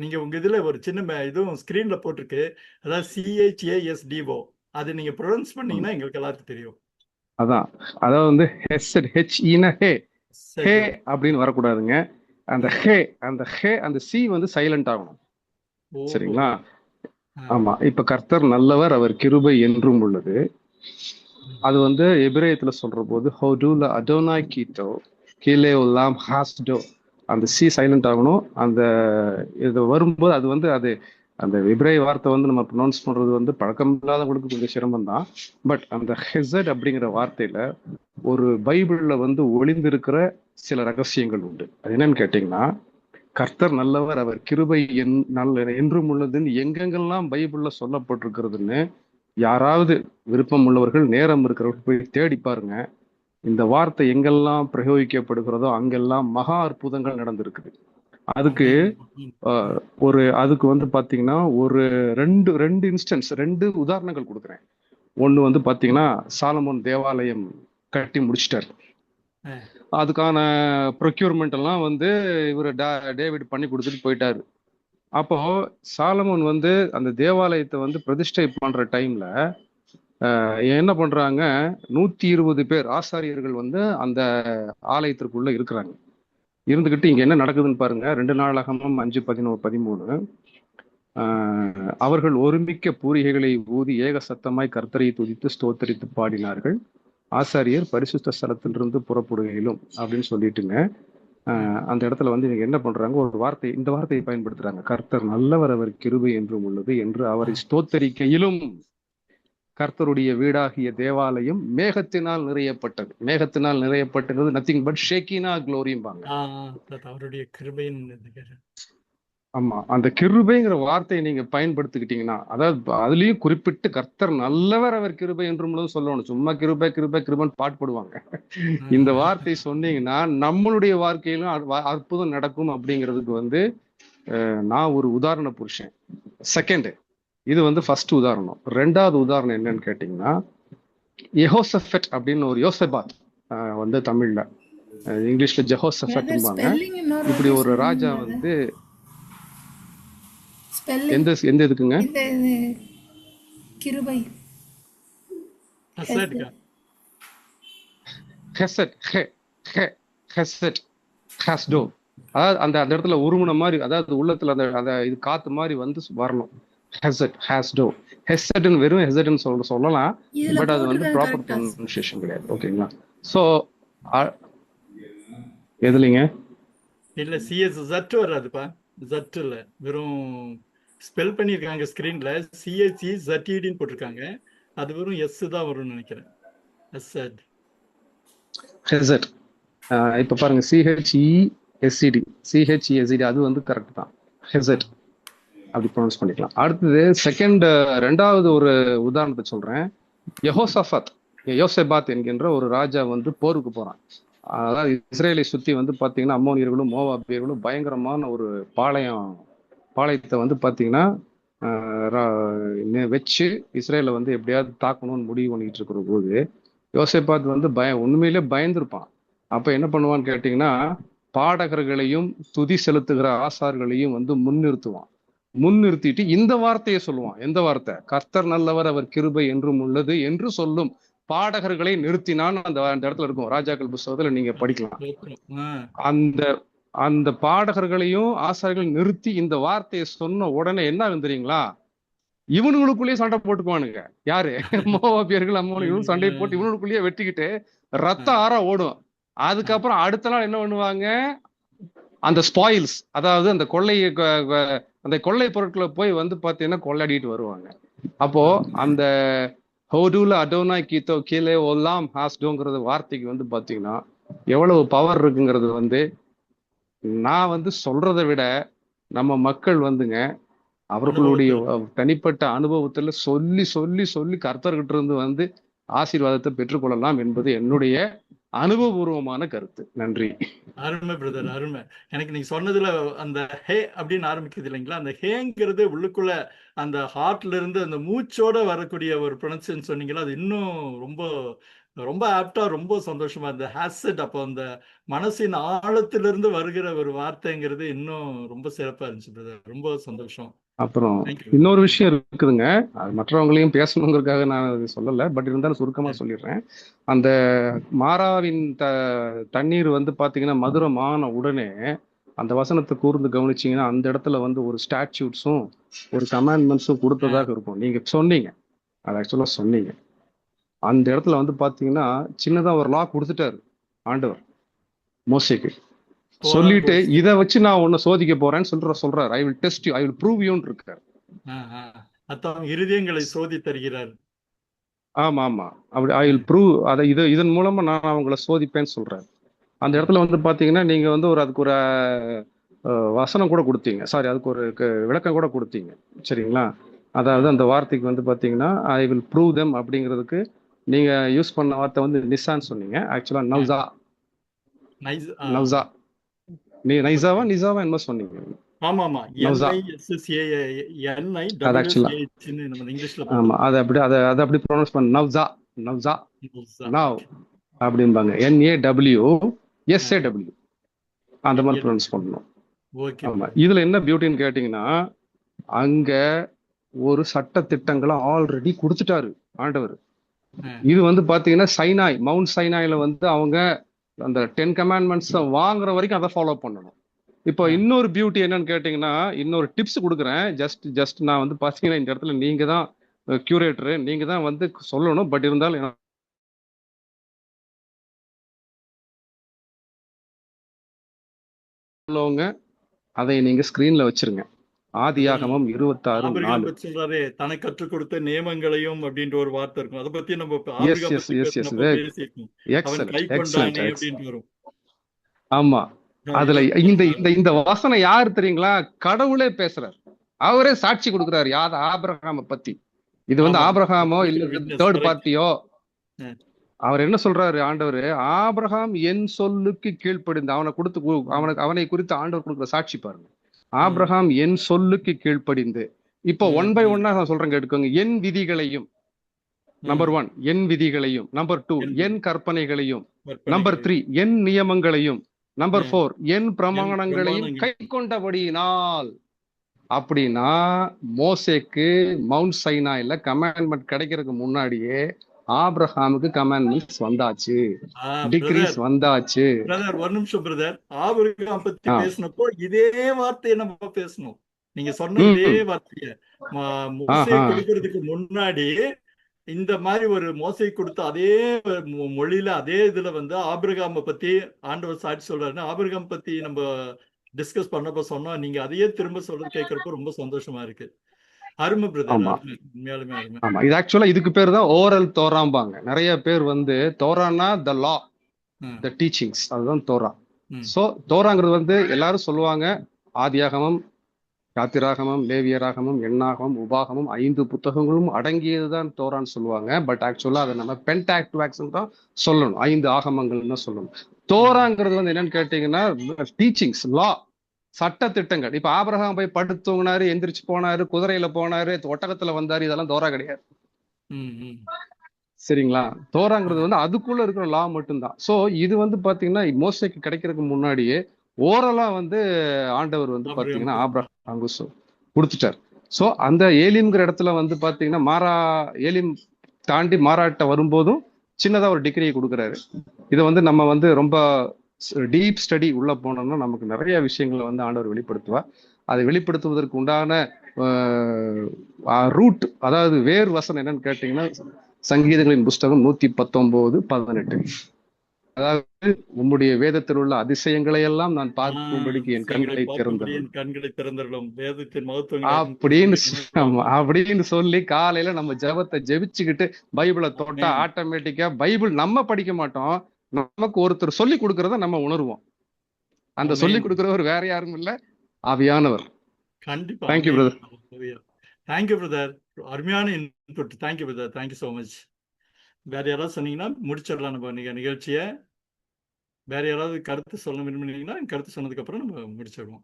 நீங்க உங்க இதுல ஒரு சின்ன இதுவும் ஸ்கிரீன்ல போட்டிருக்கு, அதாவது CHASDO. அது நீங்க ப்ரொனவுன்ஸ் பண்ணீங்கன்னா எங்களுக்கு எல்லாருக்கும் தெரியும். அதாவது வந்து ஹெசட், HEனா ஹே அப்படின்னு வரக்கூடாதுங்க. அந்த சி வந்து சைலண்ட் ஆகணும். சரிங்களா? ஆமா. இப்ப கர்த்தர் நல்லவர், அவர் கிருபை என்றும் உள்ளது. அது வந்து எபிரேயத்துல சொல்ற போது ஹோடுல அதோனாய் கீட்டோ கீழே உல்லாம் ஹாஸ்டோ, அந்த சி சைலண்ட் ஆகணும். அந்த இது வரும்போது அது வந்து அந்த எபிரேய வார்த்தை வந்து நம்ம ப்ரொனவுன்ஸ் பண்றது வந்து பழக்கம் இல்லாதவங்களுக்கு கொஞ்சம் சிரமம் தான். பட் அந்த ஹெசட் அப்படிங்கிற வார்த்தையில ஒரு பைபிள்ல வந்து ஒளிந்திருக்கிற சில ரகசியங்கள் உண்டு. அது என்னன்னு கேட்டீங்கன்னா, கர்த்தர் நல்லவர், அவர் கிருபை என்றும் உள்ளதுன்னு எங்கெங்கெல்லாம் பைபிள்ல சொல்லப்பட்டிருக்கிறதுன்னு யாராவது விருப்பம் உள்ளவர்கள், நேரம் இருக்கிறவர்கள் போய் தேடி பாருங்க. இந்த வார்த்தை எங்கெல்லாம் பிரயோகிக்கப்படுகிறதோ அங்கெல்லாம் மகா அற்புதங்கள் நடந்திருக்குது. அதுக்கு அதுக்கு வந்து பாத்தீங்கன்னா ஒரு ரெண்டு இன்ஸ்டன்ஸ், 2 உதாரணங்கள் கொடுக்குறேன். ஒண்ணு வந்து பாத்தீங்கன்னா சாலமோன் தேவாலயம் கட்டி முடிச்சிட்டாரு. அதுக்கான ப்ரொக்யூர்மெண்ட் எல்லாம் வந்து இவர் டேவிட் பண்ணி கொடுத்துட்டு போயிட்டாரு. அப்போ சாலமோன் வந்து அந்த தேவாலயத்தை வந்து பிரதிஷ்டை பண்ற டைம்ல என்ன பண்றாங்க, 120 பேர் ஆசாரியர்கள் வந்து அந்த ஆலயத்திற்குள்ள இருக்கிறாங்க. இருந்துகிட்டு இங்க என்ன நடக்குதுன்னு பாருங்க. 2 நாளாகமம் 5:11-13. அவர்கள் ஒருமிக்க பூரிகைகளை ஊதி ஏக சத்தமாய் கர்த்தரை துதித்து ஸ்தோத்தரித்து பாடினார்கள். ஆசாரியர் பரிசுத்த ஸ்தலத்திலிருந்து புறப்படுகையிலும் அப்படின்னு சொல்லிட்டுங்க. அந்த இடத்துல வந்து இவங்க என்ன பண்றாங்க, ஒரு வார்த்தை, இந்த வார்த்தையை பயன்படுத்துறாங்க. கர்த்தர் நல்லவர், அவர் கிருபை என்றும் உள்ளது என்று அவரை ஸ்தோத்தரிக்கையிலும் கர்த்தருடைய வீடாகிய தேவாலயம் மேகத்தினால் நிறையப்பட்டது. மேகத்தினால் நிறையப்பட்டது நத்திங் பட் ஷேக்கினா க்ளோரிம்பாங்க. அவருடைய கிருபையின். ஆமா, அந்த கிருபைங்கிற வார்த்தையை நீங்க பயன்படுத்திக்கிட்டீங்கன்னா, அதாவது அதுலயும் குறிப்பிட்டு கர்த்தர் நல்லவர், அவர் கிருபை என்றும் சொல்லணும். சும்மா கிருபை கிருபை கிருபைன்னு பாட்டு போடுவாங்க. இந்த வார்த்தை சொன்னீங்கன்னா நம்மளுடைய வாழ்க்கையிலும் அற்புதம் நடக்கும் அப்படிங்கிறதுக்கு வந்து நான் ஒரு உதாரண புருஷன். செகண்ட், இது வந்து ஃபர்ஸ்ட் உதாரணம். 2வது உதாரணம் என்னன்னு கேட்டீங்கன்னா, யெகோசபெட் அப்படின்னு ஒரு யோசபாத் வந்து தமிழ்ல, இங்கிலீஷ்ல ஜெஹோசபெட்பாங்க. இப்படி ஒரு ராஜா வந்து எந்த இதுக்குங்க, கிருபை அதாவது அந்த இடத்துல உருமுன மாதிரி, அதாவது உள்ளத்துல அந்த இது காத்து மாதிரி வந்து வரணும். ஹெசட்னு வெறும் ஹெசட்னு சொல்லலாம், பட் அது வந்து ப்ராப்பர் ப்ரொனன்சியேஷன் கிடையாது. ஓகேங்களா? ஸோ எதுலைங்க இல்ல சிஎஸ் ஜட் வராதுப்பா. ஜட் இல்ல, வெறும் ஸ்பெல் பண்ணிருக்காங்க ஸ்கிரீன்ல. சிஎஸ்இ ஜட்இடின்னு போட்டிருக்காங்க. அது வெறும் எஸ் தான் வரும்னு நினைக்கிறேன். ஹெசட். இப்ப பாருங்க, சிஹெச்இஎஸ்சிடி, சிஹெச்இஎஸ்சிடி அது வந்து கரெக்ட் தான். ஹெசட் அப்படி ப்ரொனவுன்ஸ் பண்ணிக்கலாம். அடுத்தது செகண்ட், 2வது ஒரு உதாரணத்தை சொல்றேன். யோசபாத் என்கின்ற ஒரு ராஜா வந்து போருக்கு போறான். அதாவது இஸ்ரேலை சுத்தி வந்து பாத்தீங்கன்னா அம்மோனியர்களும் மோவாபியர்களும் பயங்கரமான ஒரு பாளையத்தை வந்து பாத்தீங்கன்னா வச்சு இஸ்ரேலை வந்து எப்படியாவது தாக்கணும்னு முடிவு பண்ணிட்டு இருக்கிற போது யோசபாத் வந்து உண்மையிலே பயந்துருப்பான். அப்ப என்ன பண்ணுவான்னு கேட்டீங்கன்னா, பாடகர்களையும் துதி செலுத்துகிற ஆசார்களையும் வந்து முன்னிறுத்திட்டு இந்த வார்த்தையை சொல்லுவான். எந்த வார்த்தை? கர்த்தர் நல்லவர், அவர் கிருபை என்றும் உள்ளது என்று சொல்லும் பாடகர்களை நிறுத்தினான்னு அந்த இடத்துல இருக்கும். ராஜாக்கள் புஸ்தகத்துல நீங்க படிக்கலாம். அந்த பாடகர்களையும் ஆசாரிகள் நிறுத்தி இந்த வார்த்தையை சொன்ன உடனே என்ன ஆகும் தெரியுங்களா? இவனுங்களுக்குள்ளேயே சண்டை போட்டுக்குவானுங்க. யாரு? மோவாபியர்கள் அம்மோனியர்களும் சண்டை போட்டு இவனுக்குள்ளேயே வெட்டிக்கிட்டு ரத்தம் ஆறா ஓடும். அதுக்கப்புறம் அடுத்த நாள் என்ன பண்ணுவாங்க, அந்த ஸ்பாயில்ஸ், அதாவது அந்த கொள்ளை பொருட்களை போய் வந்து பாத்தீங்கன்னா கொள்ளாடிட்டு வருவாங்க. அப்போ அந்த ஹோடூல அடோனாய் கீத்தோ கீழே ஒல்லாம் ஹாஸ்டோங்கிறது வார்த்தைக்கு வந்து பாத்தீங்கன்னா எவ்வளவு பவர் இருக்குங்கிறது வந்து நான் வந்து சொல்றதை விட நம்ம மக்கள் வந்துங்க அவர்களுடைய தனிப்பட்ட அனுபவத்துல சொல்லி சொல்லி சொல்லி கர்த்தர்கிட்ட இருந்து வந்து ஆசீர்வாதத்தை பெற்றுக்கொள்ளலாம் என்பது என்னுடைய அனுபவபூர்வமான கருத்து. நன்றி. அருமை பிரதர், அருமை. எனக்கு நீங்க சொன்னதுல அந்த ஹே அப்படின்னு ஆரம்பிக்குது இல்லைங்களா, அந்த ஹேங்கிறது உள்ளுக்குள்ள அந்த ஹார்ட்ல இருந்து அந்த மூச்சோட வரக்கூடிய ஒரு ப்ரொனன்சியேஷன் சொன்னீங்களா, அது இன்னும் ரொம்ப ரொம்ப ஆப்டா, ரொம்ப சந்தோஷமா இருந்த ஹேசட். அப்போ அந்த மனசின் ஆழத்திலிருந்து வருகிற ஒரு வார்த்தைங்கிறது இன்னும் ரொம்ப சிறப்பா இருந்துச்சு பிரதர். ரொம்ப சந்தோஷம். அப்புறம் இன்னொரு விஷயம் இருக்குதுங்க, அது மற்றவங்களையும் பேசணுங்கிறதுக்காக நான் சொல்லலை, பட் இருந்தாலும் சுருக்கமா சொல்லிடுறேன். அந்த மாறாவின் தண்ணீர் வந்து பாத்தீங்கன்னா மதுரமான உடனே அந்த வசனத்தை கூர்ந்து கவனிச்சிங்கன்னா அந்த இடத்துல வந்து ஒரு ஸ்டாட்யூட்ஸும் ஒரு கமாண்ட்மெண்ட்ஸும் கொடுத்ததாக இருக்கும். நீங்க சொன்னீங்க, அது ஆக்சுவலா சொன்னீங்க. அந்த இடத்துல வந்து பாத்தீங்கன்னா சின்னதா ஒரு லா கொடுத்துட்டாரு ஆண்டவர் மோசேக்கு. சொல்லிட்டு இதை வச்சு நான் உன்னை சோதிக்க போறேன்னு சொல்றாரு. I will test you, I will prove யூன்னு இருக்காரு. இருதயங்களை சோதி தருகிறார். ஆமா ஆமா, அப்படி ஐ வில் ப்ரூவ், அதை இதன் மூலமா நான் அவங்களை சோதிப்பேன்னு சொல்றாரு. அந்த இடத்துல வந்து பாத்தீங்கன்னா நீங்க வந்து அதுக்கு ஒரு வசனம் கூட கொடுத்தீங்க, சாரி, அதுக்கு ஒரு விளக்கம் கூட கொடுத்தீங்க. சரிங்களா? அதாவது அந்த வார்த்தைக்கு வந்து பார்த்தீங்கன்னா ஐ வில் ப்ரூவ் தெம் அப்படிங்கிறதுக்கு நீங்க யூஸ் பண்ண வார்த்தை வந்து நிசான்னு சொன்னீங்க. ஆக்சுவலா நவ்சா. நைஸ். நவ்சா. நைசாவா நிசாவா என்ன சொன்னீங்க? ஆமாமா, நவ்சா. அது ஆக்சுவலா NISSANI நம்ம இங்கிலீஷ்ல ஆமா, போட்டோம். அதை அப்படி ப்ரொனவுன்ஸ் பண்ண நவ்சா. நவ்சா. நவ்சா. நவ் அப்படிம்பாங்க. NAWSAW அந்த மாதிரி ப்ரொனவுன்ஸ் பண்ணணும். ஓகே ஆமா. brother. இதுல என்ன பியூட்டின்னு கேட்டீங்கன்னா, அங்க ஒரு சட்ட திட்டங்களை ஆல்ரெடி கொடுத்துட்டாரு ஆண்டவர். இது வந்து பாத்தீங்கன்னா சைனாய், மவுண்ட் சைனாயில வந்து அவங்க அந்த 10 கமாண்ட்மெண்ட்ஸ் வாங்குற வரைக்கும் அதை ஃபாலோ பண்ணணும். இப்போ இன்னொரு பியூட்டி என்னன்னு கேட்டீங்கன்னா, இன்னொரு டிப்ஸ் கொடுக்குறேன். ஜஸ்ட் நான் வந்து பாத்தீங்கன்னா இந்த இடத்துல நீங்க தான் கியூரேட்டர், நீங்க தான் வந்து சொல்லணும். பட் இருந்தாலும் உள்ளவங்க அதை நீங்க ஸ்கிரீன்ல வச்சிருங்க. ஆதியாகமம் 26:4. ஆபிரகாம் பத்தி சொல்றாரு, தனக்கு கற்றுக் கொடுத்த நியமங்களையும் அப்படின்ற ஒரு வார்த்தை இருக்கும். அதை பத்தி நம்ம எஸ் ஆபிரகாம் எஸ் பத்தி எஸ் எஸ் பேசினப்போ பேசியிருக்கோம். அவன் கை எக்ஸலண்ட் எக்ஸலண்ட். கொண்டானே அப்படின்ட்டு வரும். ஆமா, அதுல இந்த இந்த இந்த வசனம் யாரு தெரியுங்களா? கடவுளே பேசுறாரு, அவரே சாட்சி கொடுக்கிறாரு யார் ஆபிரகாம பத்தி. இது வந்து ஆபிரகாமோ இல்ல தேர்ட் பார்ட்டியோ. அவர் என்ன சொல்றாரு ஆண்டவர்? ஆபிரகாம் என் சொல்லுக்கு கீழ்ப்படிந்து அவனை குறித்து ஆண்டவர் கொடுக்குற சாட்சி பாருங்க. ஆபிரகாம் என் சொல்லுக்கு கீழ்ப்படிந்து. இப்போ 1 by 1 நான் சொல்றேன் கேட்டுக்கோங்க. என் விதிகளையும், நம்பர் 1 என் விதிகளையும், நம்பர் 2 என் கற்பனைகளையும், நம்பர் 3 என் நியமங்களையும், நம்பர் 4 என் பிரமாணங்களையும் கை கொண்டபடியினால். அப்படின்னா மோசேக்கு மவுண்ட் சைனாயில கமாண்ட்மெண்ட் கிடைக்கிறதுக்கு முன்னாடியே ஆபிரகாமுக்கு கமாண்ட்மெண்ட்ஸ் வந்தாச்சு, டிக்ரீஸ் வந்தாச்சு. ஒரு நிமிஷம் பிரதர், ஆபிரகாம் பத்தி பேசினப்போ இதே வார்த்தையை நம்ம பேசணும். நீங்க சொன்ன இதே வார்த்தைய மோசே கொடுக்கறதுக்கு முன்னாடி இந்த மாதிரி ஒரு மோசை கொடுத்த அதே மொழியில அதே இதுல வந்து ஆபிரகாம பத்தி ஆண்டவர் சாட்சி சொல்றாருன்னு ஆபிரகாம் பத்தி நம்ம டிஸ்கஸ் பண்ணப்ப சொன்னோம். நீங்க அதையே திரும்ப சொல்றது கேட்கறப்ப ரொம்ப சந்தோஷமா இருக்கு. அருமை பிரதர், உண்மையாலுமே அருமை. ஆமா, இது ஆக்சுவலா இதுக்கு பேர் தான் ஓரல் தோராம்பாங்க. நிறைய பேர் வந்து தோரானா த லா, த டீச்சிங்ஸ், அதுதான் தோரா. சோ தோராங்கிறது வந்து எல்லாரும் சொல்லுவாங்க ஆதியாகமம், யாத்திராகமம், லேவியராகமம், எண்ணாகமம், உபாகமம் 5 புத்தகங்களும் அடங்கியதுதான் தோரான்னு சொல்லுவாங்க. பட் ஆக்சுவலா அதை நம்ம பென்டாக்டிவாக்ஸ் தான் சொல்லணும், 5 ஆகமங்கள்னு தான் சொல்லணும். தோராங்கிறது வந்து என்னன்னு கேட்டீங்கன்னா டீச்சிங்ஸ், லா, சட்ட திட்டங்கள். இப்ப ஆபிரகாம் போய் படுத்தூங்கினாரு, எந்திரிச்சு போனாரு, குதிரையில போனாரு, ஒட்டகத்துல வந்தாரு, இதெல்லாம் தோரா கிடையாது. சரிங்களா? தோராங்கிறது வந்து அதுக்குள்ள இருக்கிற லா மட்டும்தான். சோ இது வந்து பாத்தீங்கன்னா மோசேக்கு கிடைக்கிறதுக்கு முன்னாடியே ஓரலா வந்து ஆண்டவர் வந்து பாத்தீங்கன்னா ஆபிரகாம் கொடுத்துட்டார். சோ அந்த ஏலிம்ங்கிற இடத்துல வந்து பாத்தீங்கன்னா ஏலிம் தாண்டி மாறாட்ட வரும்போதும் சின்னதா ஒரு டிகிரியை கொடுக்குறாரு. இதை வந்து நம்ம வந்து ரொம்ப டீப் ஸ்டடி உள்ள போனோம்னா நமக்கு நிறைய விஷயங்களை வந்து ஆண்டவர் வெளிப்படுத்துவார். அதை வெளிப்படுத்துவதற்கு உண்டான ரூட், அதாவது வேறு வசனம் என்னன்னு கேட்டீங்கன்னா சங்கீதங்களின் புஸ்தகம் 119:18. அதாவது உம்முடைய வேதத்தில் உள்ள அதிசயங்களை எல்லாம் நான் பார்க்கும்படிக்கு என் கண்களை திறந்தருளும் அப்படின்னு சொல்லி காலையில நம்ம ஜெபத்தை ஜெபிச்சுக்கிட்டு பைபிளை தொட்டா ஆட்டோமேட்டிக்கா பைபிள் நம்ம படிக்க மாட்டோம், நமக்கு ஒருத்தர் சொல்லி கொடுக்கறத நம்ம உணர்வோம். அந்த சொல்லி கொடுக்கிறவர் வேற யாரும் இல்ல, ஆவியானவர். கண்டிப்பா. Thank you brother. தேங்க்யூ பிரதர், அருமையான input. Thank you brother, thank you so much. வேற யாராவது சொன்னீங்கன்னா முடிச்சிடலாம் நம்ம நிகழ்ச்சியை. வேற யாராவது கருத்து சொல்ல விரும்புனீங்கன்னா கருத்து சொன்னதுக்கு அப்புறம் நம்ம முடிச்சிடுவோம்.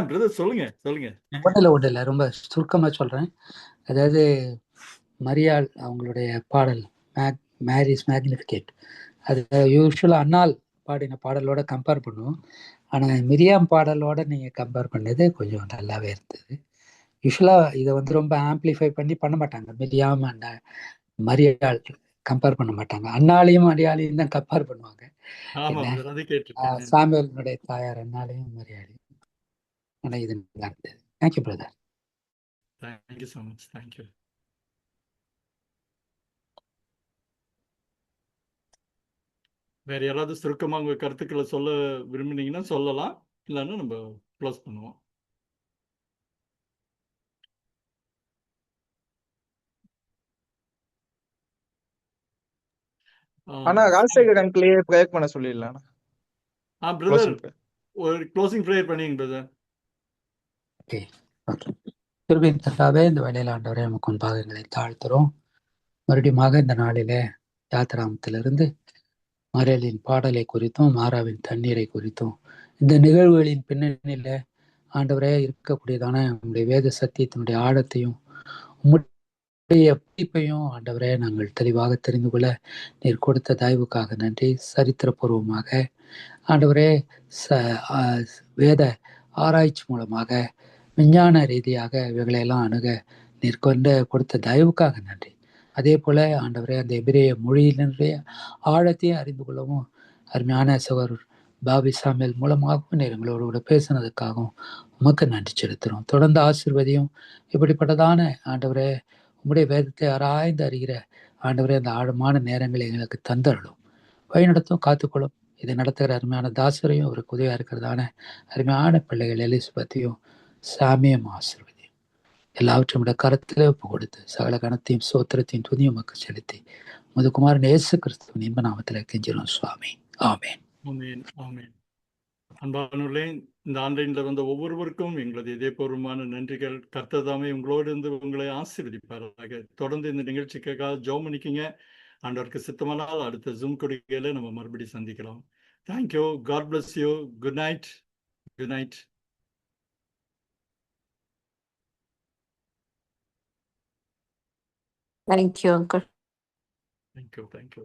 பிரதர் சொல்லுங்க சொல்லுங்க. ஒன்றில் ரொம்ப சுருக்கமா சொல்றேன். அதாவது மரியாள் அவங்களுடைய பாடல் மேரிஸ் மேக்னிஃபிகேட், அது யூஸ்வலா அன்னாள் பாடின பாடலோட கம்பேர் பண்ணுவோம். ஆனா மிரியாம் பாடலோட நீங்க கம்பேர் பண்ணது கொஞ்சம் நல்லாவே இருந்தது. யூஸ்வலா இதை வந்து ரொம்ப ஆம்பிளிஃபை பண்ண மாட்டாங்க. மிரியாம் அண்ட் மரியாள் கம்பேர் பண்ண மாட்டாங்க. அன்னாலையும் மரியாளையும் தான் கம்பேர் பண்ணுவாங்க. சாமுவேலினுடைய தாயார் அன்னாலையும் மரியாளையும். ஆனா இது நல்லா இருந்தது. Thank you brother. Thank you so much. Thank you. வேற யாராவது சுருக்கமா உங்க கருத்துக்களை சொல்ல விரும்புனீங்கன்னா சொல்லலாம், இல்லைன்னா நம்ம க்ளோஸ் பண்ணுவோம். ஆனா ராஜசேகரன்லயே ப்ரேயர் பண்ண சொல்லிடலாம். Brother Closing prayer. ஒரு க்ளோசிங் ப்ரேயர் பண்ணிங்க பிரதர். Okay okay. கிருபையின் கர்த்தாவே, இந்த வேளையில் ஆண்டவரே நமக்கு முன்பாக எங்களை தாழ்த்துறோம். மறுபடியும் இந்த நாளிலே யாத்திராமத்திலிருந்து மரியலின் பாடலை குறித்தும் மாறாவின் தண்ணீரை குறித்தும் இந்த நிகழ்வுகளின் பின்னணியில ஆண்டவரே இருக்கக்கூடியதான உங்களுடைய வேத சத்தியத்தினுடைய ஆழத்தையும் உம்முடைய பிடிப்பையும் ஆண்டவரே நாங்கள் தெளிவாக தெரிந்து கொள்ள நீர் கொடுத்த தயவுக்காக நன்றி. சரித்திரபூர்வமாக ஆண்டவரே வேத ஆராய்ச்சி மூலமாக விஞ்ஞான ரீதியாக இவைகளையெல்லாம் அணுக நீர் கொடுத்த தயவுக்காக நன்றி. அதே போல ஆண்டவரே அந்த எபிரேய மொழியினுடைய ஆழத்தையும் அறிந்து கொள்ளவும் அருமையான சகோதரர் பாபி சாமியல் மூலமாகவும் நீர் எங்களோடு கூட பேசினதுக்காகவும் உமக்கு நன்றி செலுத்துகிறோம். தொடர்ந்து ஆசீர்வதியும். இப்படிப்பட்டதான ஆண்டவரே உம்முடைய வேதத்தை ஆராய்ந்து அறிகிற ஆண்டவரே அந்த ஆழமான நேரங்களை எங்களுக்கு தந்தரலும் வழிநடத்தும் காத்துக்கொள்ளும். இதை நடத்துகிற அருமையான தாசரையும் அவருக்கு உதவியாக இருக்கிறதான அருமையான பிள்ளைகள் எலிசபெத்தையும் சாமியும் ஆசீர்வதியும். எல்லாவற்றையும் விட கருத்திலே ஒப்பு கொடுத்து சகல கணத்தையும் சோத்திரத்தையும் துணியும் உமக்கு செலுத்தி முதுகுமாரன் இயேசு கிறிஸ்துவின் இன்ப நாமத்தில் கெஞ்சிரோம் சுவாமி. ஆமேன். ஆமென் ஆமென். அன்பானவர்களே, இந்த ஆன்லைனில் வந்த ஒவ்வொருவருக்கும் எங்களது இதயபூர்வமான நன்றிகள். கர்த்தர் தாமே உங்களோடு இருந்து உங்களை ஆசீர்வதிப்பாராக. தொடர்ந்து இந்த நிகழ்ச்சிக்காக ஜெபம் பண்ணிக்கங்க. ஆண்டவருக்கு சித்தமானால் அடுத்த ஜூம் கொடுக்கையில நம்ம மறுபடியும் சந்திக்கலாம். Thank you. God bless you. Good night. Good night. Thank you uncle. Thank you.